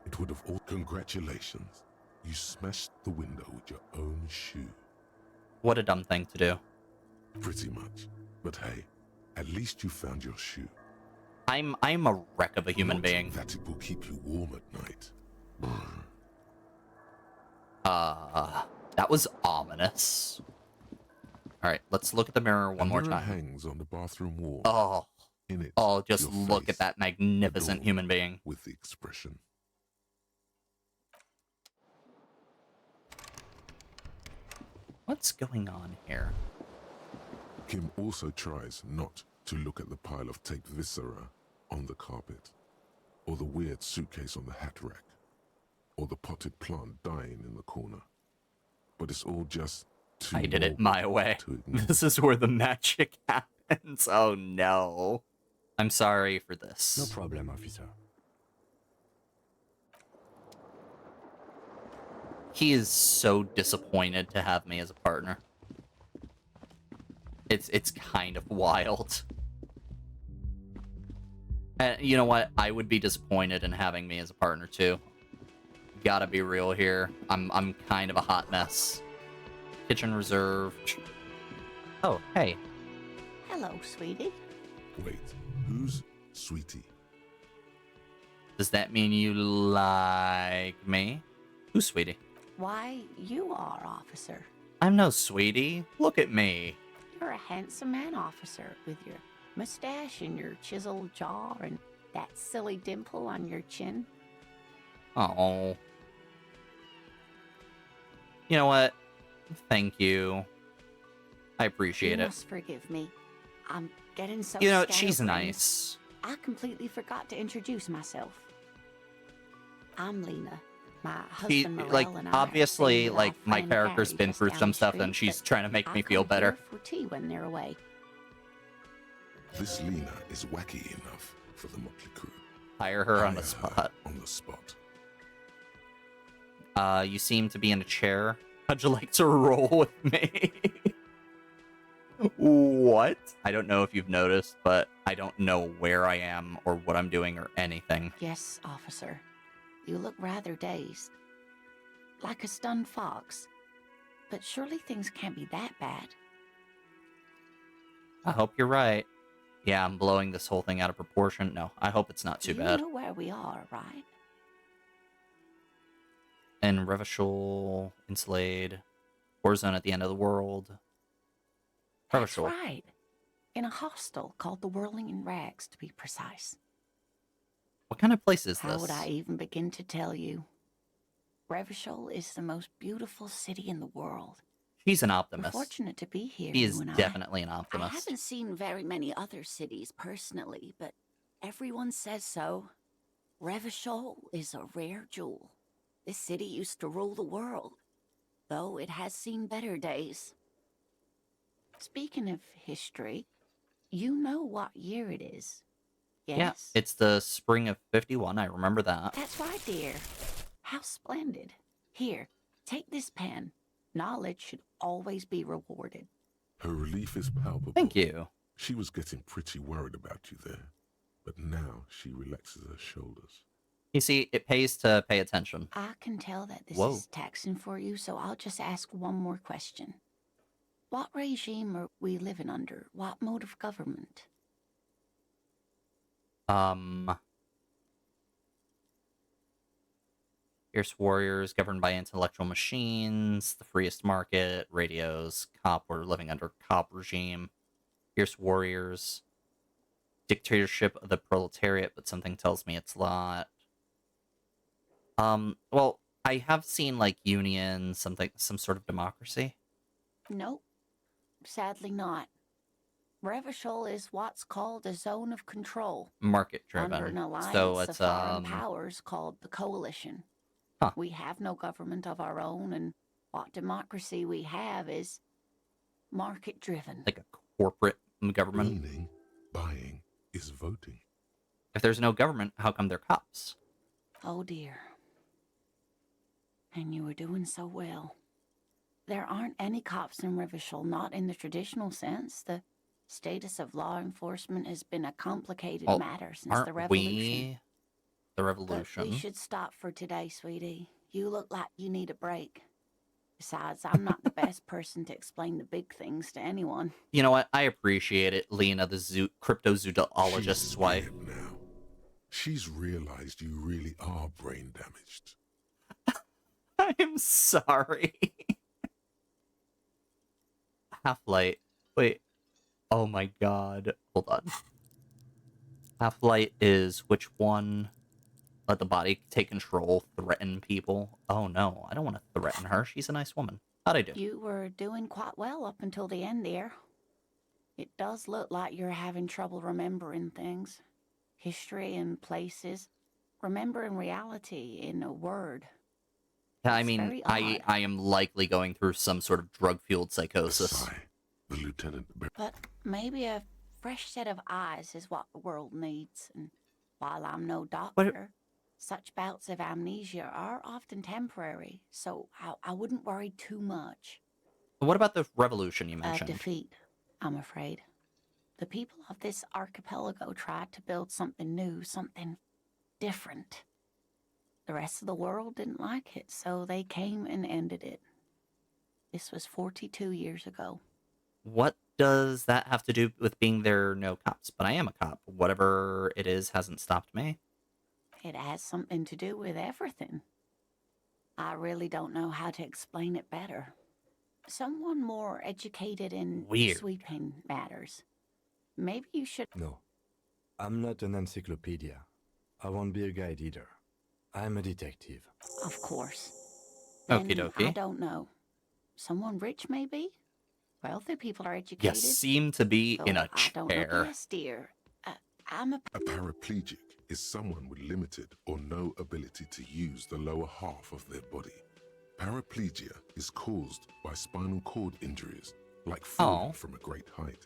It would have all... Congratulations. You smashed the window with your own shoe. What a dumb thing to do. Pretty much. But hey, at least you found your shoe. I'm a wreck of a human Not being. that it will keep you warm at night. That was ominous. Alright, let's look at the mirror one more mirror time. hangs on the bathroom wall. Oh. In it, Oh, just your look face, at that magnificent adorned human being. with the expression. What's going on here? Kim also tries not to look at the pile of taped viscera on the carpet, or the weird suitcase on the hat rack, or the potted plant dying in the corner. But it's all just too I did it morbid my way. to ignore. This is where the magic happens. Oh no. I'm sorry for this. No problem, officer. He is so disappointed to have me as a partner. It's kind of wild. And you know what? I would be disappointed in having me as a partner too. Gotta be real here. I'm kind of a hot mess. Kitchen reserved. Oh, hey. Hello, sweetie. Wait, who's Sweetie? Does that mean you like me? Who's Sweetie? Why, you are, officer. I'm no Sweetie. Look at me. You're a handsome man, officer, with your mustache and your chiseled jaw and that silly dimple on your chin. Oh. You know what? Thank you. I appreciate You it. must forgive me. I'm getting so You know, scatterbrained. she's nice. I completely forgot to introduce myself. I'm Lena. My He, husband Morel like, and I are obviously, staying with like, our my friend character's Harry been just through down some the stuff street, and she's but trying to make I me feel come better. here for tea when they're away. This Lena is wacky enough for the motley crew. Hire her on the Hire her spot. On the spot. You seem to be in a chair. How'd you like to roll with me? What? I don't know if you've noticed, but I don't know where I am or what I'm doing or anything. Yes, officer. You look rather dazed. Like a stunned fox. But surely things can't be that bad. I hope you're right. Yeah, I'm blowing this whole thing out of proportion. No, I hope it's not too bad. You know where we are, right? And Revachol, Enslade, Warzone at the end of the world. That's Revachol. right. In a hostel called the Whirling in Rags, to be precise. What kind of place is How this? would I even begin to tell you? Revachol is the most beautiful city in the world. She's an We're optimist. fortunate to be here. He is you and I. definitely an I optimist. haven't seen very many other cities personally, but everyone says so. Revachol is a rare jewel. This city used to rule the world, though it has seen better days. Speaking of history, you know what year it is. Yes? Yeah, it's the spring of 51. I remember that. That's right, dear. How splendid. Here, take this pen. Knowledge should always be rewarded. Her relief is palpable. Thank you. She was getting pretty worried about you there, but now she relaxes her shoulders. You see, it pays to pay attention. I can tell that this Whoa. is taxing for you, so I'll just ask one more question. What regime are we living under? What mode of government? Fierce warriors governed by intellectual machines, the freest market, radios, cop, we're living under cop regime. Fierce warriors, dictatorship of the proletariat, but something tells me it's not. Well, I have seen like union, some sort of democracy. Nope. Sadly not. Revachol is what's called a zone of control. Market Under an driven. alliance So of it's foreign powers called the Coalition. Huh. We have no government of our own, and what democracy we have is market driven. like a corporate government. Meaning, buying is voting. If there's no government, how come they're cops? Oh dear. And you were doing so well. There aren't any cops in Revachol, not in the traditional sense. The status of law enforcement has been a complicated Well, matter since aren't the revolution. we the But revolution? we should stop for today, sweetie. You look like you need a break. Besides, I'm not the best person to explain the big things to anyone. You know what? I appreciate it, Lena, the cryptozoologist's She's wife. scared now. She's realized you really are brain damaged. I'm sorry. Half-Light. Wait. Oh my god. Hold on. Half-Light is which one? Let the body take control, threaten people. Oh no, I don't want to threaten her. She's a nice woman. How'd I do? You were doing quite well up until the end there. It does look like you're having trouble remembering things. History and places. Remembering reality in a word. I It's mean, very I am likely going through some sort of drug-fueled psychosis. Sigh. The lieutenant. But maybe a fresh set of eyes is what the world needs. And while I'm no doctor, such bouts of amnesia are often temporary, so I wouldn't worry too much. What about the revolution you A mentioned? defeat, I'm afraid. The people of this archipelago tried to build something new, something different. The rest of the world didn't like it, so they came and ended it. This was 42 years ago. What does that have to do with being there no cops? But I am a cop. Whatever it is hasn't stopped me. It has something to do with everything. I really don't know how to explain it better. Someone more educated in Weird. sweeping matters. Maybe you should... No. I'm not an encyclopedia. I won't be a guide either. I'm a detective. Of course. Okie Then dokie. I don't know. Someone rich, maybe? Wealthy people are You educated. seem to be in a I don't know chair. best, dear. I'm a... A paraplegic is someone with limited or no ability to use the lower half of their body. Paraplegia is caused by spinal cord injuries, like falling from a great height,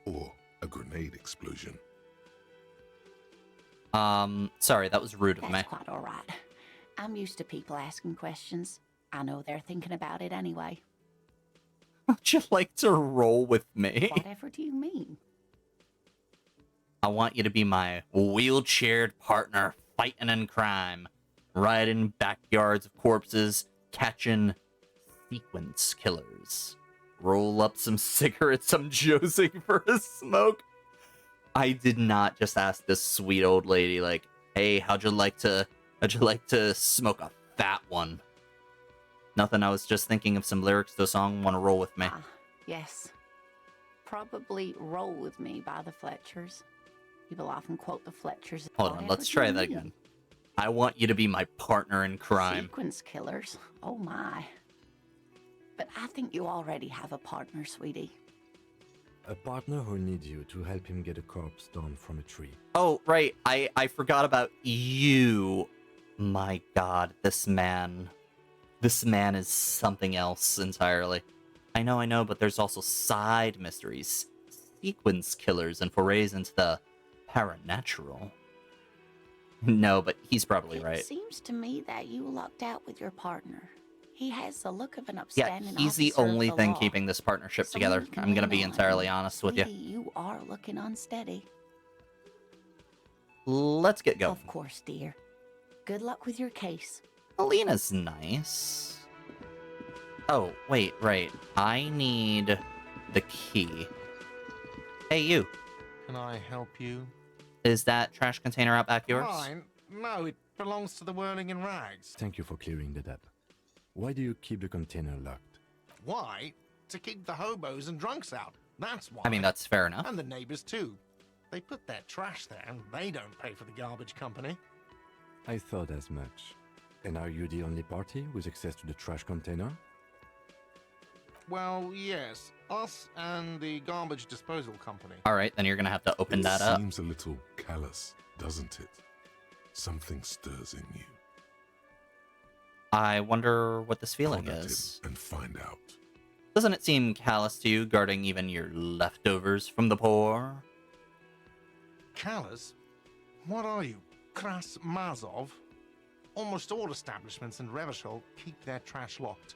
or a grenade explosion. Sorry, that was rude of me. That's quite all right. I'm used to people asking questions. I know they're thinking about it anyway. Would you like to roll with me? Whatever do you mean? I want you to be my wheelchaired partner fighting in crime, riding backyards of corpses, catching sequence killers. Roll up some cigarettes, I'm jonesing for a smoke. I did not just ask this sweet old lady, like, hey, how'd you like to smoke a fat one? Nothing, I was just thinking of some lyrics to a song. Want to roll with me? Yes. Probably Roll With Me by the Fletchers. People often quote the Fletchers. Hold on, let's try that again. I want you to be my partner in crime. Sequence killers? Oh my. But I think you already have a partner, sweetie. A partner who needs you to help him get a corpse down from a tree. Oh, right. I forgot about you. My god, this man. This man is something else entirely. I know, but there's also side mysteries, sequence killers, and forays into the paranatural. No, but he's probably right. It seems to me that you lucked out with your partner. He has the look of an upstanding Yeah, he's the officer of only the thing law. keeping this partnership Someone together. you can I'm gonna lean be on. entirely honest with you. Sweetie, you are looking unsteady. Let's get going. Of course, dear. Good luck with your case. Alina's nice. Oh, wait, right. I need the key. Hey, you. Can I help you? Is that trash container out back yours? Fine. No, it belongs to the Whirling in Rags. Thank you for clearing that up. Why do you keep the container locked? Why? To keep the hobos and drunks out. That's why. I mean, that's fair enough. And the neighbors too. They put their trash there and they don't pay for the garbage company. I thought as much. And are you the only party with access to the trash container? Well, yes. Us and the garbage disposal company. All right, then you're gonna have to open that up. It seems a little callous, doesn't it? Something stirs in you. I wonder what this feeling Prod at is. him and find out. Doesn't it seem callous to you, guarding even your leftovers from the poor? Callous? What are you, Kras Mazov? Almost all establishments in Revachol keep their trash locked.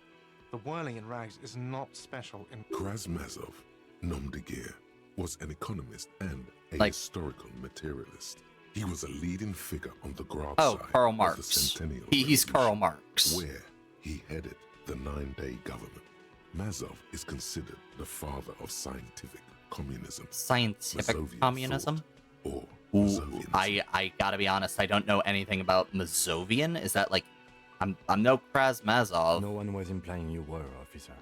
The Whirling in Rags is not special in... Krasmazov, nom de guerre, was an economist and a Like- historical materialist. He was a leading figure on the Grad Oh, side Karl of Marx. the Centennial He's Karl Revolution, Marx. where he headed the 9-day government. Mazov is considered the father of scientific communism. Scientific Mazovian communism? thought, or Ooh, Mazovianism. I gotta be honest, I don't know anything about Mazovian. Is that like... I'm no Krasmazov. No one was implying you were, officer.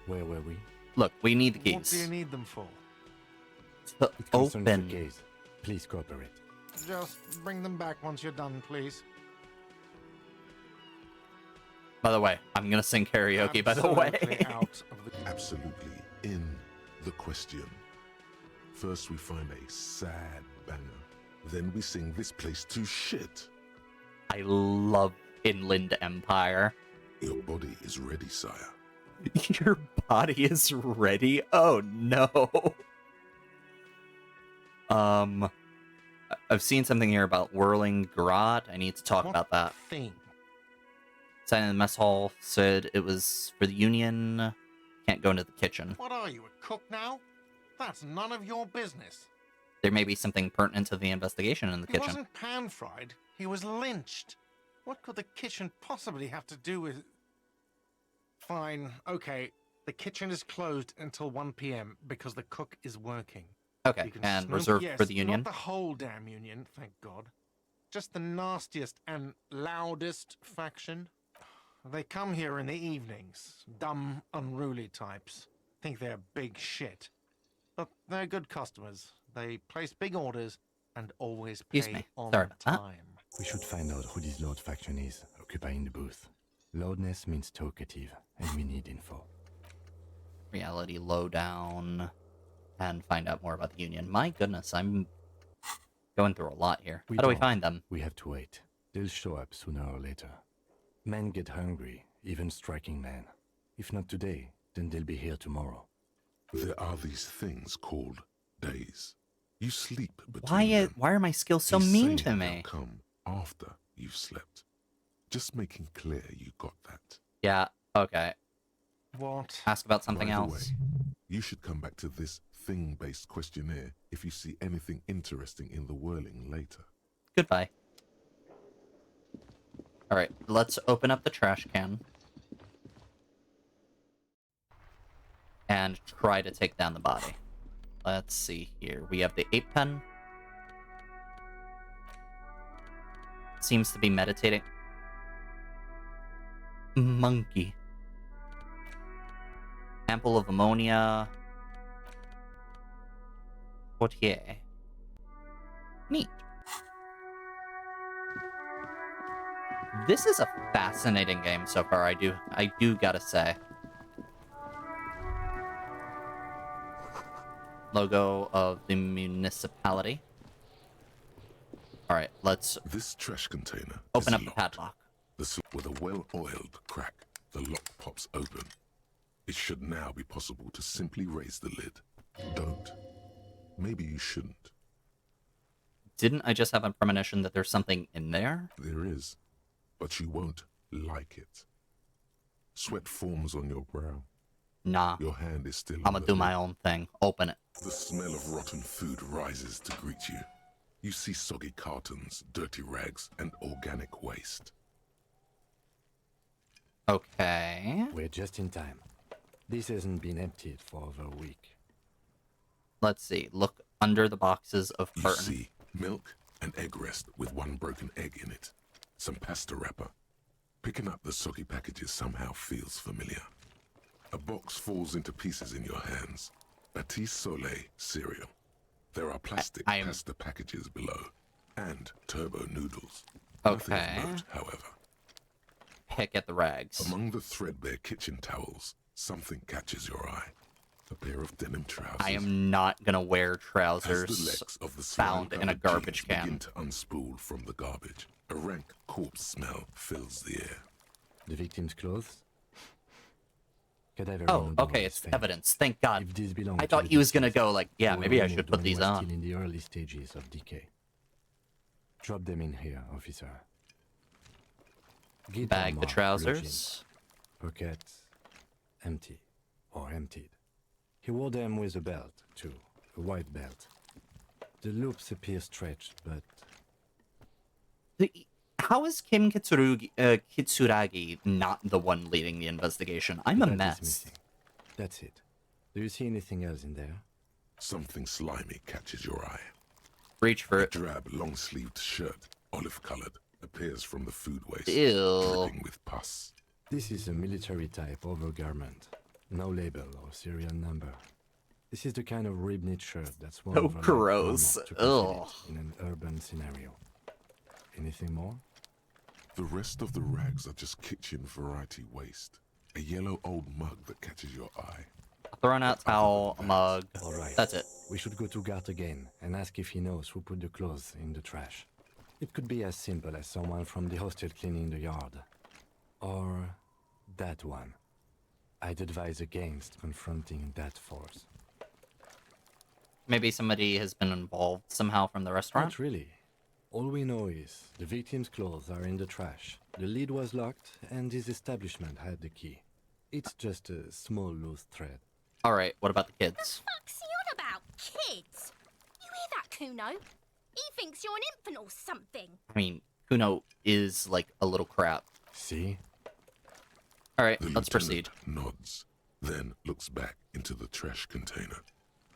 Where were we? Look, we need the What do you keys. need them for? To It concerns the open... case. Please cooperate. Just bring them back once you're done, please. By the way, I'm gonna sing karaoke, by the way. Absolutely out of the... Absolutely in the question. First we find a sad banger. Then we sing this place to shit. I love Inland Empire. Your body is ready, sire. Your body is ready? Oh no. I've seen something here about Whirling Garot. I need to talk about that. Thing. Sign in the mess hall said it was for the Union. Can't go into the kitchen. What are you, a cook now? That's none of your business. There may be something pertinent to the investigation in the He kitchen. wasn't pan-fried. He was lynched. What could the kitchen possibly have to do with... Fine, okay. The kitchen is closed until 1 p.m. because the cook is working. Okay, You can and snoop- reserved yes, for the Union. Not the whole damn Union, thank God. Just the nastiest and loudest faction. They come here in the evenings. Dumb, unruly types. Think they're big shit. But they're good customers. They place big orders and always pay Excuse me. on Sorry about that. time. We should find out who this Lord faction is, occupying the booth. Loudness means talkative, and we need info. Reality lowdown. And find out more about the Union. My goodness, I'm going through a lot here. How do we don't. find them? We have to wait. They'll show up sooner or later. Men get hungry, even striking men. If not today, then they'll be here tomorrow. There are these things called days. You sleep between them. Why are my skills so He's mean saying to they'll me? come after you've slept. Just making clear you got that. Yeah, okay. What? Ask about something By the else. way, you should come back to this thing-based questionnaire if you see anything interesting in the whirling later. Goodbye. Alright, let's open up the trash can. And try to take down the body. Let's see here. We have the ape pen. Seems to be meditating. Monkey. Ample of ammonia. Portier. Neat. This is a fascinating game so far, I do gotta say. Logo of the municipality. Alright, let's This trash container open is up the locked. padlock. With a well-oiled crack, the lock pops open. It should now be possible to simply raise the lid. Don't. Maybe you shouldn't. Didn't I just have a premonition that there's something in there? There is, but you won't like it. Sweat forms on your brow. Nah. Your hand is still I'm on gonna the do my lid. own thing. Open it. The smell of rotten food rises to greet you. You see soggy cartons, dirty rags, and organic waste. Okay. We're just in time. This hasn't been emptied for over a week. Let's see. Look under the boxes of You carton. see milk and egg rest with one broken egg in it. some pasta wrapper. Picking up the soggy packages somehow feels familiar. A box falls into pieces in your hands. Batiste Soleil cereal. There are plastic pasta packages below, and turbo noodles. Nothing of note, however. Pick at the rags. Among the threadbare kitchen towels, something catches your eye. A pair of denim trousers. I am not gonna wear As the trousers legs of the found in a slime-covered garbage jeans can. begin to unspool from the garbage, a rank corpse smell fills the air. The victim's clothes? Cadaver Oh, okay, it's stains. evidence. Thank God. If these belong I to thought the he was gonna deceased, go like, yeah, they were maybe I should removed put when he these was on. Still in the early stages of decay. Drop them in here, officer. Guitar Bag the mark, blue trousers. jeans. Pockets empty or emptied. He wore them with a belt, too, a white belt. The loops appear stretched, but How is Kim Kitsuragi not the one leading the investigation? I'm a the belt is mess. missing. That's it. Do you see anything else in there? Something slimy catches your eye. Reach for A it. drab, long-sleeved shirt, olive-colored, appears from the food waste, Ew. dripping with pus. This is a military-type overgarment. No label or serial number. This is the kind of rib-knit shirt that's worn So for light gross. armor to protect it in an urban scenario. Anything more? The rest of the rags are just kitchen variety waste. A yellow old mug that catches your eye. Thrown out towel, a mug. All right. That's it. We should go to Gart again and ask if he knows who put the clothes in the trash. It could be as simple as someone from the hostel cleaning the yard. Or that one. I'd advise against confronting that force. Maybe somebody has been involved somehow from the restaurant? Not really. All we know is the victim's clothes are in the trash. The lid was locked, and his establishment had the key. It's just a small loose thread. Alright, what about the kids? What's he on about? Kids? You hear that, Kuno? He thinks you're an infant or something. I mean, Kuno is like a little crap. See? Alright, The let's proceed. lieutenant nods, then looks back into the trash container.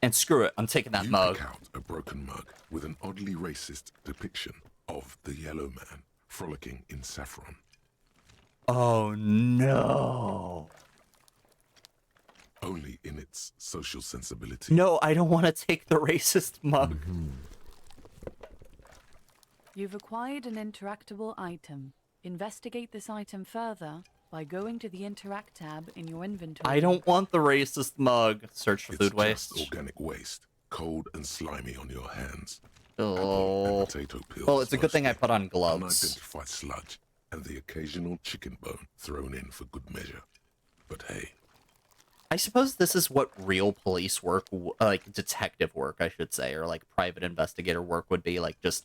And screw it, I'm taking that You mug. pick out a broken mug with an oddly racist depiction of the yellow man frolicking in saffron. Oh no. Only in its social sensibility. No, I don't want to take the racist mug. You've acquired an interactable item. Investigate this item further by going to the Interact tab in your inventory. I don't want the racist mug. Search for It's food waste. just organic waste, cold and slimy on your hands. Oh. Apple and potato peels. Well, it's a good thing I put on mostly, gloves. Unidentified sludge, and the occasional chicken bone thrown in for good measure. But hey, I suppose this is what real police work, like detective work, I should say, or like private investigator work would be, like just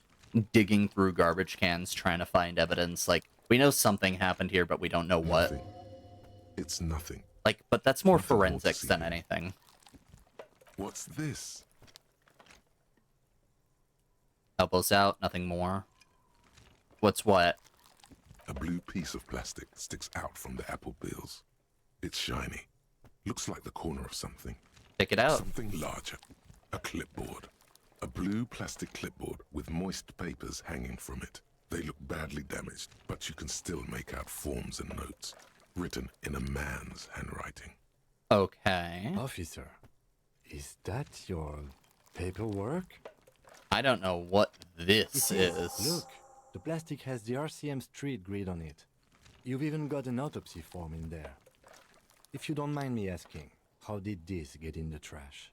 digging through garbage cans trying to find evidence. Like, we know something happened here, but we don't know what. nothing. It's nothing. Like, but that's more Nothing more to forensics see than here. anything. What's this? Elbows out, nothing more. What's what? A blue piece of plastic sticks out from the apple peels. It's shiny. Looks like the corner of something. Take it out. Something larger. A clipboard. A blue plastic clipboard with moist papers hanging from it. They look badly damaged, but you can still make out forms and notes, written in a man's handwriting. Okay. Officer, is that your paperwork? I don't know what this It is. Look, the plastic has the RCM street grid on it. You've even got an autopsy form in there. If you don't mind me asking, how did this get in the trash?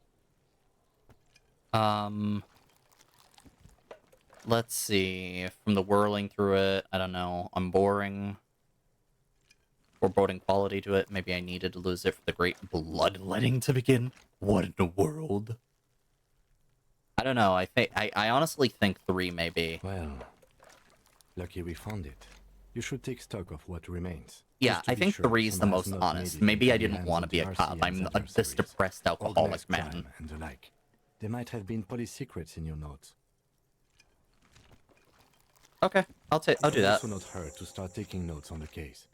Let's see. From the whirling through it, I don't know. I'm boring. Foreboding quality to it. Maybe I needed to lose it for the great bloodletting to begin. What in the world? I don't know. I honestly think 3 maybe. Well, lucky we found it. You should take stock of what remains. Yeah, Just to I be think sure 3 is the someone most has not honest. made it Maybe I into the didn't hands want to of be the a cop. RCM's I'm this adversaries, depressed alcoholic organized man. crime and the like. There might have been police secrets in your notes. Okay, I'll do It would that. also not hurt to start taking notes on the case.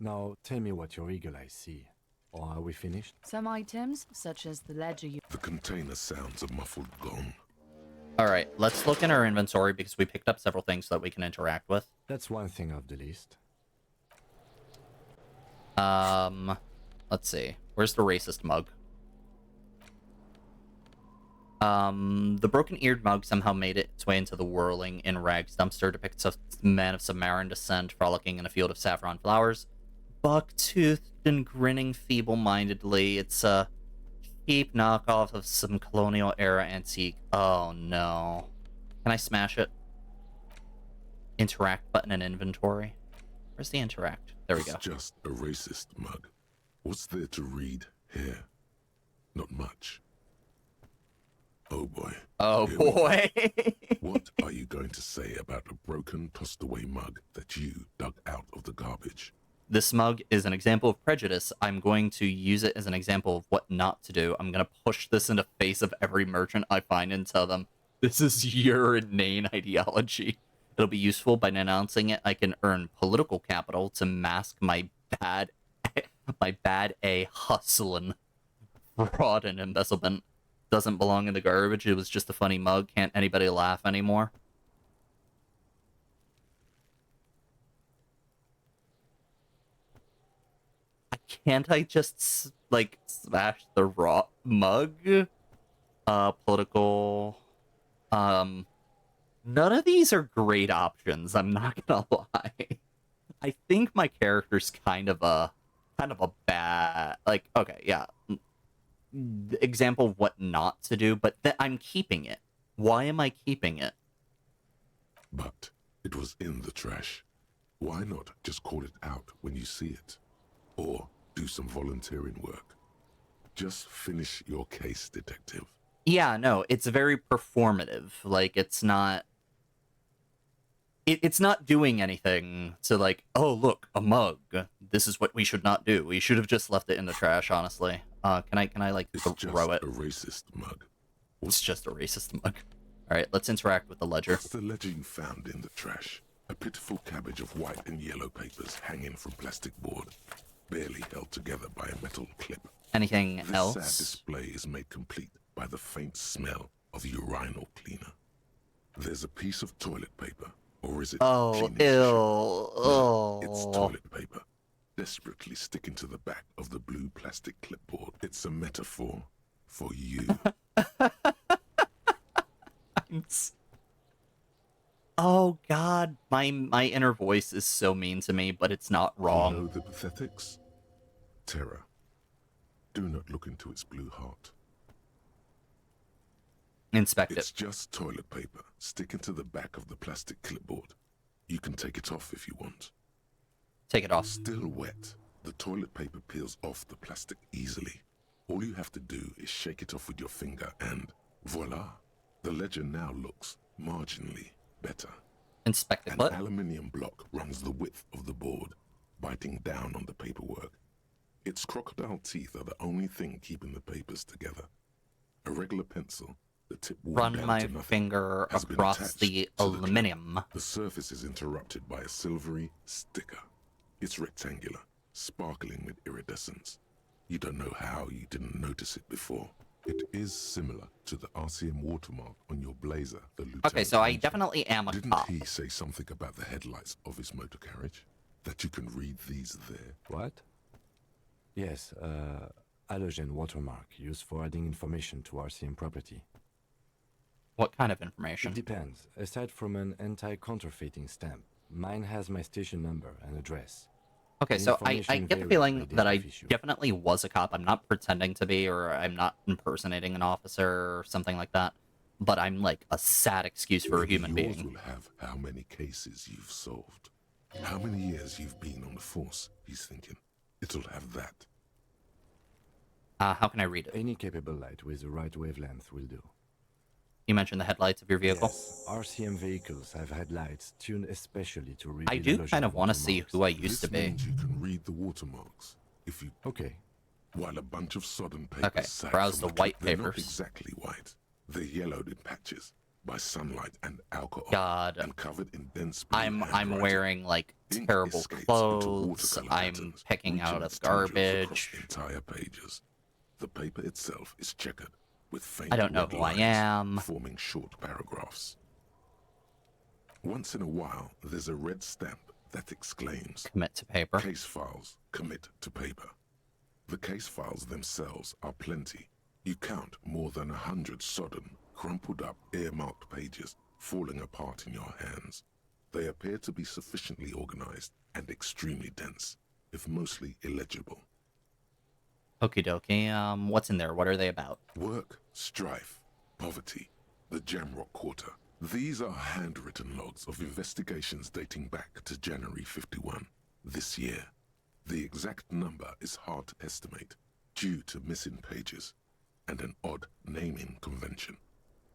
Now, tell me what your eagle eyes see. Or are we finished? Some items, such as the ledger you The container sounds a muffled gong. Alright, let's look in our inventory because we picked up several things that we can interact with. That's one thing off the list. Let's see. Where's the racist mug? The broken-eared mug somehow made its way into the whirling in rags dumpster, depicts a man of Samaran descent frolicking in a field of saffron flowers. Buck-toothed and grinning feeble-mindedly. It's a cheap knockoff of some colonial-era antique. Oh, no. Can I smash it? Interact button in inventory. Where's the interact? There we go. It's just a racist mug. What's there to read here? Not much. Oh boy. Oh Here we go. boy. What are you going to say about a broken, tossed-away mug that you dug out of the garbage? This mug is an example of prejudice. I'm going to use it as an example of what not to do. I'm going to push this in the face of every merchant I find and tell them, this is your inane ideology. It'll be useful. By denouncing it, I can earn political capital to mask my bad A hustling, fraud, and embezzlement. Doesn't belong in the garbage. It was just a funny mug. Can't anybody laugh anymore? Can't I just, like, smash the raw mug? Political... None of these are great options, I'm not gonna lie. I think my character's kind of a bad... Like, okay, yeah. Example of what not to do, but I'm keeping it. Why am I keeping it? But it was in the trash. Why not just call it out when you see it? Or do some volunteering work. Just finish your case, detective. Yeah, no, it's very performative. Like, it's not... It's not doing anything to, like, oh, look, a mug. This is what we should not do. We should have just left it in the trash, honestly. Can I like, it's throw it? It's just a racist mug. It's just a racist mug. Alright, let's interact with the ledger. What's the ledger you found in the trash? A pitiful cabbage of white and yellow papers hanging from plastic board, barely held together by a metal clip. Anything This else? sad display is made complete by the faint smell of urinal cleaner. There's a piece of toilet paper, or is it Oh, cleaning ew. tissue? Oh. No, it's toilet paper, desperately sticking to the back of the blue plastic clipboard. It's a metaphor for you. Oh god, my inner voice is so mean to me, but it's not wrong. You know the pathetics? Terror. Do not look into its blue heart. Inspect It's it. just toilet paper sticking to the back of the plastic clipboard. You can take it off if you want. Take it off. Still wet, the toilet paper peels off the plastic easily. All you have to do is shake it off with your finger and voila. The ledger now looks marginally better. Inspect it. An What? aluminium block runs the width of the board, biting down on the paperwork. Its crocodile teeth are the only thing keeping the papers together. A regular pencil, the tip worn Run down my to nothing, finger has been across attached the to the clip. aluminum. The surface is interrupted by a silvery sticker. It's rectangular, sparkling with iridescence. You don't know how you didn't notice it before. It is similar to the RCM watermark on your blazer, the lieutenant. Okay, so I mentioned. definitely am a Didn't cop. he say something about the headlights of his motor carriage? That you can read these there? What? Yes, halogen watermark used for adding information to RCM property. What kind of It information? depends. Aside from an anti-counterfeiting stamp, mine has my station number and address. Okay, The so I information get the varies feeling by that I date of issue. definitely was a cop. I'm not pretending to be, or I'm not impersonating an officer or something like that. But I'm like a sad excuse for a Maybe human yours being. will have how many cases you've solved. How many years you've been on the force, he's thinking. It'll have that. How can I read it? Any capable light with the right wavelength will do. You mentioned the headlights of your vehicle. Yes, RCM vehicles have headlights tuned especially to reveal I do halogen kind of want to see watermarks. who I used This to be. means you can read the watermarks. If you, Okay. while a bunch of sodden papers Okay, sag browse from the clip, white they're not papers. exactly white. They're yellowed in patches by sunlight and alcohol. God, and covered in dense blue I'm handwriting. wearing like Ink terrible escapes into clothes. watercolor I'm patterns, picking reaching out its of tendrils across garbage. Entire pages. The paper itself is checkered, with faint I don't know red who I lines am. forming short paragraphs. Once in a while, there's a red stamp that exclaims, Commit to paper. "Case files, commit to paper." The case files themselves are plenty. You count more than 100 sodden, crumpled up, earmarked pages falling apart in your hands. They appear to be sufficiently organized and extremely dense, if mostly illegible. Okie dokie. What's in there? What are they about? Work, strife, poverty, the Jamrock Quarter. These are handwritten logs of investigations dating back to January 51, this year. The exact number is hard to estimate, due to missing pages and an odd naming convention.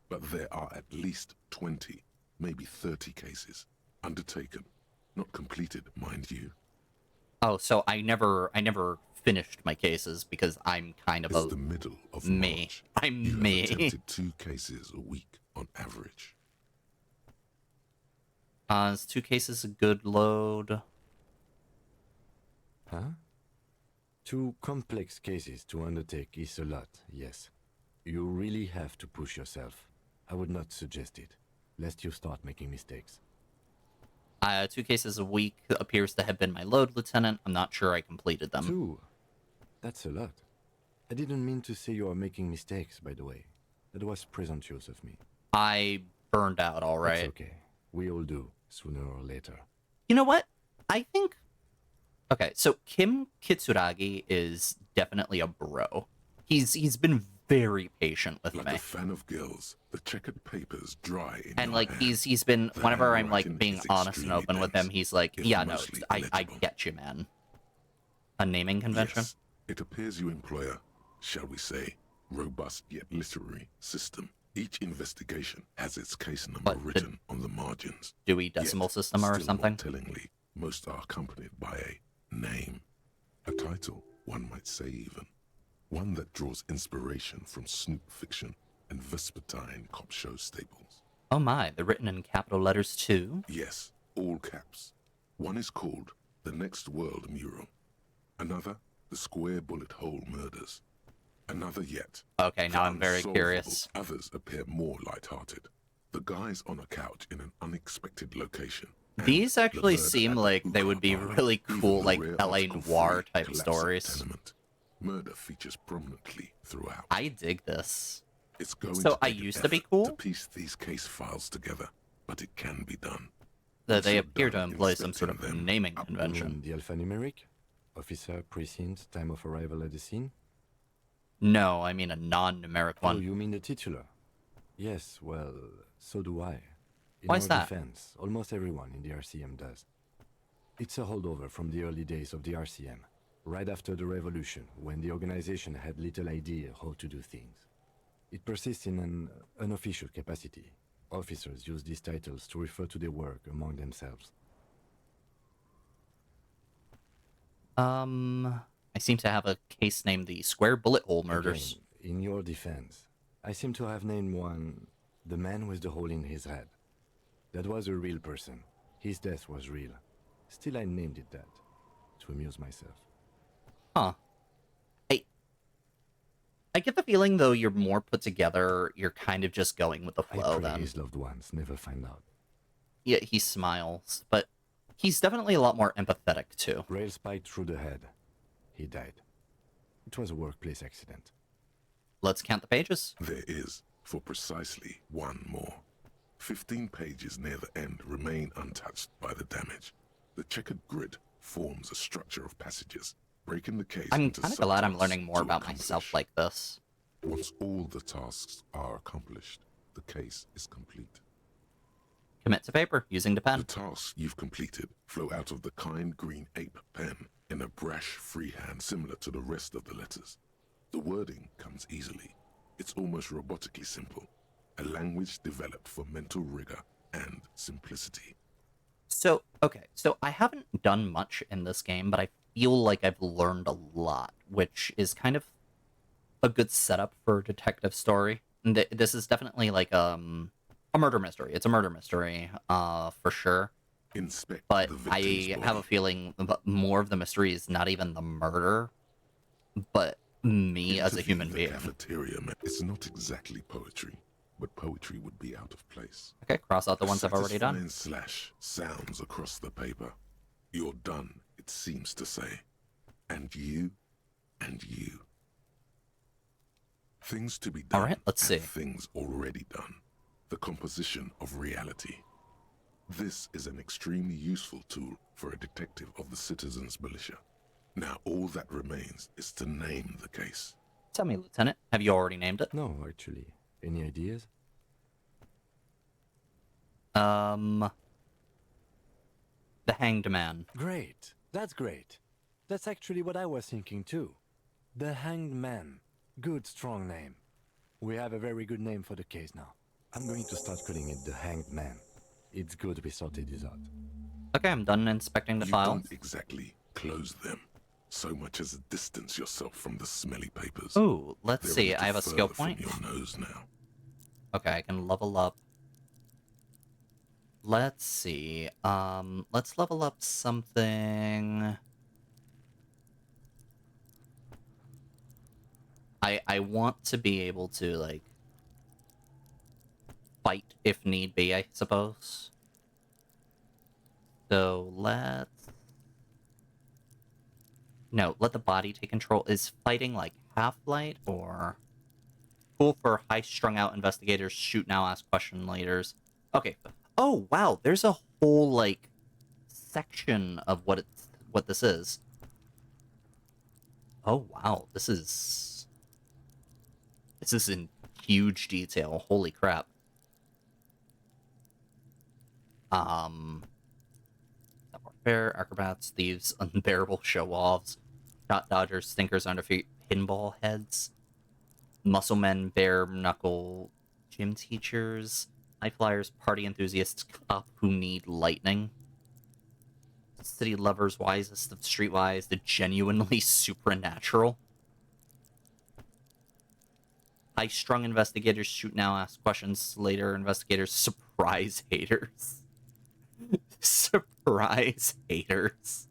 But there are at least 20, maybe 30 cases, undertaken, not completed, mind you. Oh, so I never finished my cases because I'm kind of It's the middle of March. I'm You have me. attempted 2 cases a week on average. Is 2 cases a good load? Huh? 2 complex cases to undertake is a lot, yes. You really have to push yourself. I would not suggest it, lest you start making mistakes. 2 cases a week appears to have been my load, Lieutenant. I'm not sure I completed them. 2? That's a lot. I didn't mean to say you are making mistakes, by the way. That was presumptuous of me. I burned out, all right. That's okay. We all do, sooner or later. You know what? I think... Okay, so Kim Kitsuragi is definitely a bro. He's been very patient with Like me. a fan of girls, the checkered papers dry in And your like hand. he's been The whenever I'm handwriting like being is honest and extremely open with him, dense, he's like, if yeah, no, mostly I illegible. get you, man. A naming convention? Yes, it appears you employ a, shall we say, robust yet literary system. Each investigation has its case number What, the written on the margins. Dewey Decimal Yet, System or still something? More tellingly, most are accompanied by a name. A title, one might say even. One that draws inspiration from snoop fiction and vespertine cop show staples. Oh my, they're written in capital letters too? Yes, all caps. One is called The Next World Mural. Another, The Square Bullet Hole Murders. Another yet. Okay, now The I'm very Unsolvable. curious. Others appear more light-hearted. The guys on a couch in an unexpected location. and These actually the murder seem at the like they would be hookah parlor, really even cool, the like rare LA Article noir 3 type collapse of stories. tenement. Murder features prominently throughout. I dig this. It's going So to I take an used to be effort cool? to piece these case files together, but it can be done. That they So appear to done employ some sort of inspecting them naming up convention. The alphanumeric? Officer, precinct, time of arrival at the scene? No, I mean a non-numeric Oh, one. you mean the titular? Yes, well, so do I. In Why our is that? defense, almost everyone in the RCM does. It's a holdover from the early days of the RCM, right after the revolution, when the organization had little idea how to do things. It persists in an unofficial capacity. Officers use these titles to refer to their work among themselves. I seem to have a case named the Square Bullet Hole Murders. Again, in your defense, I seem to have named one the man with the hole in his head. That was a real person. His death was real. Still, I named it that, to amuse myself. Huh. I get the feeling, though, you're more put together, you're kind of just going with the I flow, pray then. his loved ones never find out. Yeah, he smiles, but he's definitely a lot more empathetic, too. Rail spiked through the head. He died. It was a workplace accident. Let's count the pages. There is, for precisely one more. 15 pages near the end remain untouched by the damage. The checkered grid forms a structure of passages, breaking the case I'm into kind of glad I'm subtasks learning more to about myself accomplish. like this. Once all the tasks are accomplished, the case is complete. Commit to paper, using the pen. The tasks you've completed flow out of the kind green ape pen in a brash freehand similar to the rest of the letters. The wording comes easily. It's almost robotically simple, a language developed for mental rigor and simplicity. So, okay, so I haven't done much in this game, but I feel like I've learned a lot, which is kind of a good setup for a detective story. And this is definitely like a murder mystery. It's a murder mystery, for sure. Inspect But the victim's I have a body. feeling that more of the mystery is not even the murder, but me as a Interview human the being. Cafeteria, it's not exactly poetry, but poetry would be out of place. Okay, cross out the ones I've already done. Satisfying slash sounds across the paper. You're done, it seems to say. And you, and you. Things to be done. All right, let's see. Things already done. The composition of reality. This is an extremely useful tool for a detective of the citizens' militia. Now all that remains is to name the case. Tell me, Lieutenant, have you already named it? No, actually. Any ideas? The Hanged Man. Great. That's great. That's actually what I was thinking too. The Hanged Man. Good, strong name. We have a very good name for the case now. I'm going to start calling it the Hanged Man. It's good we sorted this out. Okay, I'm done inspecting the files. Don't exactly close them, so much as distance yourself from the smelly papers. Ooh, let's They're see. little I have a skill further point. from your nose now. Okay, I can level up. Let's see. Let's level up something. I want to be able to, like, fight if need be, I suppose. So let's... No, let the body take control. Is fighting, like, half-light, or... Cool for high-strung-out investigators, shoot now, ask question laters. Okay. Oh, wow, there's a whole, like, section of what this is. Oh, wow, this is in huge detail. Holy crap. Warfare, acrobats, thieves, unbearable show-offs, shot dodgers, stinkers, underfeet, pinball heads, muscle men, bare knuckle, gym teachers, high flyers, party enthusiasts, cop who need lightning, city lovers, wisest of streetwise, the genuinely supernatural. High-strung investigators, shoot now, ask questions later, investigators, surprise haters. Surprise haters.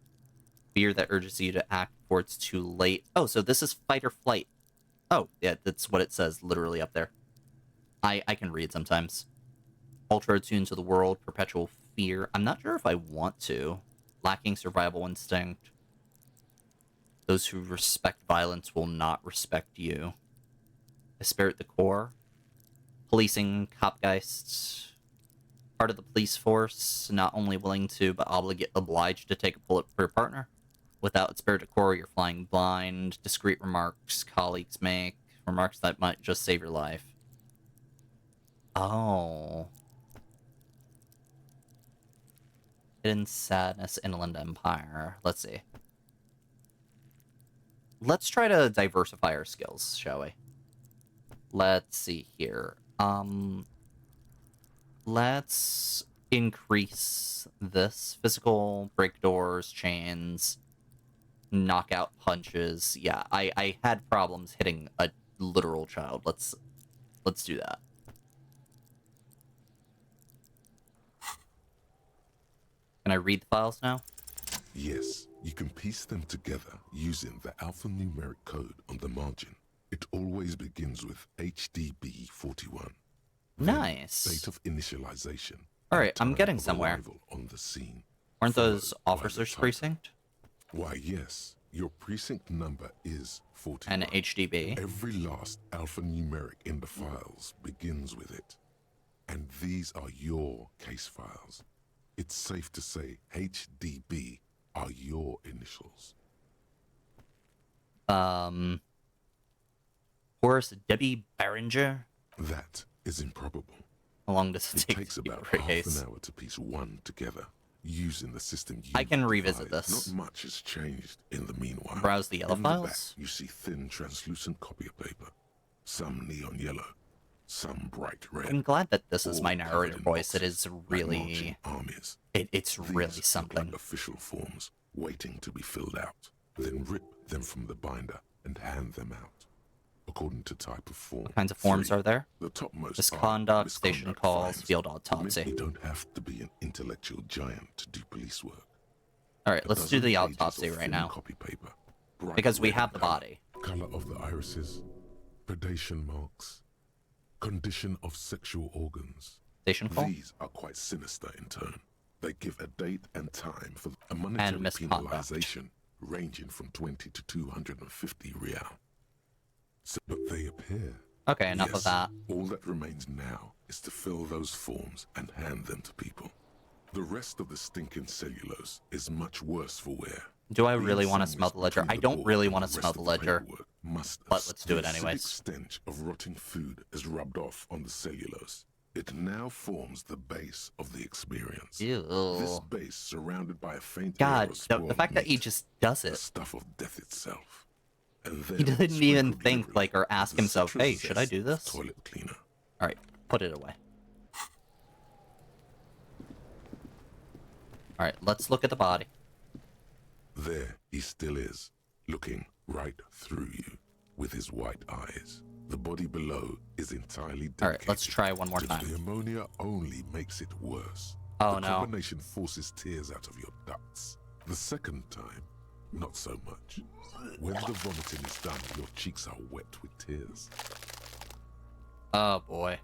Fear that urges you to act before it's too late. Oh, so this is fight or flight. Oh, yeah, that's what it says literally up there. I can read sometimes. Ultra attuned to the world, perpetual fear. I'm not sure if I want to. Lacking survival instinct. Those who respect violence will not respect you. Esprit the core. Policing, copgeists. Part of the police force, not only willing to, but obliged to take a bullet for your partner. Without Esprit de Corps, you're flying blind. Discreet remarks colleagues make. Remarks that might just save your life. Oh. Hidden sadness, Inland Empire. Let's see. Let's try to diversify our skills, shall we? Let's see here. Let's increase this. Physical, break doors, chains, knockout punches. Yeah, I had problems hitting a literal child. Let's do that. Can I read the files now? Yes, you can piece them together using the alphanumeric code on the margin. It always begins with HDB 41. Nice. Date of initialization. All right, I'm getting somewhere. On the scene. Aren't those officers' precinct? Why, yes. Your precinct number is 41. And HDB. Every last alphanumeric in the files begins with it. And these are your case files. It's safe to say HDB are your initials. Horace Debbie Barringer? That is improbable. How long does it take takes about for a half case? an hour to piece one together, using the system you I can revisit devised. this. Not much has changed in the meanwhile. Browse the yellow in files? The back, you see thin, translucent copy of paper. Some neon yellow, some bright red. I'm glad that this is all my covered narrator in voice. It boxes, is like really... marching armies. It's really These look something. like official forms, waiting to be filled out. Then rip them from the binder and hand them out. According to type of form. What kinds of forms 3. are there? The topmost Misconduct, are station misconduct calls, fines. field autopsy. You don't have to be an intellectual giant to do police work. Alright, let's do the dozen pages autopsy of right thin now. Copy paper, bright Because we red have in the color, body. color of the irises, predation marks, condition of sexual organs. Station call? These are quite sinister in turn. They give a date and time for a monetary misconduct. penalization ranging from 20 to 250 real. So, but they appear. Okay, enough Yes, of that. all that remains now is to fill those forms and hand them to people. The rest of the stinking cellulose is much worse for wear. Do I Being really want to smell the sandwiched ledger? I between don't board really and want to the smell rest the of ledger. paperwork must But let's do it the acidic anyways. stench of rotting food is rubbed off on the cellulose. It now forms the base of the experience. This Ew. base, surrounded by a faint God, layer of the spoiled fact that he meat, just does the it. stuff of death itself. And He then, didn't even sprinkled think, liberally, like, or ask the himself, citrus hey, should I zest do of this? Toilet cleaner. Alright, put it away. Alright, let's look at the body. There he still is, looking right through you with his white eyes. The body below is entirely dedicated. Alright, let's try one more time. The ammonia only makes it worse. Oh, the no. combination forces tears out of your ducts. The second time, not so much. When the vomiting is done, your cheeks are wet with tears. Oh boy.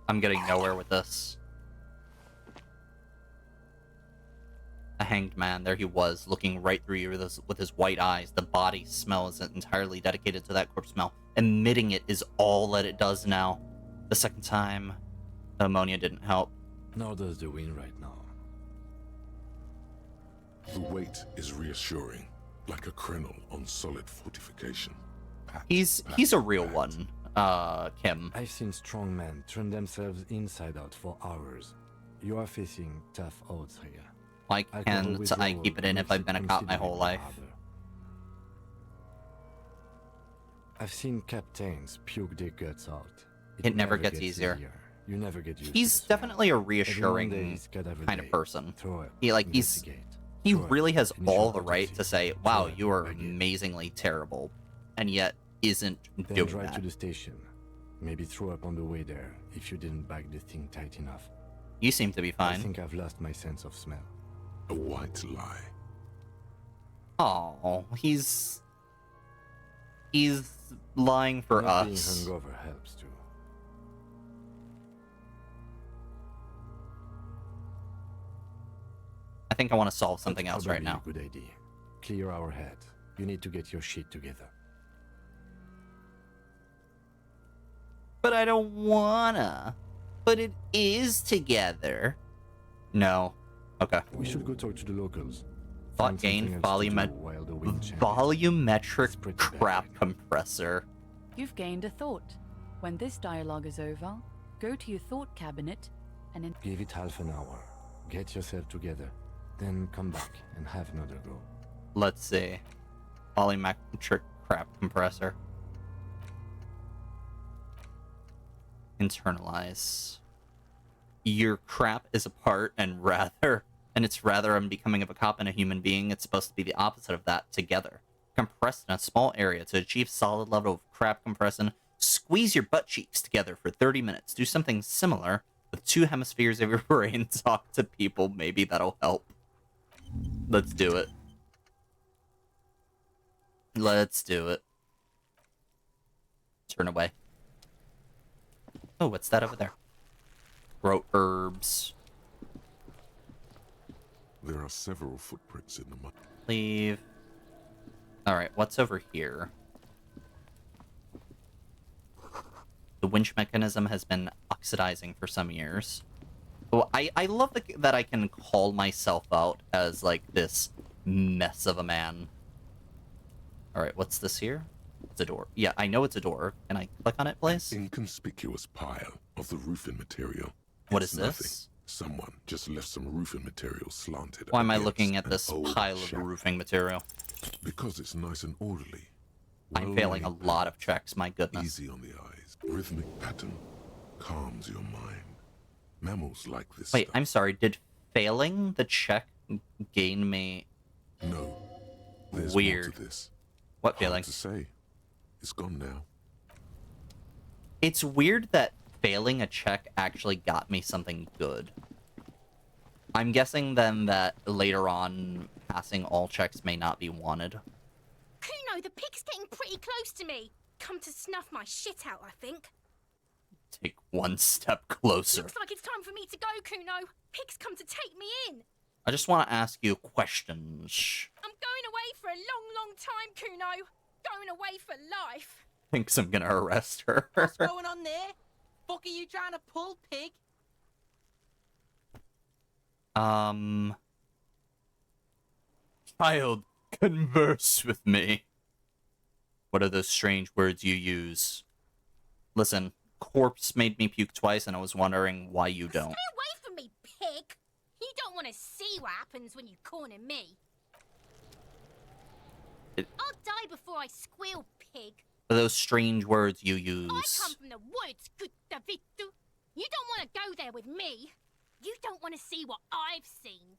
I'm getting nowhere with this. A hanged man, there he was, looking right through you with his white eyes. The body smell is entirely dedicated to that corpse smell. Emitting it is all that it does now. The second time, the ammonia didn't help. Nor does the wind right now. The weight is reassuring, like a crenel on solid fortification. Pat, He's a real one, Kim. I've seen strong men turn themselves inside out for hours. You are facing tough odds here. Why Alcohol can't I withdrawal keep it in if makes I've been a cop my whole considerably life? harder. I've seen captains puke their guts out. It never gets easier. You never get used He's to the smell. definitely a Every reassuring Monday is cadaver kind of day. person. Throw up, He investigate. he Throw up, really has finish all your the right autopsy. to say, Throw wow, up, you are again. amazingly terrible, and yet isn't Then doing drive that. to the station. Maybe throw up on the way there if you didn't bag the thing tight enough. You seem to be I fine. think I've lost my sense of smell. A white lie. Oh, he's lying for Not us. being hungover helps too. I think I want to solve something That's else right probably now. a good idea. Clear our head. You need to get your shit together. But I don't wanna. But it is together. No. Okay. We should go talk to the locals. Thought Find gain something else to do volumet while the wind changes. It's volumetric pretty crap bad. compressor. You've gained a thought. When this dialogue is over, go to your thought cabinet and Give it half an hour. Get yourself together. Then come back and have another go. Let's see. Volumetric crap compressor. Internalize. Your crap is a part and it's rather unbecoming of a cop and a human being. It's supposed to be the opposite of that together. Compressed in a small area to achieve solid level of crap compression. Squeeze your butt cheeks together for 30 minutes. Do something similar with two hemispheres of your brain. Talk to people. Maybe that'll help. Let's do it. Let's do it. Turn away. Oh, what's that over there? Grow herbs. There are several footprints in the mud. Leave. Alright, what's over here? The winch mechanism has been oxidizing for some years. Oh, I love that I can call myself out as, like, this mess of a man. Alright, what's this here? It's a door. Yeah, I know it's a door. Can I click on it, please? Inconspicuous pile of the roofing material. What It's is nothing. this? Someone just left some roofing material slanted. Why am I against looking at an this old pile of shack. roofing material? Because it's nice and orderly. I'm failing a lot of checks, my goodness. Easy on the eyes. Rhythmic pattern calms your mind. Mammals like this Wait, stuff. I'm sorry. Did failing the check gain me... No. There's Weird. more to this. What Hard failing? to say. It's gone now. It's weird that failing a check actually got me something good. I'm guessing then that later on, passing all checks may not be wanted. Kuno, the pig's getting pretty close close to me. Come to snuff my shit out, I think. Take one step closer. Looks like it's time for me to go, Kuno. Pig's come to take me in. I just want to ask you questions. I'm going away for a long, long time, Kuno. Going away for life. Thinks I'm gonna arrest her. What's going on there? Fuck are you trying to pull, pig? Child, converse with me. What are those strange words you use? Listen, corpse made me puke twice, and I was wondering why you don't. Stay away from me, pig. You don't want to see what happens when you corner me. I'll die before I squeal, pig. What are those strange words you I use? come from the woods, Guttavitu. You don't want to go there with me. You don't want to see what I've seen.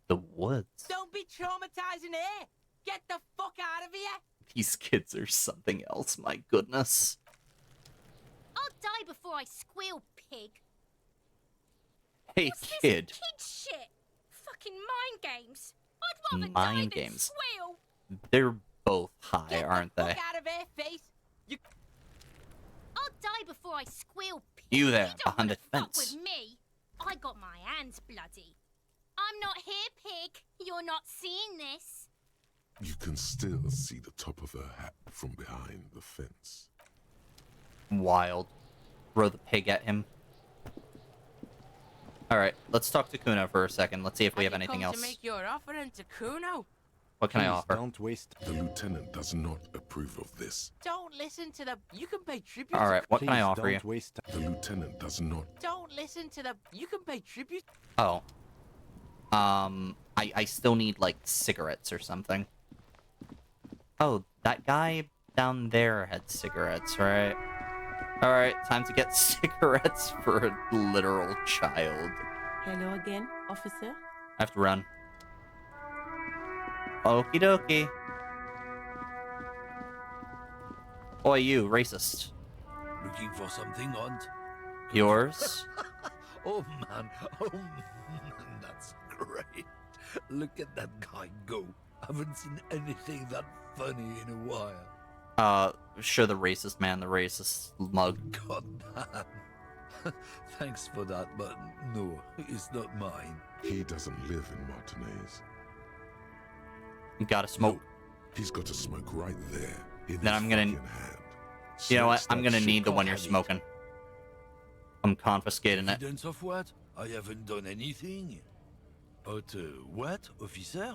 The woods. Don't be traumatizing here. Get the fuck out of here. These kids are something else, my goodness. I'll die before I squeal, pig. Hey, What's this kid. kid shit? Fucking mind games. I'd rather Mind die games. than squeal. They're both high, Get aren't the they? fuck out of here, face. I'll die before I squeal, pig. You there, don't behind wanna the fuck fence. with me. I got my hands bloody. I'm not here, pig. You're not seeing this. You can still see the top of her hat from behind the fence. Wild. Throw the pig at him. Alright, let's talk to Kuno for a second. Let's see if we have anything else. To make your offering to Kuno. What can I Please offer? Don't waste. The lieutenant does not approve of this. Don't listen to the. You can pay tribute. Alright, what can I Please offer you? don't waste. The lieutenant does not. Don't listen to the. You can pay tribute. Oh. I still need, like, cigarettes or something. Oh, that guy down there had cigarettes, right? Alright, time to get cigarettes for a literal child. Hello again, officer. I have to run. Okie dokie. Oi, you, racist. Looking for something, Aunt? Yours? Oh man, that's great. Look at that guy go. Haven't seen anything that funny in a while. Show the racist man the racist mug. God damn. Thanks for that, but no, it's not mine. He doesn't live in Martinez. You gotta smoke. No, he's got a smoke right there. In Then his I'm gonna- fucking hand. You know what? Snatch I'm that gonna shit need the off one you're of it. smoking. I'm confiscating it. Evidence of what? I haven't done anything. But what, officer?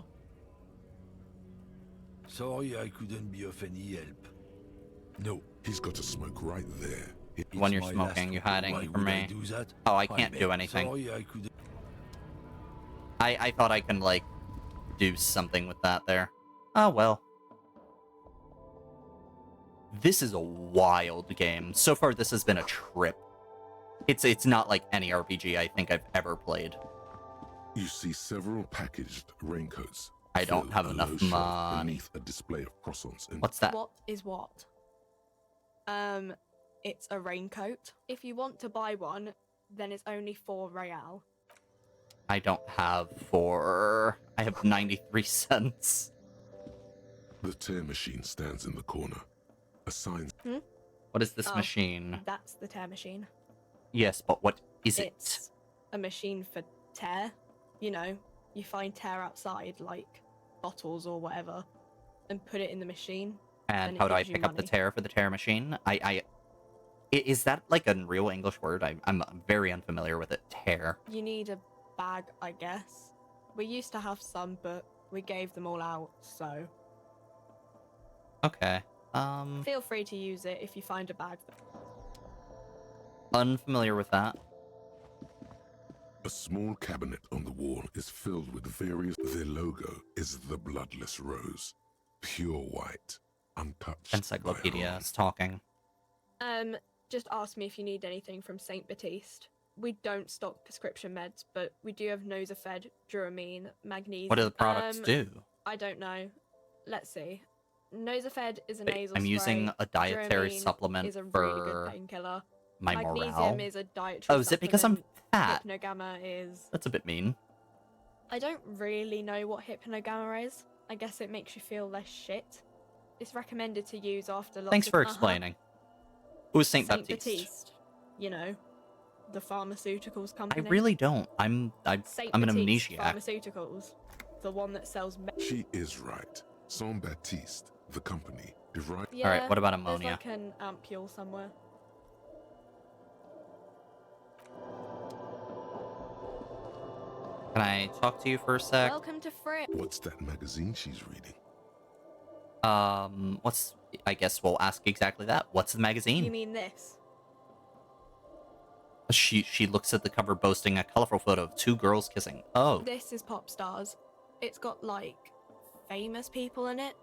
Sorry, I couldn't be of any help. No. He's got a smoke right there. The one you're It's my smoking, last you're call. hiding Why from would I me. do that? Oh, I can't do bet. anything. Sorry, I couldn't. I thought I can, like, do something with that there. Oh, well. This is a wild game. So far, this has been a trip. It's not like any RPG I think I've ever played. You see several packaged raincoats. I don't filled have a enough low shelf money. beneath a display of croissants and What's that? What is what? It's a raincoat. If you want to buy one, then it's only 4 real. I don't have 4. I have 93 cents. The tear machine stands in the corner. A sign. What is this Oh. machine? That's the tear machine. Yes, but what is it? It's a machine for tear. You know, you find tear outside, like bottles or whatever, and put it in the machine. And then it how do I gives you pick up the money. tear for the tear machine? Is that like a real English word? I'm very unfamiliar with it. Tear. You need a bag, I guess. We used to have some, but we gave them all out, so Okay. feel free to use it if you find a bag. Unfamiliar with that. A small cabinet on the wall is filled with various. Their logo is the bloodless rose, pure white, untouched. Encyclopedia is talking. Just ask me if you need anything from Saint Baptiste. We don't stock prescription meds, but we do have Nosafed, Duramine, Magnesium. What do the products do? I don't know. Let's see. Nosafed is a nasal I'm spray. using a dietary Duramine supplement is a really for good painkiller. my Magnesium morale. is a dietary Oh, is it because I'm supplement. fat? Hypnogamma is... That's a bit mean. I don't really know what hypnogamma is. I guess it makes you feel less shit. It's recommended to use after lots Thanks of... for explaining. Who's Saint Saint Baptiste? Baptiste. You know, the pharmaceuticals I company. really don't. I'm an Baptiste amnesiac. Pharmaceuticals. The one that sells... She is right. Saint Baptiste, the company, derived... Yeah, Alright, what about there's ammonia? like an ampule somewhere. Can I talk to you for a sec? Welcome to Frick. What's that magazine she's reading? I guess we'll ask exactly that. What's the magazine? You mean this? She looks at the cover boasting a colorful photo of two girls kissing. Oh. This is Pop Stars. It's got, like, famous people in it.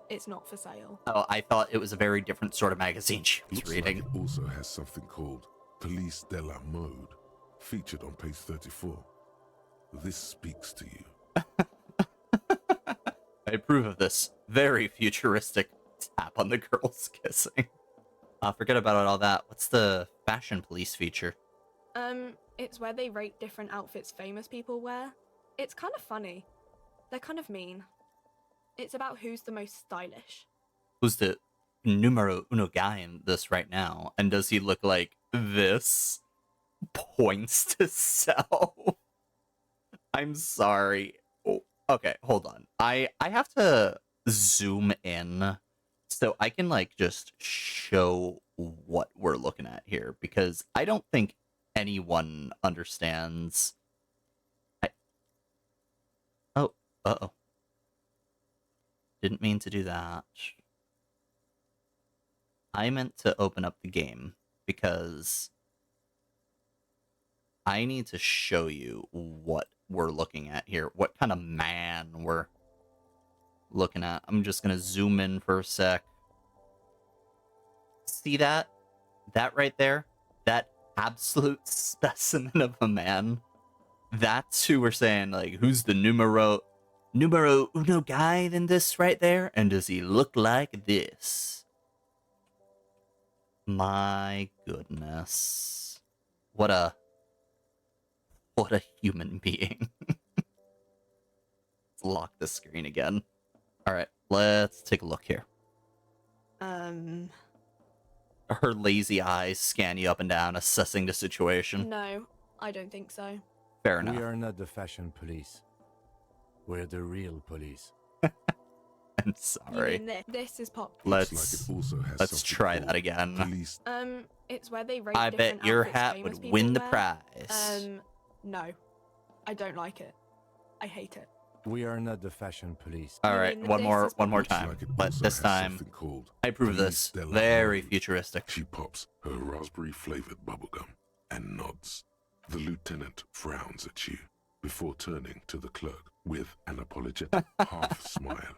It's not for sale. Oh, I thought it was a very different sort of magazine she was Looks reading. like it also has something called Police de la Mode, featured on page 34. This speaks to you. I approve of this very futuristic tap on the girls kissing. Forget about all that. What's the fashion police feature? It's where they rate different outfits famous people wear. It's kind of funny. They're kind of mean. It's about who's the most stylish. Who's the numero uno guy in this right now? And does he look like this? Points to sell. I'm sorry. Oh, okay, hold on. I have to zoom in so I can like just show what we're looking at here, because I don't think anyone understands. Oh, uh-oh. Didn't mean to do that. I meant to open up the game because I need to show you what we're looking at here. What kind of man we're looking at. I'm just going to zoom in for a sec. See that? That right there? That absolute specimen of a man? That's who we're saying, like, who's the numero uno guy in this right there? And does he look like this? My goodness. What a human being. Let's lock the screen again. Alright, let's take a look here. Her lazy eyes scan you up and down, assessing the situation. No, I don't think so. Fair enough. We are not the fashion police. We're the real police. I'm sorry. You mean this is Pop. Let's also has let's something try called that again. Police. It's where they rate I different bet your outfits hat famous would people win the wear. prize. No. I don't like it. I hate it. We are not the fashion police. All right, mean one more this is time. Like it But also this has time, something called I approve of Police this. de la Very Mode. futuristic. She pops her raspberry-flavored bubblegum and nods. The lieutenant frowns at you before turning to the clerk with an apologetic half smile.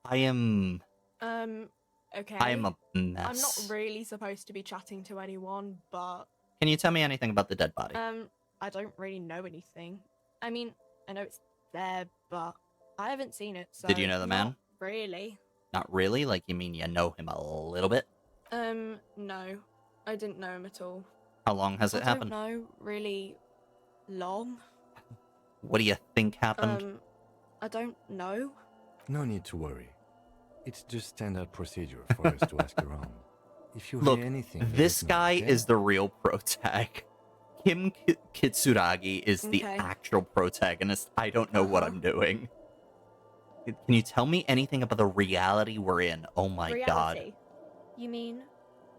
I am Okay. I am a mess. I'm not really supposed to be chatting to anyone, but Can you tell me anything about the dead body? I don't really know anything. I mean, I know it's there, but I haven't seen it, so Did you know the man? not really. Not really? Like, you mean you know him a little bit? No. I didn't know him at all. How long has it happened? I don't know really long. What do you think happened? I don't know. No need to worry. It's just standard procedure for us to ask around. If you Look, hear anything, let this us know, guy okay? is the real protag. Kim Kitsuragi is the Okay. actual protagonist. I don't know what I'm doing. Can you tell me anything about the reality we're in? Oh my god. Reality? You mean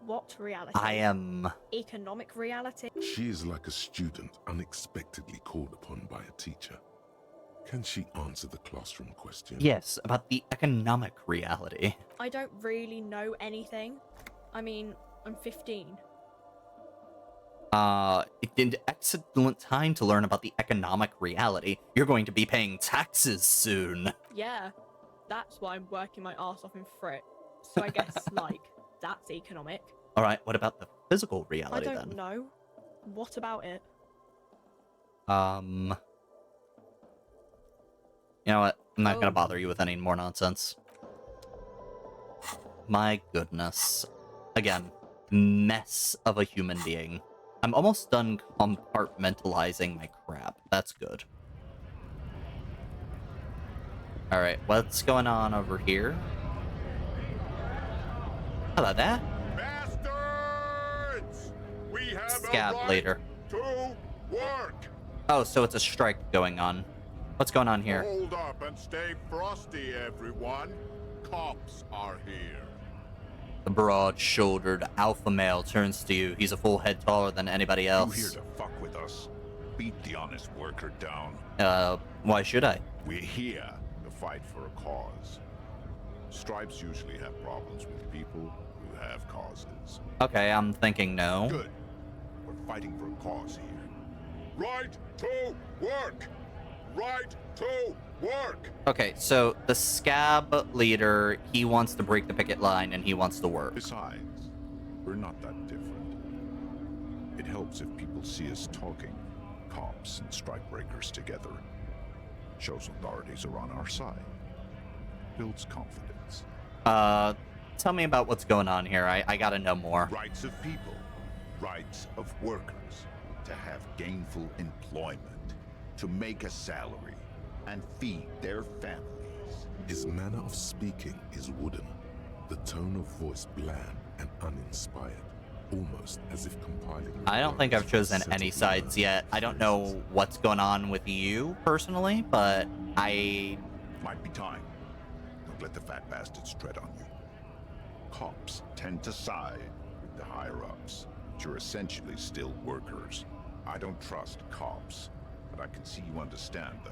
what reality? I am... Economic reality? She is like a student unexpectedly called upon by a teacher. Can she answer the classroom question? Yes, about the economic reality. I don't really know anything. I mean, I'm 15. It's an excellent time to learn about the economic reality. You're going to be paying taxes soon. Yeah, that's why I'm working my ass off in Frick. So I guess, like, that's economic. Alright, what about the physical I reality don't then? know. What about it? You know what? I'm not Oh. gonna bother you with any more nonsense. My goodness. Again, mess of a human being. I'm almost done compartmentalizing my crap. That's good. Alright, what's going on over here? Hello there. Bastards! We have Scab a right leader. to work. Oh, so it's a strike going on. What's going on here? Hold up and stay frosty, everyone. Cops are here. The broad-shouldered alpha male turns to you. He's a full head taller than anybody You else. here to fuck with us? Beat the honest worker down. Why should I? We're here to fight for a cause. Stripes usually have problems with people who have causes. Okay, I'm thinking no. Good. We're fighting for a cause here. Right to work! Right to work! Okay, so the scab leader, he wants to break the picket line and he wants to work. Besides, we're not that different. It helps if people see us talking, cops and strike breakers together. Shows authorities are on our side. Builds confidence. Tell me about what's going on here. I gotta know more. Rights of people. Rights of workers. To have gainful employment. To make a salary. And feed their families. His manner of speaking is wooden. The tone of voice bland and uninspired. Almost as if compiling... I don't think I've chosen any sides yet. I don't know what's going on with you personally, but I... Might be time. Don't let the fat bastards tread on you. Cops tend to side with the higher-ups, but you're essentially still workers. I don't trust cops, but I can see you understand the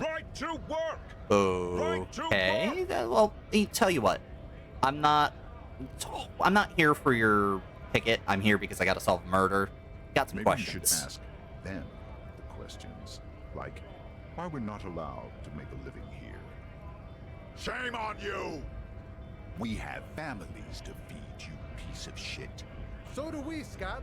right to work! Okay. Well, tell you what. I'm not here for your ticket. I'm here because I gotta solve a murder. Got some Maybe questions. you should ask them the questions, like why we're not allowed to make a living here. Shame on you! We have families to feed, you piece of shit. So do we, Scott.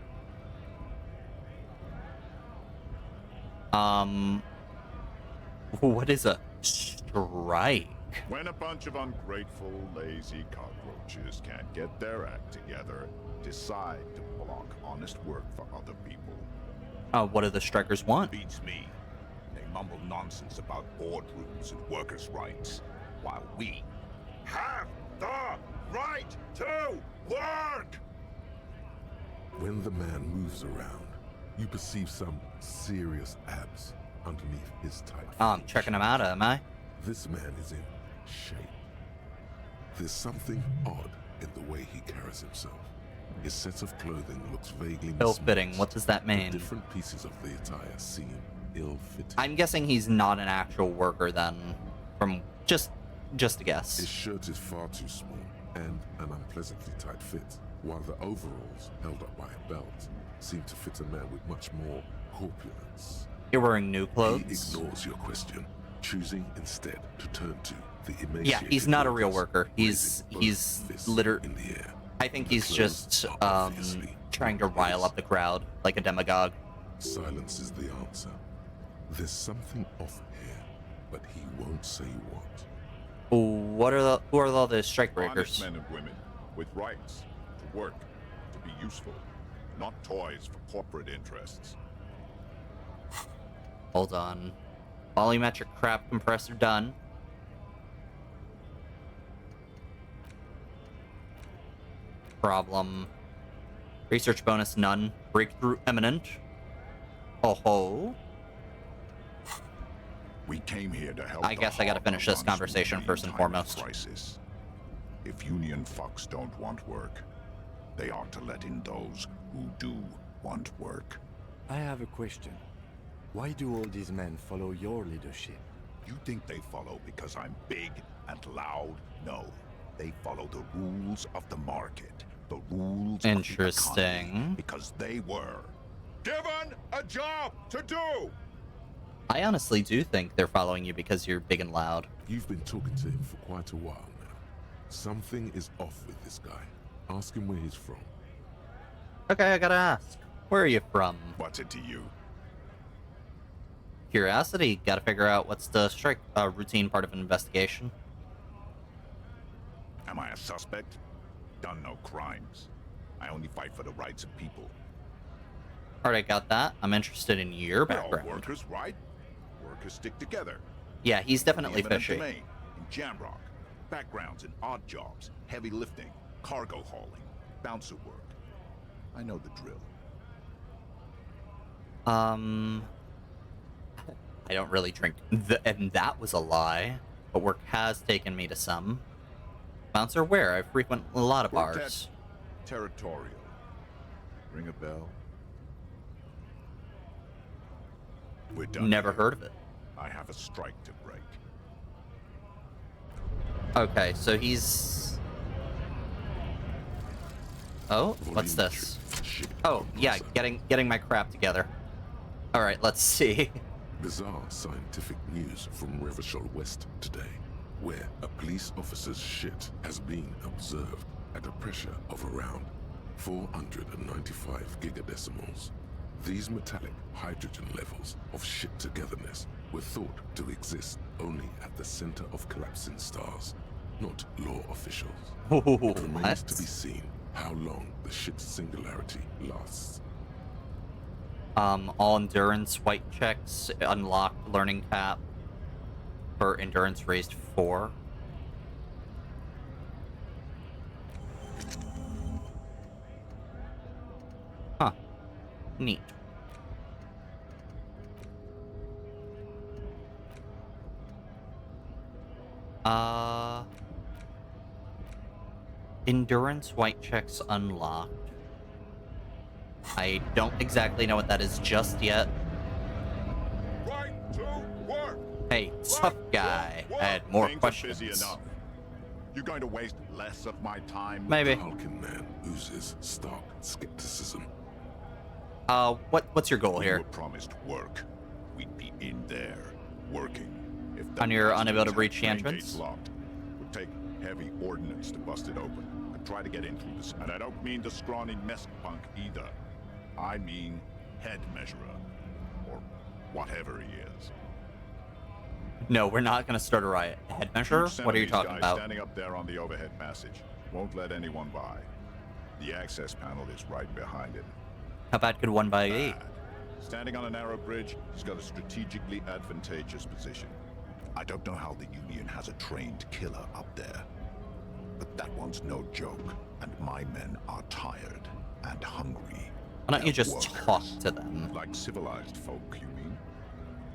What is a strike? When a bunch of ungrateful, lazy cockroaches can't get their act together, decide to block honest work for other people. What do the strikers want? Beats me. They mumble nonsense about boardrooms and workers' rights, while we have the right to work! When the man moves around, you perceive some serious abs underneath his tight I'm checking him out, am I? This man is in shape. There's something odd in the way he carries himself. His sense of clothing looks vaguely Ill-fitting. What does that mean? The different pieces of the attire seem ill-fitting. I'm guessing he's not an actual worker then, from just a guess. His shirt is far too small and an unpleasantly tight fit, while the overalls, held up by a belt, seem to fit a man with much more corpulence. You're wearing new clothes? He ignores your question, choosing instead to turn to the emaciated. Yeah, he's not a real workers, worker. He's literally... in the air. I think he's just trying to rile up the crowd like a demagogue. Silence is the answer. There's something off here, but he won't say what. Who are all the strike breakers? Honest men and women with rights to work, to be useful, not toys for corporate interests. Hold on. Volumetric crap compressor done. Problem. Research bonus none. Breakthrough imminent. Oh ho. We came here to help. I guess I gotta finish this conversation first and foremost. Crisis. If union fucks don't want work, they ought to let in those who do want work. I have a question. Why do all these men follow your leadership? You think they follow because I'm big and loud? No. They follow the rules of the market. The rules of the economy, because they were given a job to do. I honestly do think they're following you because you're big and loud. You've been talking to him for quite a while now. Something is off with this guy. Ask him where he's from. Okay, I gotta ask. Where are you from? What's it to you? Curiosity. Gotta figure out what's the strike routine part of an investigation. Am I a suspect? Done no crimes. I only fight for the rights of people. Alright, got that. I'm interested in your background. We're all workers, right? Workers stick together. Yeah, he's definitely Eminent fishy. domain in Jamrock. Backgrounds in odd jobs, heavy lifting, Cargo hauling, bouncer work. I know the drill. I don't really drink, and that was a lie. But work has taken me to some. Bouncer where? I frequent a lot of Worked bars. at Territorial. Ring a bell? We're done. Never here. heard of it. I have a strike to break. Okay, so he's... Oh, what's this? Oh, yeah, getting my crap together. Alright, let's see. Bizarre scientific news from Revachol West today, where a police officer's shit has been observed at a pressure of around 495 gigadecimals. These metallic hydrogen levels of shit togetherness were thought to exist only at the center of collapsing stars, not law officials. It remains to be seen how long the shit's singularity lasts. All endurance white checks unlocked learning cap for endurance raised 4. Huh. Neat. Endurance white checks unlocked. I don't exactly know what that is just yet. Right to work. Hey, tough guy. I had more Things are questions. busy enough. You're going to waste less of my time. Maybe. The Hulking man oozes stark skepticism. What's your goal We here? were promised work. We'd be in there, working. If On your bastards unable to had breach the train entrance? gates locked, would take heavy ordnance to bust it open. Could try to get in through this. And I don't mean the scrawny mess punk either. I mean head measurer, or whatever he is. No, we're not gonna start a riot. Head measure? Huge What are you Senegalese talking guy about? Standing up there on the overhead passage. Won't let anyone by. The access panel is right behind it. How bad could one by be? Bad. Standing on a narrow bridge, he's got a strategically advantageous position. I don't know how the Union has a trained killer up there, but that one's no joke, and my men are tired and hungry. Why don't you They're just workers. talk to them? Like civilized folk, you mean?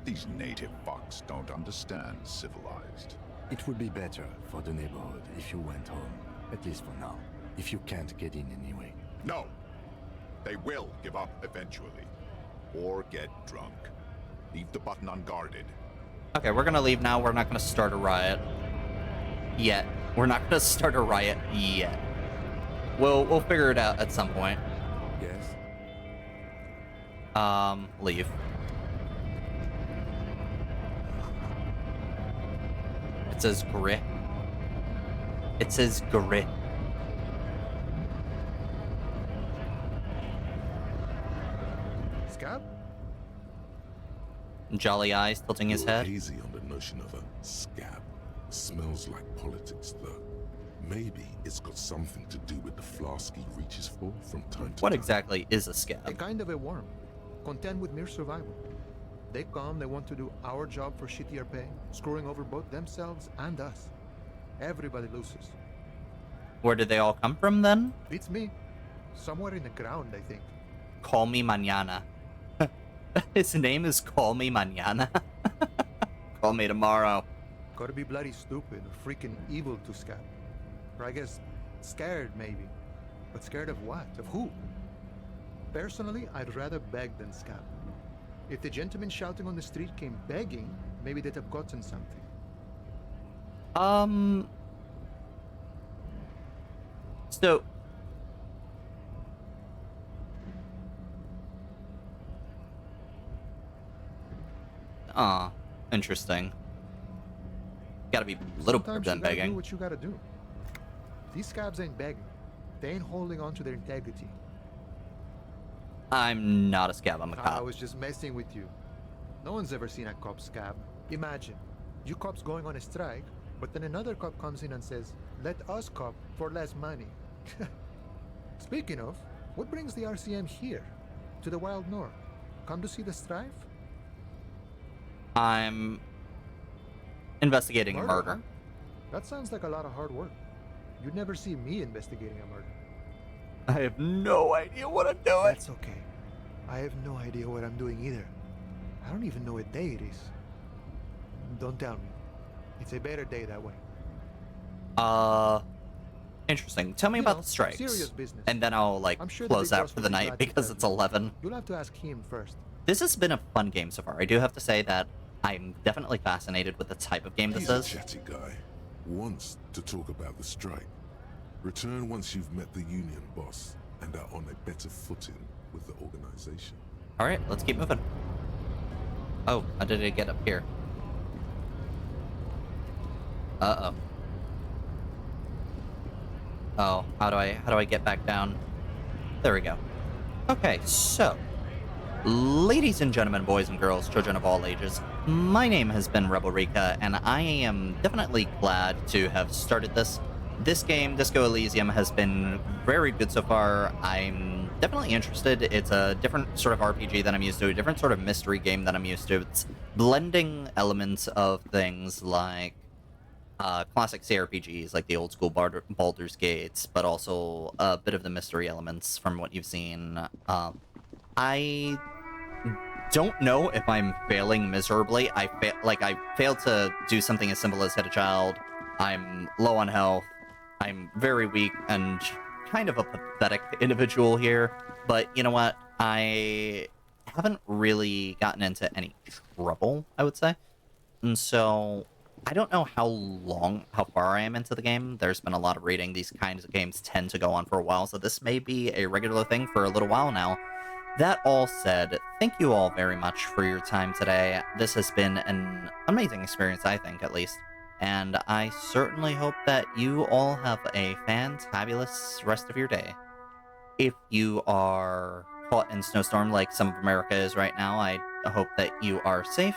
These native fucks don't understand civilized. It would be better for the neighborhood if you went home, at least for now, if you can't get in anyway. No! They will give up eventually. Or get drunk. Leave the button unguarded. Okay, we're gonna leave now. We're not gonna start a riot. Yet. We're not gonna start a riot yet. We'll figure it out at some point. Yes? Leave. It says grit. It says grit. Scab? Jolly eyes tilting his You're head. hazy on the notion of a scab. Smells like politics, though. Maybe it's got something to do with the flask he reaches for from time to What time. exactly is a scab? A kind of a worm, content with mere survival. They come, they want to do our job for shittier pay, screwing over both themselves and us. Everybody loses. Where did they all come from then? Beats me. Somewhere in the ground, I think. Call me mañana. His name is Call Me Mañana. Call me tomorrow. Gotta be bloody stupid or freaking evil to Scab. Or I guess scared, maybe. But scared of what? Of who? Personally, I'd rather beg than scab. If the gentleman shouting on the street came begging, maybe they'd have gotten something. So... interesting. Gotta be a little better Sometimes than you gotta do begging. what you gotta do. These scabs ain't begging. They ain't holding on to their integrity. I'm not a scab, I'm a I cop. was just messing with you. No one's ever seen a cop scab. Imagine, you cops going on a strike, but then another cop comes in and says, let us cop for less money. Speaking of, what brings the RCM here? To the Wild North? Come to see the strife? I'm investigating a murder. Huh? That sounds like a lot of hard work. You'd never see me investigating a murder. I have no idea what I'm doing. That's okay. I have no idea what I'm doing either. I don't even know what day it is. Don't tell me. It's a better day that way. Interesting. Tell me You about know, the strikes. serious business. And then I'll, like, I'm sure close the big out boss for will the be night glad to because tell it's you. 11. You'll have to ask him first. This has been a fun game so far. I do have to say that I'm definitely fascinated with the type of game this He's a is. chatty guy. Wants to talk about the strike. Return once you've met the union boss and are on a better footing with the organization. Alright, let's keep moving. Oh, how did it get up here? Uh-oh. Oh, how do I get back down? There we go. Okay, so, ladies and gentlemen, boys and girls, children of all ages, my name has been Rebel Rika, and I am definitely glad to have started this. This game, Disco Elysium, has been very good so far. I'm definitely interested. It's a different sort of RPG than I'm used to, a different sort of mystery game than I'm used to. It's blending elements of things like classic CRPGs, like the old school Baldur's Gates, but also a bit of the mystery elements from what you've seen. I don't know if I'm failing miserably. I failed to do something as simple as hit a child. I'm low on health. I'm very weak and kind of a pathetic individual here. But you know what? I haven't really gotten into any trouble, I would say. And so I don't know how far I am into the game. There's been a lot of reading. These kinds of games tend to go on for a while, so this may be a regular thing for a little while now. That all said, thank you all very much for your time today. This has been an amazing experience, I think, at least. And I certainly hope that you all have a fantabulous rest of your day. If you are caught in snowstorm like some of America is right now, I hope that you are safe.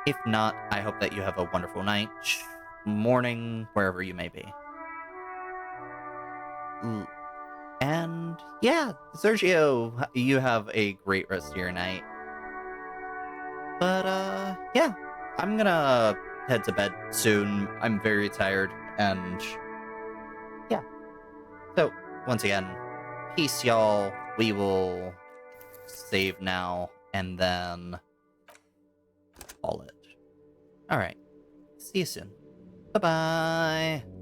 If not, I hope that you have a wonderful night, morning, wherever you may be. And yeah, Sergio, you have a great rest of your night. But yeah, I'm gonna head to bed soon. I'm very tired, and yeah. So, once again, peace, y'all. We will save now, and then call it. Alright. See you soon. Bye-bye.